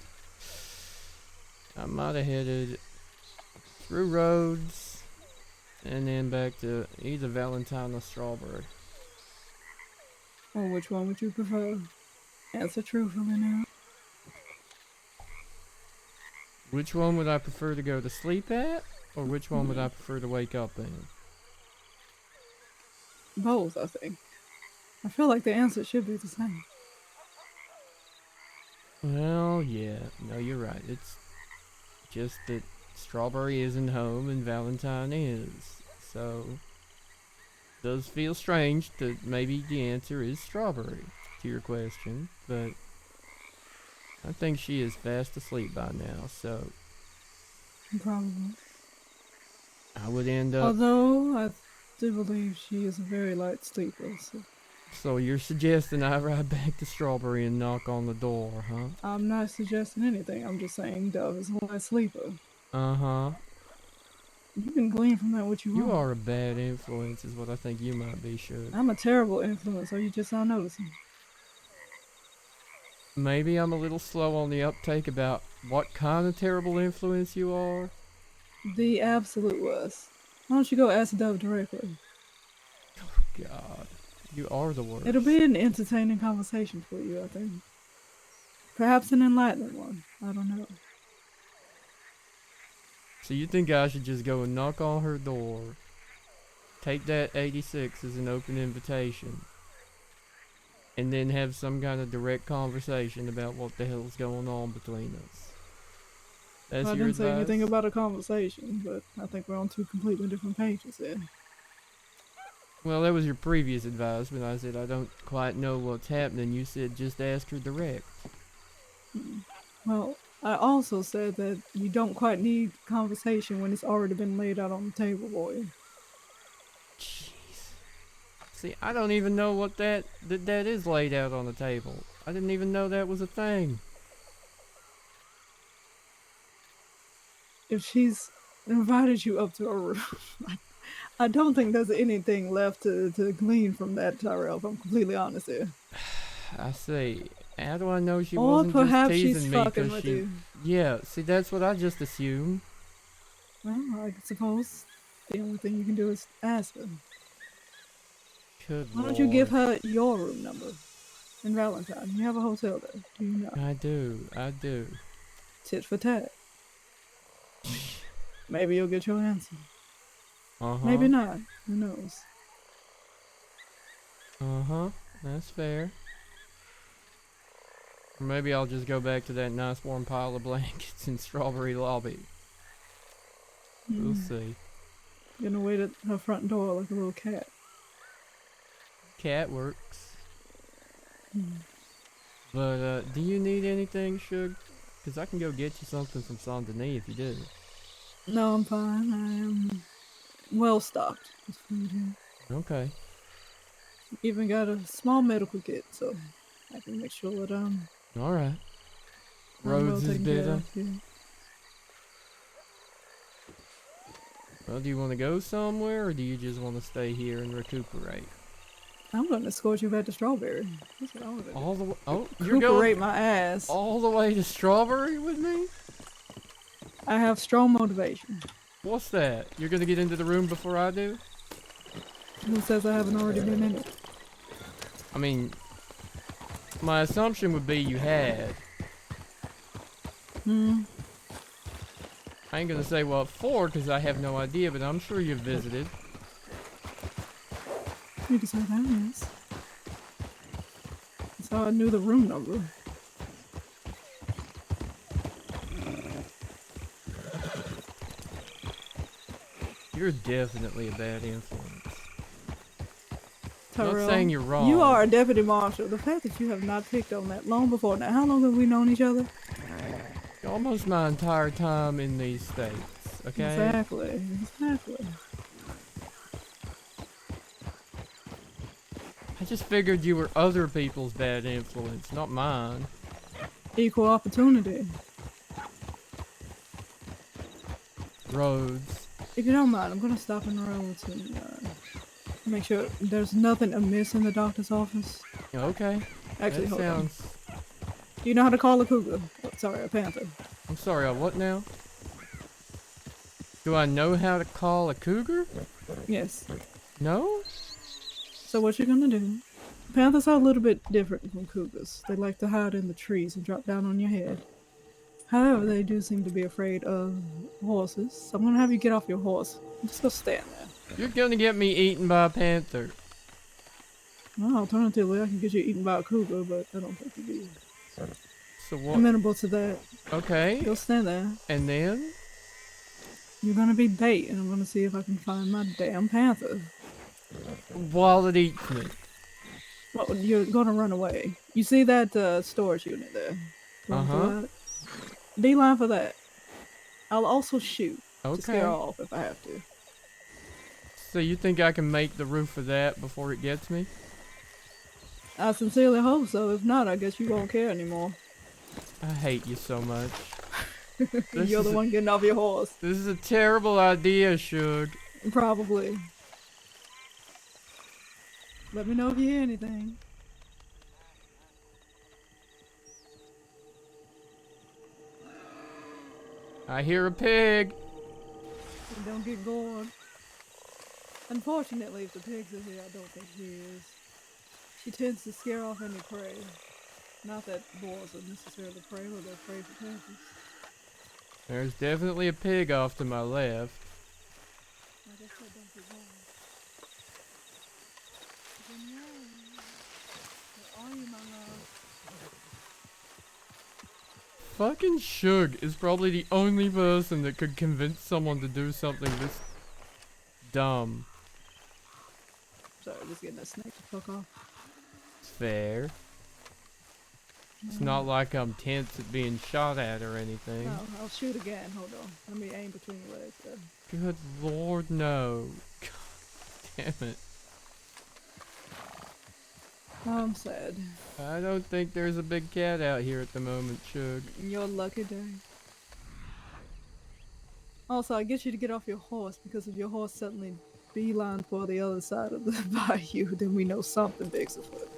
I might have headed through roads and then back to either Valentine or Strawberry. Or which one would you prefer? Answer truthfully now. Which one would I prefer to go to sleep at? Or which one would I prefer to wake up in? Both, I think. I feel like the answer should be the same. Well, yeah. No, you're right. It's just that Strawberry isn't home and Valentine is. So, it does feel strange that maybe the answer is Strawberry to your question, but I think she is fast asleep by now, so Probably. I would end up. Although, I do believe she is a very light sleeper, so So you're suggesting I ride back to Strawberry and knock on the door, huh? I'm not suggesting anything. I'm just saying Dove is a light sleeper. Uh-huh. You can glean from that what you want. You are a bad influence is what I think you might be, Suge. I'm a terrible influence, so you just not noticing. Maybe I'm a little slow on the uptake about what kind of terrible influence you are. The absolute worst. Why don't you go ask Dove directly? God, you are the worst. It'll be an entertaining conversation for you, I think. Perhaps an enlightening one. I don't know. So you think I should just go and knock on her door, take that 86 as an open invitation, and then have some kind of direct conversation about what the hell's going on between us? That's I your didn't say advice? anything about a conversation, but I think we're on two completely different pages there. Well, that was your previous advice when I said I don't quite know what's happening. You said just ask her direct. Well, I also said that you don't quite need conversation when it's already been laid out on the table for you. Jeez. See, I don't even know what that is laid out on the table. I didn't even know that was a thing. If she's invited you up to her room, I don't think there's anything left to glean from that, Tyrell, if I'm completely honest here. I see. How do I know she Or wasn't perhaps just she's teasing me fucking 'cause with she... you. Yeah, see, that's what I just assumed. Well, I suppose the only thing you can do is ask her. Good Why don't you give Lord. her your room number in Valentine? You have a hotel there, do you know? I do. Tit for tat. Maybe you'll get your answer. Uh-huh. Maybe not. Who knows? Uh-huh. That's fair. Or maybe I'll just go back to that nice warm pile of blankets in Strawberry Lobby. We'll see. Gonna wait at her front door like a little cat. Cat works. But, do you need anything, Suge? Because I can go get you something from Saint Denis if you do. No, I'm fine. I am well stocked with food here. Okay. Even got a small medical kit, so I can make sure that Alright. I'm well Rhodes is taken care better. of here. Well, do you want to go somewhere, or do you just want to stay here and recuperate? I'm gonna escort you back to Strawberry. That's what I'm gonna do. All the way... Oh, you're Recuperate going my ass. all the way to Strawberry with me? I have strong motivation. What's that? You're gonna get into the room before I do? Who says I haven't already been in it? I mean, my assumption would be you had. I ain't gonna say what for, because I have no idea, but I'm sure you've visited. You can say that, yes. That's how I knew the room number. You're definitely a bad influence. I'm Tyrell, not saying you're wrong. you are a deputy marshal. The fact that you have not picked on that long before now. How long have we known each other? Almost my entire time in these states, okay? Exactly. I just figured you were other people's bad influence, not mine. Equal opportunity. Rhodes. If you don't mind, I'm gonna stop in Rhodes and make sure there's nothing amiss in the doctor's office. Okay. Actually, That hold on. sounds... Do you know how to call a cougar? Oh, sorry, a panther. I'm sorry, what now? Do I know how to call a cougar? Yes. No? So what you're gonna do? Panthers are a little bit different from cougars. They like to hide in the trees and drop down on your head. However, they do seem to be afraid of horses. So I'm gonna have you get off your horse. Just go stand there. You're gonna get me eaten by a panther. Well, alternatively, I can get you eaten by a cougar, but I don't think you'd be So what? amenable to that. Okay. Go stand there. And then? You're gonna be bait, and I'm gonna see if I can find my damn panther. While it eats me. Well, you're gonna run away. You see that storage unit there? Run Uh-huh. through that? D-line for that. I'll also shoot to scare Okay. off if I have to. So you think I can make the roof of that before it gets me? I sincerely hope so. If not, I guess you won't care anymore. I hate you so much. You're the one getting off your horse. This is a terrible idea, Shug. Probably. Let me know if you hear anything. I hear a pig. And don't get bored. Unfortunately, if the pigs are here, I don't think she is. She tends to scare off any prey. Not that boars are necessarily prey, but they're prey for panthers. There's definitely a pig off to my left. Like I said, don't get bored. Where are you, my love? Fucking Shug is probably the only person that could convince someone to do something this dumb. Sorry, just getting that snake to fuck off. It's fair. It's not like I'm tense at being shot at or anything. No, I'll shoot again. Hold on. Let me aim between your legs there. Good lord, no. God damn it. I'm sad. I don't think there's a big cat out here at the moment, Shug. Your lucky day. Also, I get you to get off your horse, because if your horse suddenly beeline for the other side of the bayou, then we know something big's afoot.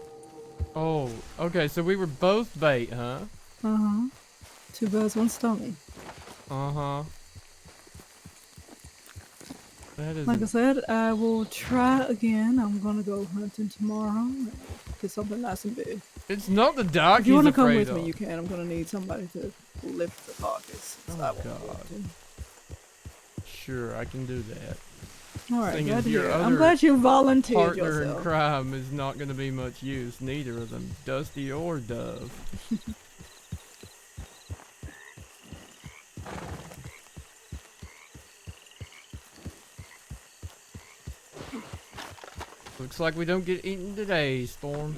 Oh, okay, so we were both bait, huh? Uh-huh. 2 birds, 1 stone. Uh-huh. That is... Like I said, I will try again. I'm gonna go hunting tomorrow. Get something nice and big. It's not the dog If you he's want to come afraid with of. me, you can. I'm gonna need somebody to lift the carcass. Oh, I won't be God. able to. Sure, I can do that. Alright, Thing glad is, to your hear. I'm other glad you volunteered Partner in yourself. crime is not going to be much use, neither of them, Dusty or Dove. Looks like we don't get eaten today, Storm.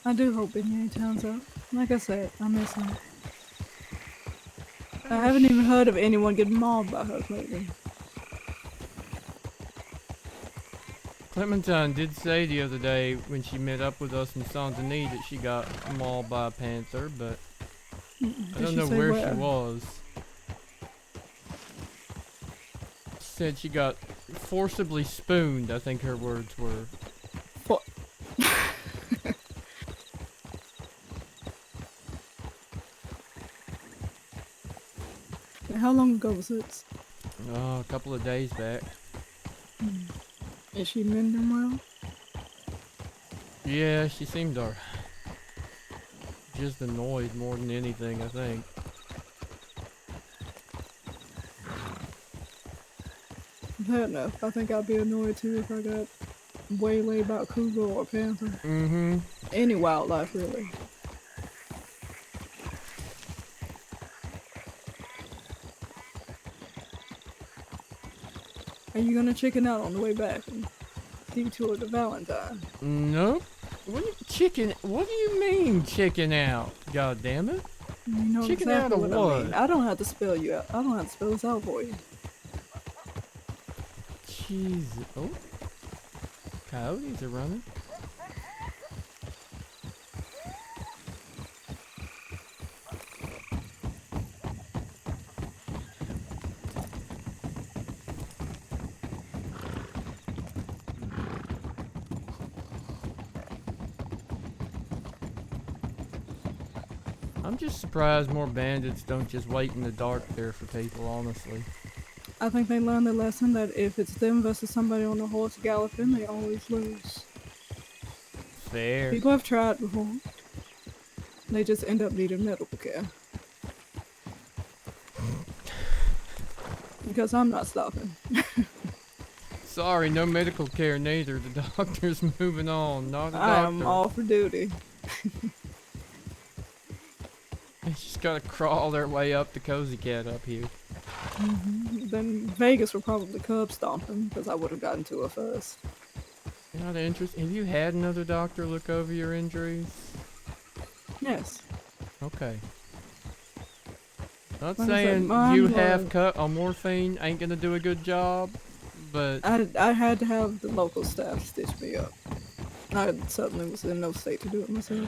I do hope Beignet turns up. Like I said, I miss him. I haven't even heard of anyone getting mauled by her lately. Clementine did say the other day when she met up with us in Saint Denis that she got mauled by a panther, but I don't know where she was. She said she got forcibly spooned, I think her words were. What? How long ago was this? Oh, a couple of days back. Is she mending well? Yeah, she seemed just annoyed more than anything, I think. Fair enough. I think I'd be annoyed too if I got waylaid by a cougar or a panther. Mm-hmm. Any wildlife, really. Are you gonna chicken out on the way back and detour to Valentine? Nope. What do you mean chicken out? God damn it. You know Chicken exactly out of what I mean. what? I don't have to spell you out. I don't have to spell this out for you. Jesus. Oh. Coyotes are running. I'm just surprised more bandits don't just wait in the dark there for people, honestly. I think they learned the lesson that if it's them versus somebody on a horse galloping, they always lose. Fair. People have tried before. They just end up needing medical care. Because I'm not stopping. Sorry, no medical care neither. The doctor's moving on, not a doctor. I'm all for duty. They just gotta crawl their way up the cozy cat up here. Then Vegas were probably curb stomping, because I would have gotten to her first. You're not interested? Have you had another doctor look over your injuries? Yes. Okay. Not Like I said, saying mine you have was- cut on morphine ain't gonna do a good job, but I had to have the local staff stitch me up. I suddenly was in no state to do it myself.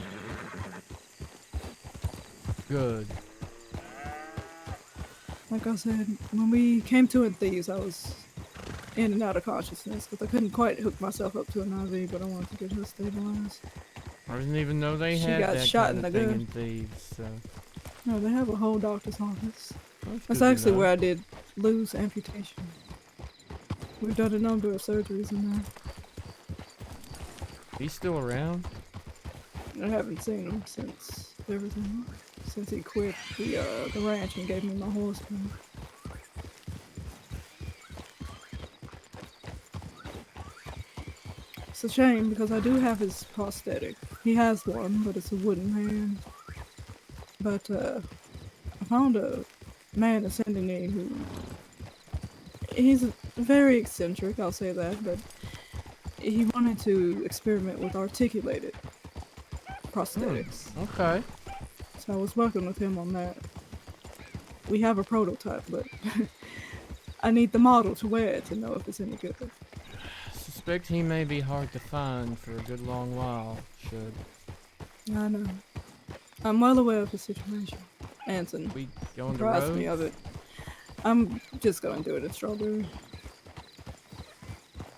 good. Like I said, when we came to Thieves, I was in and out of consciousness because I couldn't quite hook myself up to an IV, but I wanted to get her stabilized. I didn't even know they She had got that shot kind in of the thing gut. in Thieves. So No, they have a whole doctor's office. that's That's good to actually know. where I did lose amputation. We've done a number of surgeries in there. He's still around. I haven't seen him since everything. Since he quit the ranch and gave me my horse back. It's a shame because I do have his prosthetic. He has one, but it's a wooden hand. But I found a man ascending me who he's very eccentric, I'll say that, but he wanted to experiment with articulated prosthetics. Okay. So I was working with him on that. We have a prototype, but I need the model to wear it to know if it's any good. I suspect he may be hard to find for a good long while. Should I know. I'm well aware of the situation. Anson we go on the apprised me road? of it. I'm just gonna do it in Strawberry.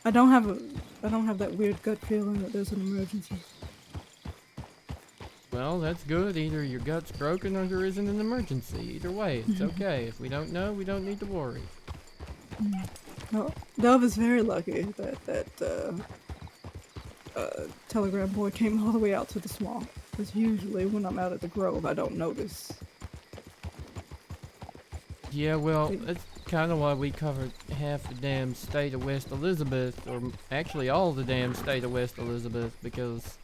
I don't have that weird gut feeling that there's an emergency. Well, that's good. Either your gut's broken or there isn't an emergency. Either way, it's okay. If we don't know, we don't need to worry. No, Dove is very lucky that telegram boy came all the way out to the swamp. Because usually when I'm out at the grove, I don't notice. Yeah, well, that's kind of why we covered half the damn state of West Elizabeth, or actually all the damn state of West Elizabeth, because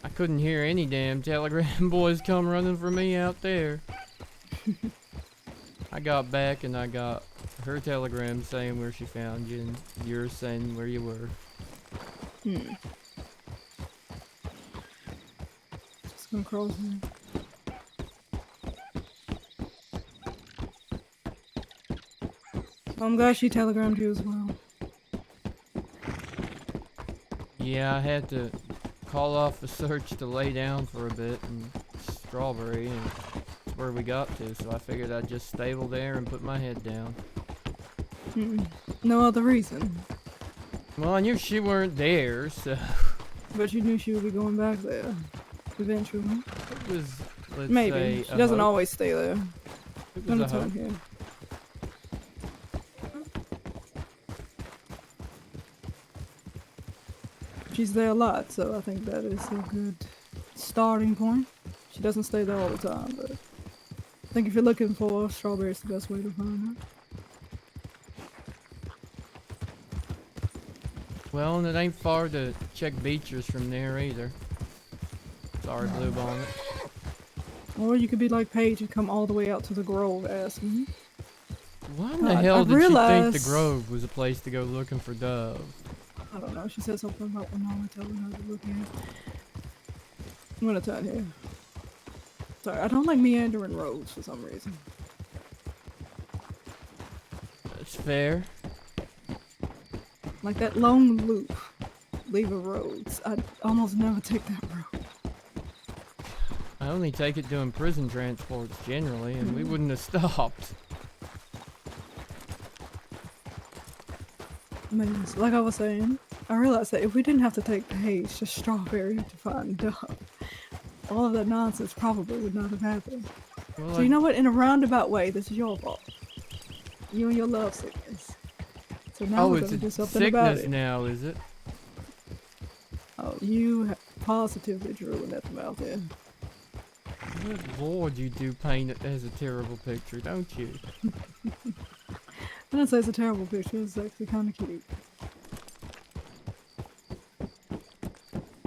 I couldn't hear any damn telegram boys come running for me out there. I got back and I got her telegram saying where she found you, and yours saying where you were. Just gonna cross here. I'm glad she telegrammed you as well. Yeah, I had to call off the search to lay down for a bit in Strawberry, and that's where we got to, so I figured I'd just stable there and put my head down. No other reason. Well, I knew she weren't there, so But you knew she would be going back there. Eventually. it was, let's Maybe. say, She a doesn't hope. always stay there. It I'm was gonna a hope. turn here. She's there a lot, so I think that is a good starting point. She doesn't stay there all the time, but I think if you're looking for Strawberry, it's the best way to find her. Well, and it ain't far to check Beechers from there either. Sorry, Blue Bonnet. Or you could be like Paige and come all the way out to the Grove asking. Why in the I hell did she think the realized- Grove was a place to go looking for Dove? I don't know, she said something about the mama telling her to look in. I'm gonna turn here. Sorry, I don't like meandering roads for some reason. That's fair. Like that lone loop, lever roads. I almost never take that road. I only take it doing prison transports generally, and we wouldn't have stopped. I mean, like I was saying, I realized that if we didn't have to take Paige to Strawberry to find Dove, all of that nonsense probably would not have happened. Well, So you know what? In a roundabout way, this is your fault. You and your love sickness. So now oh, we're it's gonna do a something about sickness it. now, is it? Oh, you positively drew in at the mouth end. Good lord, you do paint it as a terrible picture, don't you? I didn't say it's a terrible picture. It's actually kind of cute.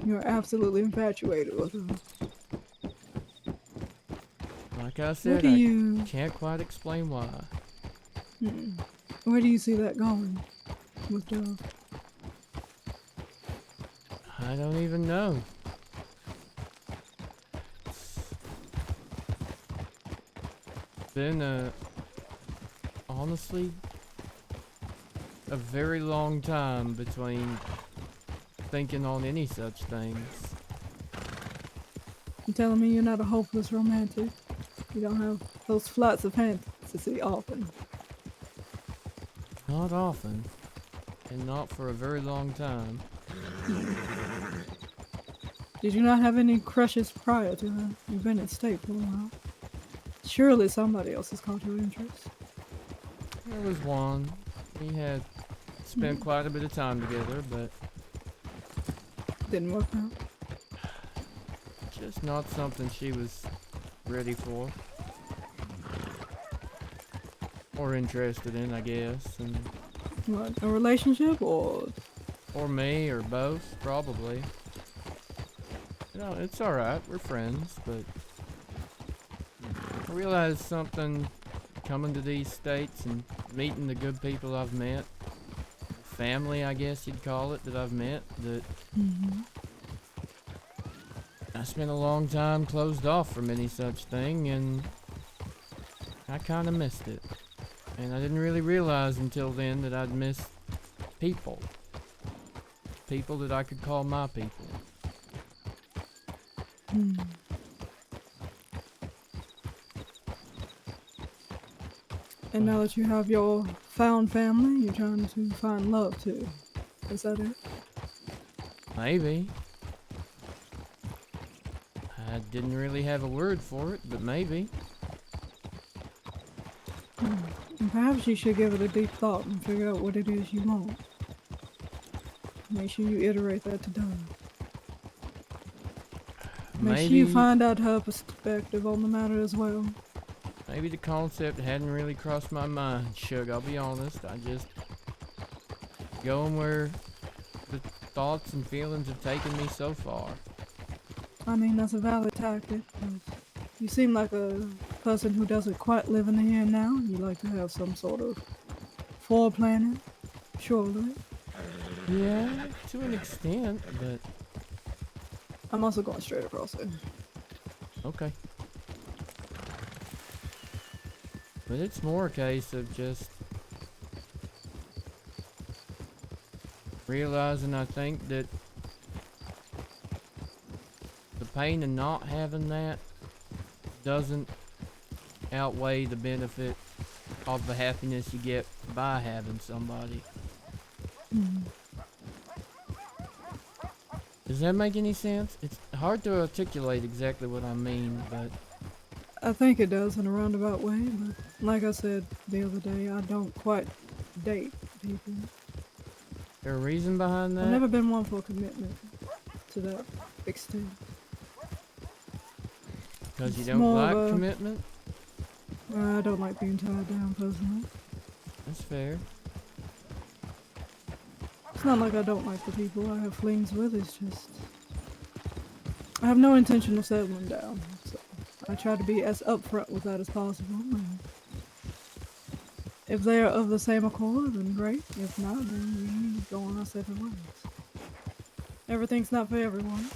You're absolutely infatuated with her. Like I Where said, do I you can't quite explain why. where do you see that going with Dove? I don't even know. been honestly a very long time between thinking on any such things. You telling me you're not a hopeless romantic? You don't have those flights of fantasy often. Not often, and not for a very long time. Did you not have any crushes prior to that? You've been at state for a while. Surely somebody else has caught your interest. There was one. We had spent quite a bit of time together, but Didn't work out. just not something she was ready for. Or interested in, I guess. And What, a relationship or? or me, or both, probably. You know, it's alright, we're friends, but I realized something coming to these states and meeting the good people I've met, family I guess you'd call it, that I've met, that I spent a long time closed off from any such thing, and I kinda missed it. And I didn't really realize until then that I'd missed people. People that I could call my people. And now that you have your found family, you're trying to find love too. Is that it? Maybe. I didn't really have a word for it, but maybe. And perhaps you should give it a deep thought and figure out what it is you want. Make sure you iterate that to Donna. Make sure you find out her perspective on the matter as well. Maybe the concept hadn't really crossed my mind, Shug, I'll be honest. I just going where the thoughts and feelings have taken me so far. I mean, that's a valid tactic. You seem like a person who doesn't quite live in the here and now. You like to have some sort of foreplanning, surely. Yeah, to an extent, but I'm also going straight across it. okay. But it's more a case of just realizing, I think, that the pain of not having that doesn't outweigh the benefit of the happiness you get by having somebody. Does that make any sense? It's hard to articulate exactly what I mean, but I think it does in a roundabout way, but like I said the other day, I don't quite date people. there a reason behind that? I've never been one for commitment to that extent. Because you It's don't more like of a- commitment? I don't like being tied down personally. That's fair. It's not like I don't like the people I have flings with, it's just I have no intention of settling down, so I try to be as upfront with that as possible. And if they are of the same accord, then great. If not, then we go on our separate ways. Everything's not for everyone.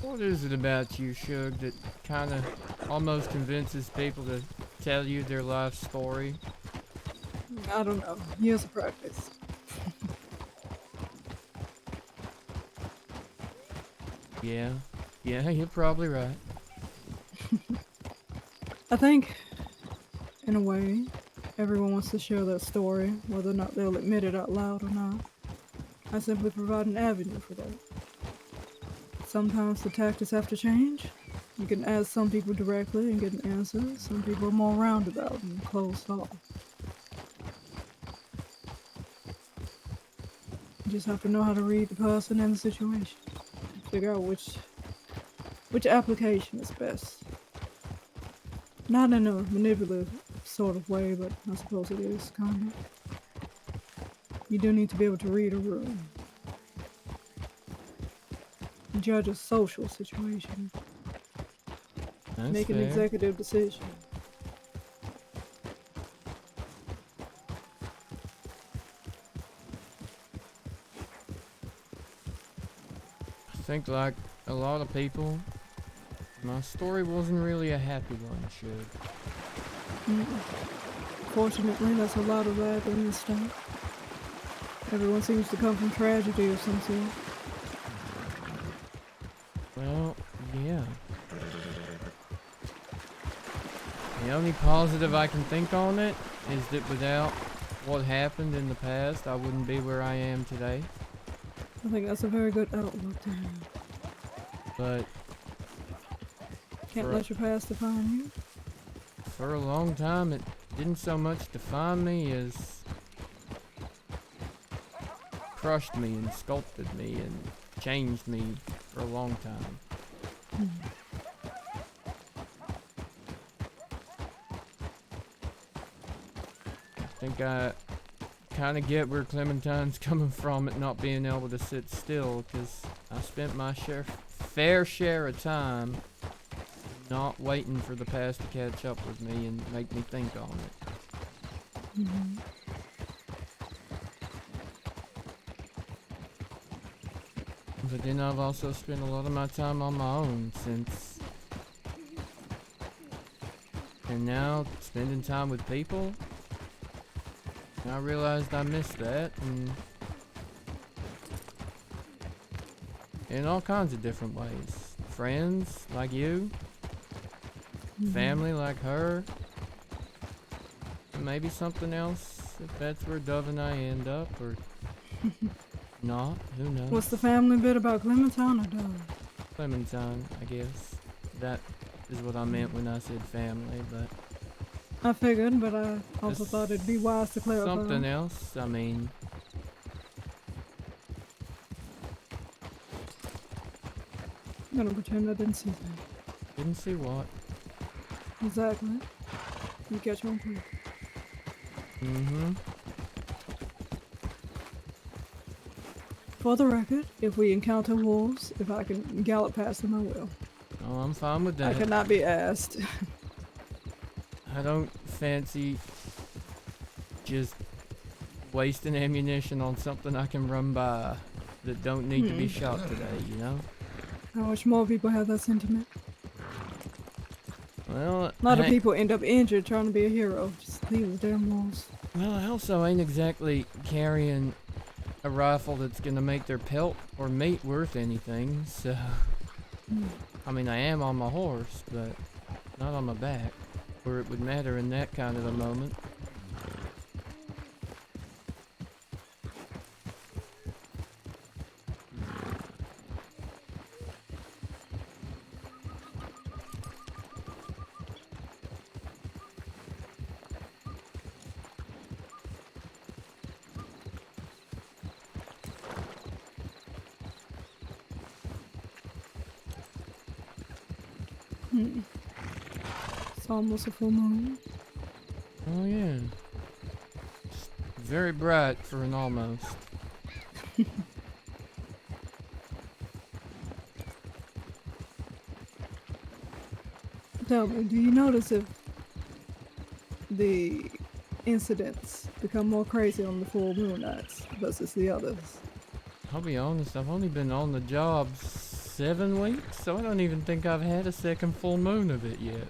What is it about you, Shug, that kind of almost convinces people to tell you their life story? I don't know. Years of practice. Yeah, you're probably right. I think, in a way, everyone wants to share their story, whether or not they'll admit it out loud or not. I simply provide an avenue for that. Sometimes the tactics have to change. You can ask some people directly and get an answer. Some people are more roundabout and closed off. You just have to know how to read the person and the situation. Figure out which application is best. Not in a manipulative sort of way, but I suppose it is, kind of. You do need to be able to read a room. Judge a social situation. That's make an fair. executive decision. I think like a lot of people, my story wasn't really a happy one, Suge. Fortunately, that's a lot of that in this state. Everyone seems to come from tragedy of some sort. Well, yeah. The only positive I can think on it is that without what happened in the past, I wouldn't be where I am today. I think that's a very good outlook to have. But Can't let your past define you. for a long time, it didn't so much define me as crushed me and sculpted me and changed me for a long time. I think I kind of get where Clementine's coming from at not being able to sit still, because I spent my fair share of time not waiting for the past to catch up with me and make me think on it. But then I've also spent a lot of my time on my own since. And now, spending time with people, I realized I missed that, and in all kinds of different ways. Friends like you, family like her, and maybe something else if that's where Dove and I end up, or not, who knows. What's the family bit about Clementine or Dove? Clementine, I guess. That is what I meant when I said family, but I figured, but I also It's thought it'd be wise to clarify. something else, I mean, I'm gonna pretend I didn't see that. didn't see what. Exactly. You catch on quick. For the record, if we encounter wolves, if I can gallop past them, I will. Oh, I'm fine with I that. cannot be asked. I don't fancy just wasting ammunition on something I can run by that don't need to be shot today, you know? I wish more people had that sentiment. Well, A lot of I- people end up injured trying to be a hero. Just leave the damn wolves. Well, I also ain't exactly carrying a rifle that's gonna make their pelt or meat worth anything, so... I mean, I am on my horse, but not on my back, where it would matter in that kind of a moment. It's almost a full moon. Oh yeah. Just very bright for an almost. Tell me, do you notice if the incidents become more crazy on the full moon nights versus the others? I'll be honest, I've only been on the job 7 weeks, so I don't even think I've had a second full moon of it yet.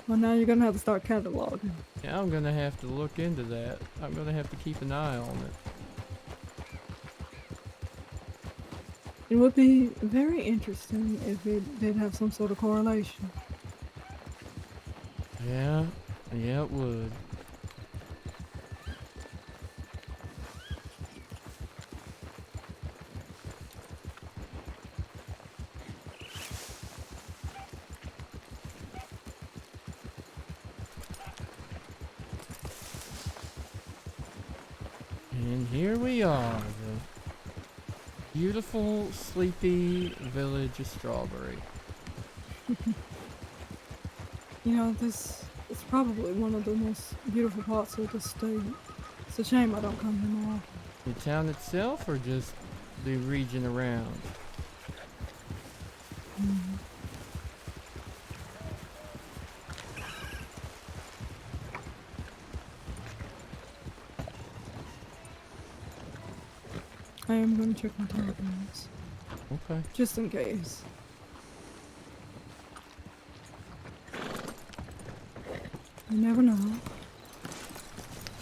Well, now you're gonna have to start cataloging. Yeah, I'm gonna have to look into that. I'm gonna have to keep an eye on it. It would be very interesting if it did have some sort of correlation. Yeah, it would. And here we are, the beautiful, sleepy village of Strawberry. You know, this is probably one of the most beautiful parts of the state. It's a shame I don't come here more often. The town itself, or just the region around? I am going to check my telephones. Okay. Just in case. You never know.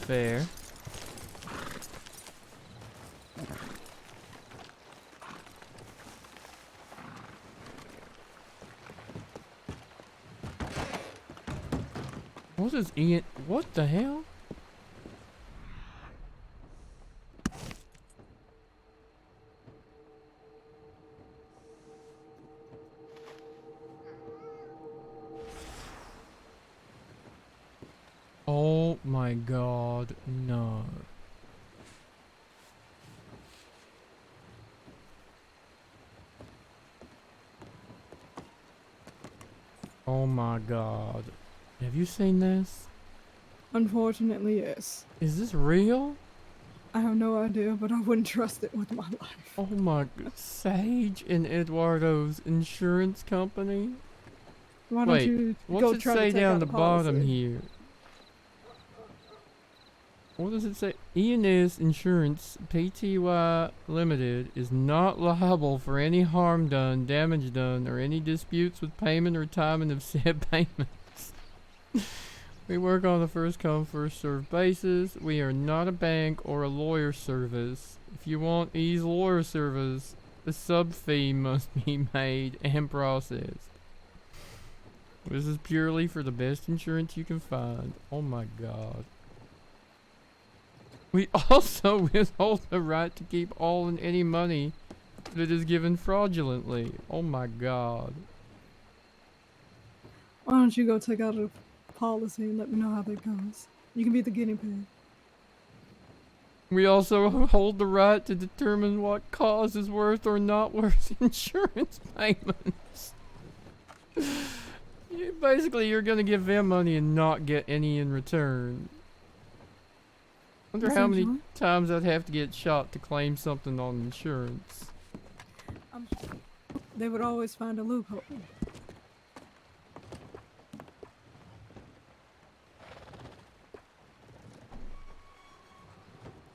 Fair. What is Ian? What the hell? Oh my god, no. Oh my god. Have you seen this? Unfortunately, yes. Is this real? I have no idea, but I wouldn't trust it with my life. Oh my god. Sage and Eduardo's insurance company? Why don't Wait, you what's go it try to say take down out the a bottom policy? here? What does it say? E&S Insurance Pty Limited is not liable for any harm done, damage done, or any disputes with payment or timing of said payments. We work on a first come, first served basis. We are not a bank or a lawyer service. If you want ease lawyer service, the sub fee must be made and processed. This is purely for the best insurance you can find. Oh my god. We also withhold the right to keep all and any money that is given fraudulently. Oh my god. Why don't you go take out a policy and let me know how that goes? You can be the guinea pig. We also hold the right to determine what cause is worth or not worth insurance payments. Basically, you're gonna give them money and not get any in return. Wonder how many Essentially. times I'd have to get shot to claim something on insurance. I'm sure they would always find a loophole.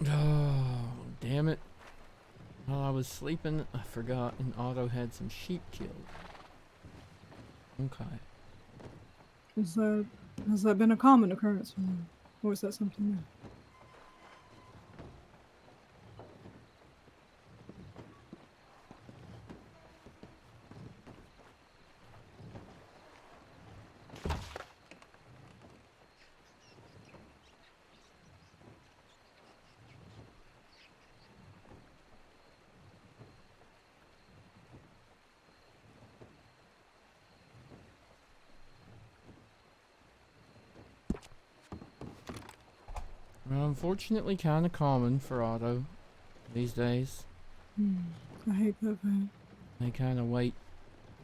Oh, damn it. While I was sleeping, I forgot and Otto had some sheep killed. Okay. Has that been a common occurrence for you? Or is that something new? Well, unfortunately, kind of common for Otto these days. I hate that pain. They kind of wait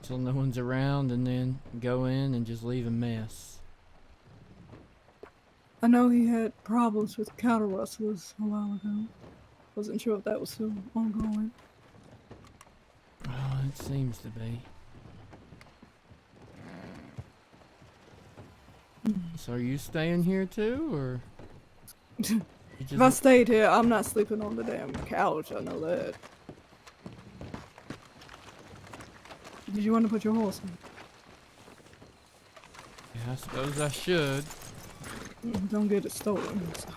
till no one's around and then go in and just leave a mess. I know he had problems with cattle rustlers a while ago. Wasn't sure if that was still ongoing. Oh, it seems to be. So are you staying here too, or? You If I just, stayed here, I'm not sleeping on the damn couch, I know that. Did you want to put your horse in? yeah, I suppose I should. Don't get it stolen. So.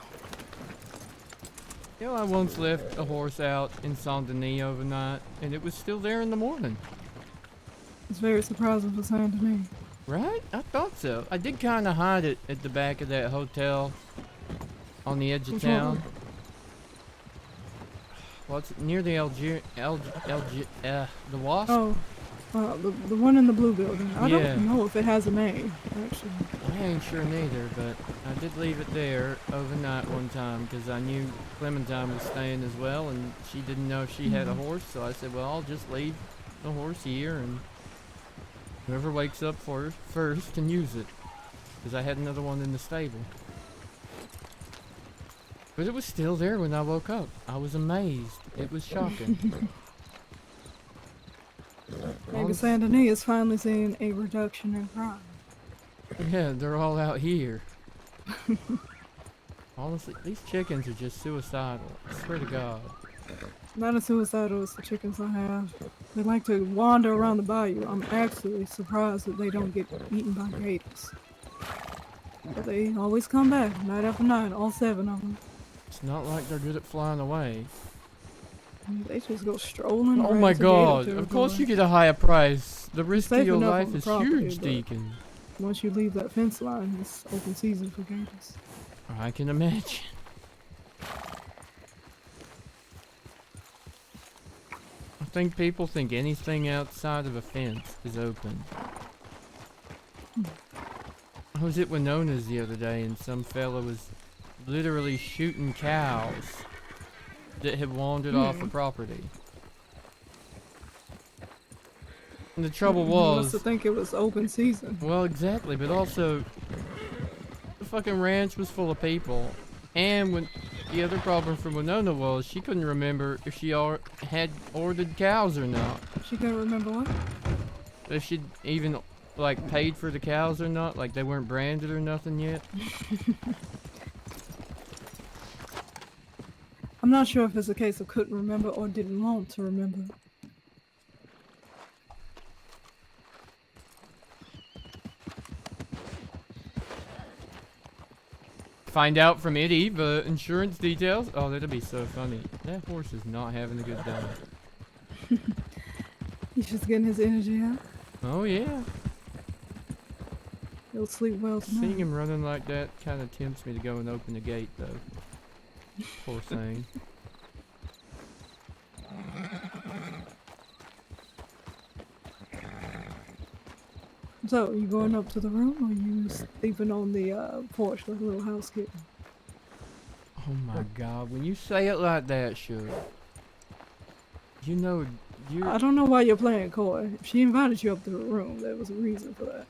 You know, I once left a horse out in Saint Denis overnight, and it was still there in the morning. It's very surprising for Saint Denis. Right? I thought so. I did kind of hide it at the back of that hotel on the edge of Which town. one? Well, it's near the the Wasp. Oh, the one in the blue building. I Yeah. don't know if it has a name, actually. I ain't sure neither, but I did leave it there overnight one time because I knew Clementine was staying as well, and she didn't know if she had a horse, so I said, well, I'll just leave the horse here, and whoever wakes up for first can use it, because I had another one in the stable. But it was still there when I woke up. I was amazed. It was shocking. Maybe Saint Denis is finally seeing a reduction in crime. Yeah, they're all out here. Honestly, these chickens are just suicidal. I swear to God. Not as suicidal as the chickens I have. They like to wander around the bayou. I'm actually surprised that they don't get eaten by gators. But they always come back, night after night, all 7 of them. It's not like they're good at flying away. They just go strolling. Oh right my into god, gator of course you territory. get a higher price. The risk to safe your enough life on the is property, huge, but- Deacon. Once you leave that fence line, it's open season for gators. I can imagine. I think people think anything outside of a fence is open. I was at Winona's the other day and some fella was literally shooting cows that had wandered off the property. And the trouble You must was, have think it was open season. well, exactly, but also the fucking ranch was full of people. And when the other problem for Winona was she couldn't remember if she had ordered cows or not. She couldn't remember what? If she'd even like paid for the cows or not, like they weren't branded or nothing yet. I'm not sure if it's a case of couldn't remember or didn't want to remember. Find out from Eddie the insurance details. Oh, that'd be so funny. That horse is not having a good day. He's just getting his energy out. Oh yeah. He'll sleep well tonight. Seeing him running like that kind of tempts me to go and open the gate though. Poor thing. So, you going up to the room or you sleeping on the porch like a little house kitten? Oh my god, when you say it like that, sure. You know, you're... I don't know why you're playing coy. If she invited you up to her room, there was a reason for that.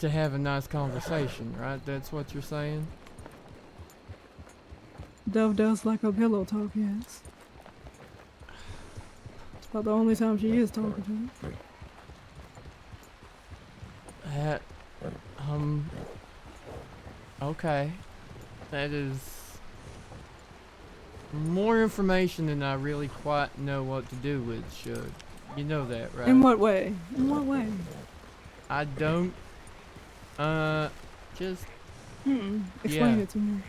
to have a nice conversation, right? That's what you're saying? Dove does like a pillow talk, yes. It's about the only time she is talking to him. That, okay. That is more information than I really quite know what to do with, should. You know that, right? In what way? In what way? I don't, just... Explain Yeah. it to me.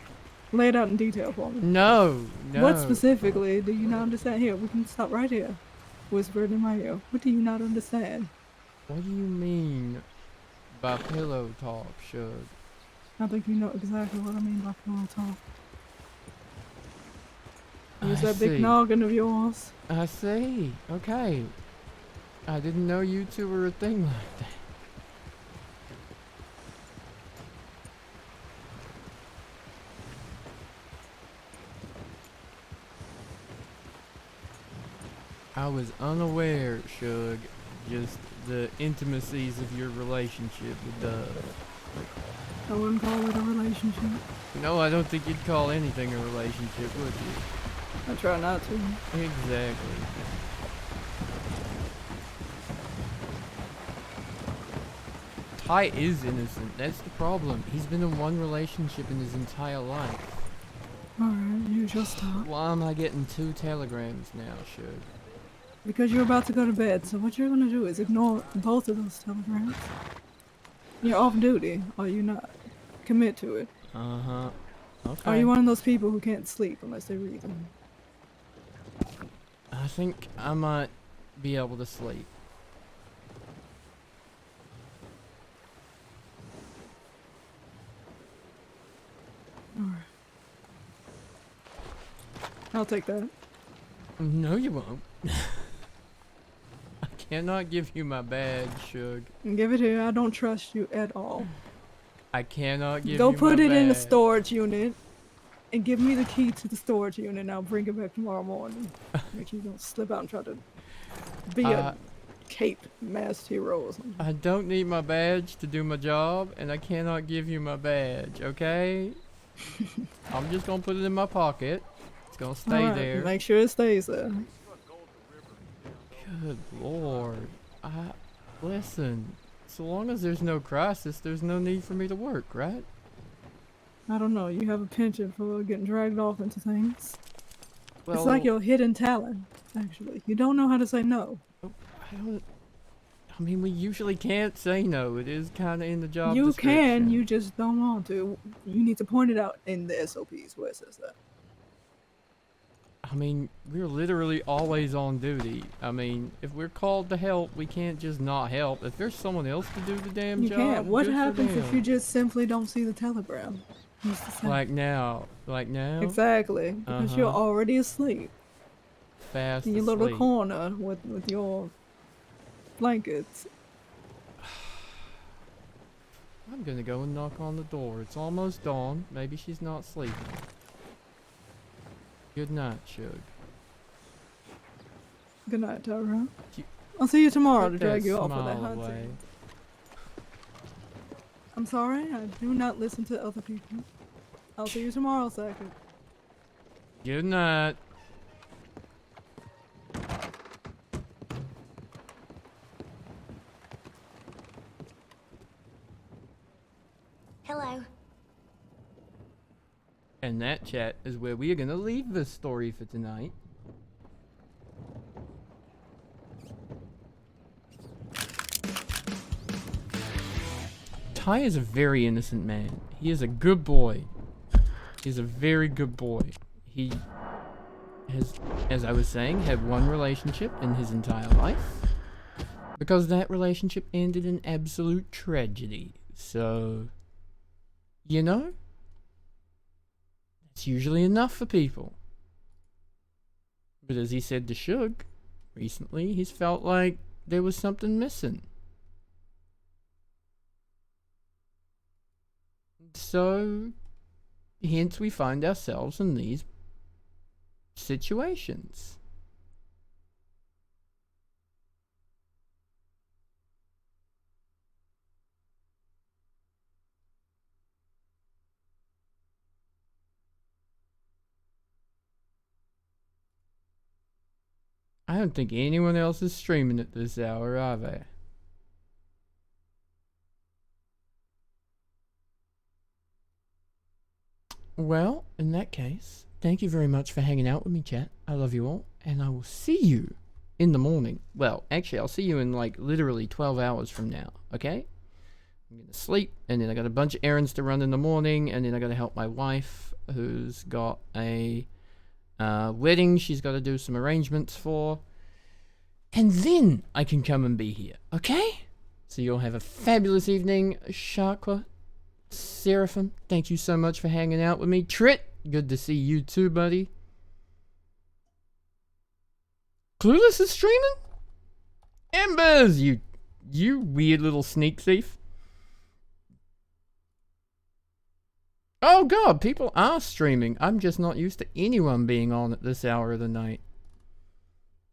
Lay it out in detail for me. No, no. What specifically do you not understand? Here, we can stop right here. Whispered in my ear. What do you not understand? What do you mean by pillow talk, should? I think you know exactly what I mean by pillow talk. Use I that big see. noggin of yours. I see. Okay. I didn't know you two were a thing like that. I was unaware, Shug, just the intimacies of your relationship with Dove. I wouldn't call it a relationship. No, I don't think you'd call anything a relationship, would you? I try not to. Exactly. Ty is innocent. That's the problem. He's been in one relationship in his entire life. Alright, you just talk. Why am I getting 2 telegrams now, Shug? Because you're about to go to bed, so what you're gonna do is ignore both of those telegrams. You're off duty, or you not. Commit to it. Uh-huh. Okay. Are you one of those people who can't sleep unless they read them? I think I might be able to sleep. Alright. I'll take that. No, you won't. I cannot give you my badge, Shug. Give it here. I don't trust you at all. I cannot give Go you put my it in the badge. storage unit and give me the key to the storage unit and I'll bring it back tomorrow morning. Make sure you don't slip out and try to be a cape masked hero or something. I don't need my badge to do my job, and I cannot give you my badge, okay? I'm just gonna put it in my pocket. It's gonna stay Alright, there. make sure it stays there. Good lord. Listen, so long as there's no crisis, there's no need for me to work, right? I don't know. You have a penchant for getting dragged off into things. Well, It's like your hidden talent, actually. You don't know how to say no. I don't. I mean, we usually can't say no. It is kind of in the job You description. can, you just don't want to. You need to point it out in the SOPs where it says that. I mean, we're literally always on duty. I mean, if we're called to help, we can't just not help. If there's someone else to do the damn You job, can't. What good for happens if them. you just simply don't see the telegram? Who's to say? Like now. Exactly. Because you're already asleep Fast in your little asleep. corner with your blankets. I'm gonna go and knock on the door. It's almost dawn. Maybe she's not sleeping. Good night, Shug. Good night, Tyrell. You- I'll see you tomorrow Put to drag that you off with that smile hunting. away. I'm sorry, I do not listen to other people. I'll see you tomorrow, second. Good night. Hello. And that, chat, is where we are gonna leave this story for tonight. Ty is a very innocent man. He is a good boy. He's a very good boy. He has, as I was saying, had one relationship in his entire life. Because that relationship ended in absolute tragedy. So, you know, it's usually enough for people. But as he said to Shug recently, he's felt like there was something missing. So, hence we find ourselves in these situations. I don't think anyone else is streaming at this hour, are they? Well, in that case, thank you very much for hanging out with me, chat. I love you all, and I will see you in the morning. Well, actually, I'll see you in like literally 12 hours from now, okay? I'm gonna sleep, and then I got a bunch of errands to run in the morning, and then I gotta help my wife, who's got a wedding she's got to do some arrangements for. And then I can come and be here, okay? So you'll have a fabulous evening. Shakwa, Seraphim, thank you so much for hanging out with me. Trit, good to see you too, buddy. Clueless is streaming? Embers, you weird little sneak thief. Oh god, people are streaming. I'm just not used to anyone being on at this hour of the night.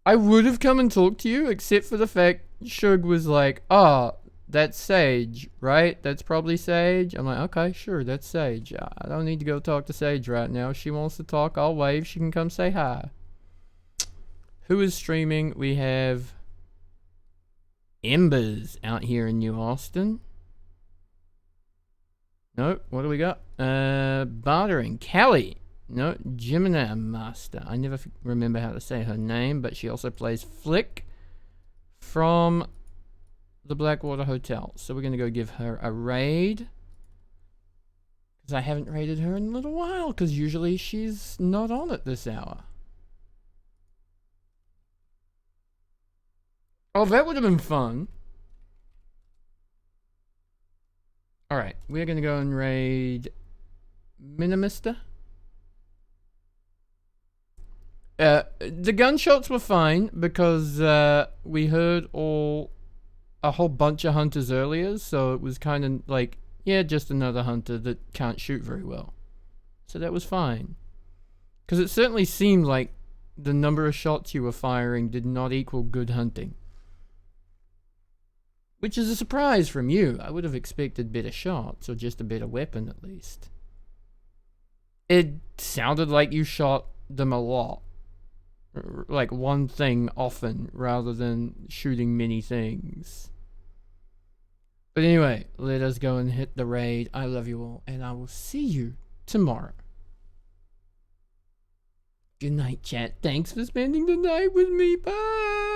I would have come and talked to you, except for the fact Shug was like, "Ah, that's Sage, right? That's probably Sage." I'm like, "Okay, sure, that's Sage. I don't need to go talk to Sage right now. If she wants to talk, I'll wave. She can come say hi." Who is streaming? We have Embers out here in New Austin. No, what do we got? Bartering. Callie. No, Gemini Master. I never remember how to say her name, but she also plays Flick from the Blackwater Hotel. So we're going to go give her a raid. Because I haven't raided her in a little while, because usually she's not on at this hour. Oh, that would have been fun. Alright, we're going to go and raid Minimister. The gunshots were fine because we heard a whole bunch of hunters earlier, so it was kind of like, yeah, just another hunter that can't shoot very well. So that was fine. Because it certainly seemed like the number of shots you were firing did not equal good hunting. Which is a surprise from you. I would have expected better shots, or just a better weapon at least. It sounded like you shot them a lot. Like one thing often, rather than shooting many things. But anyway, let us go and hit the raid. I love you all, and I will see you tomorrow. Good night, chat. Thanks for spending the night with me. Bye.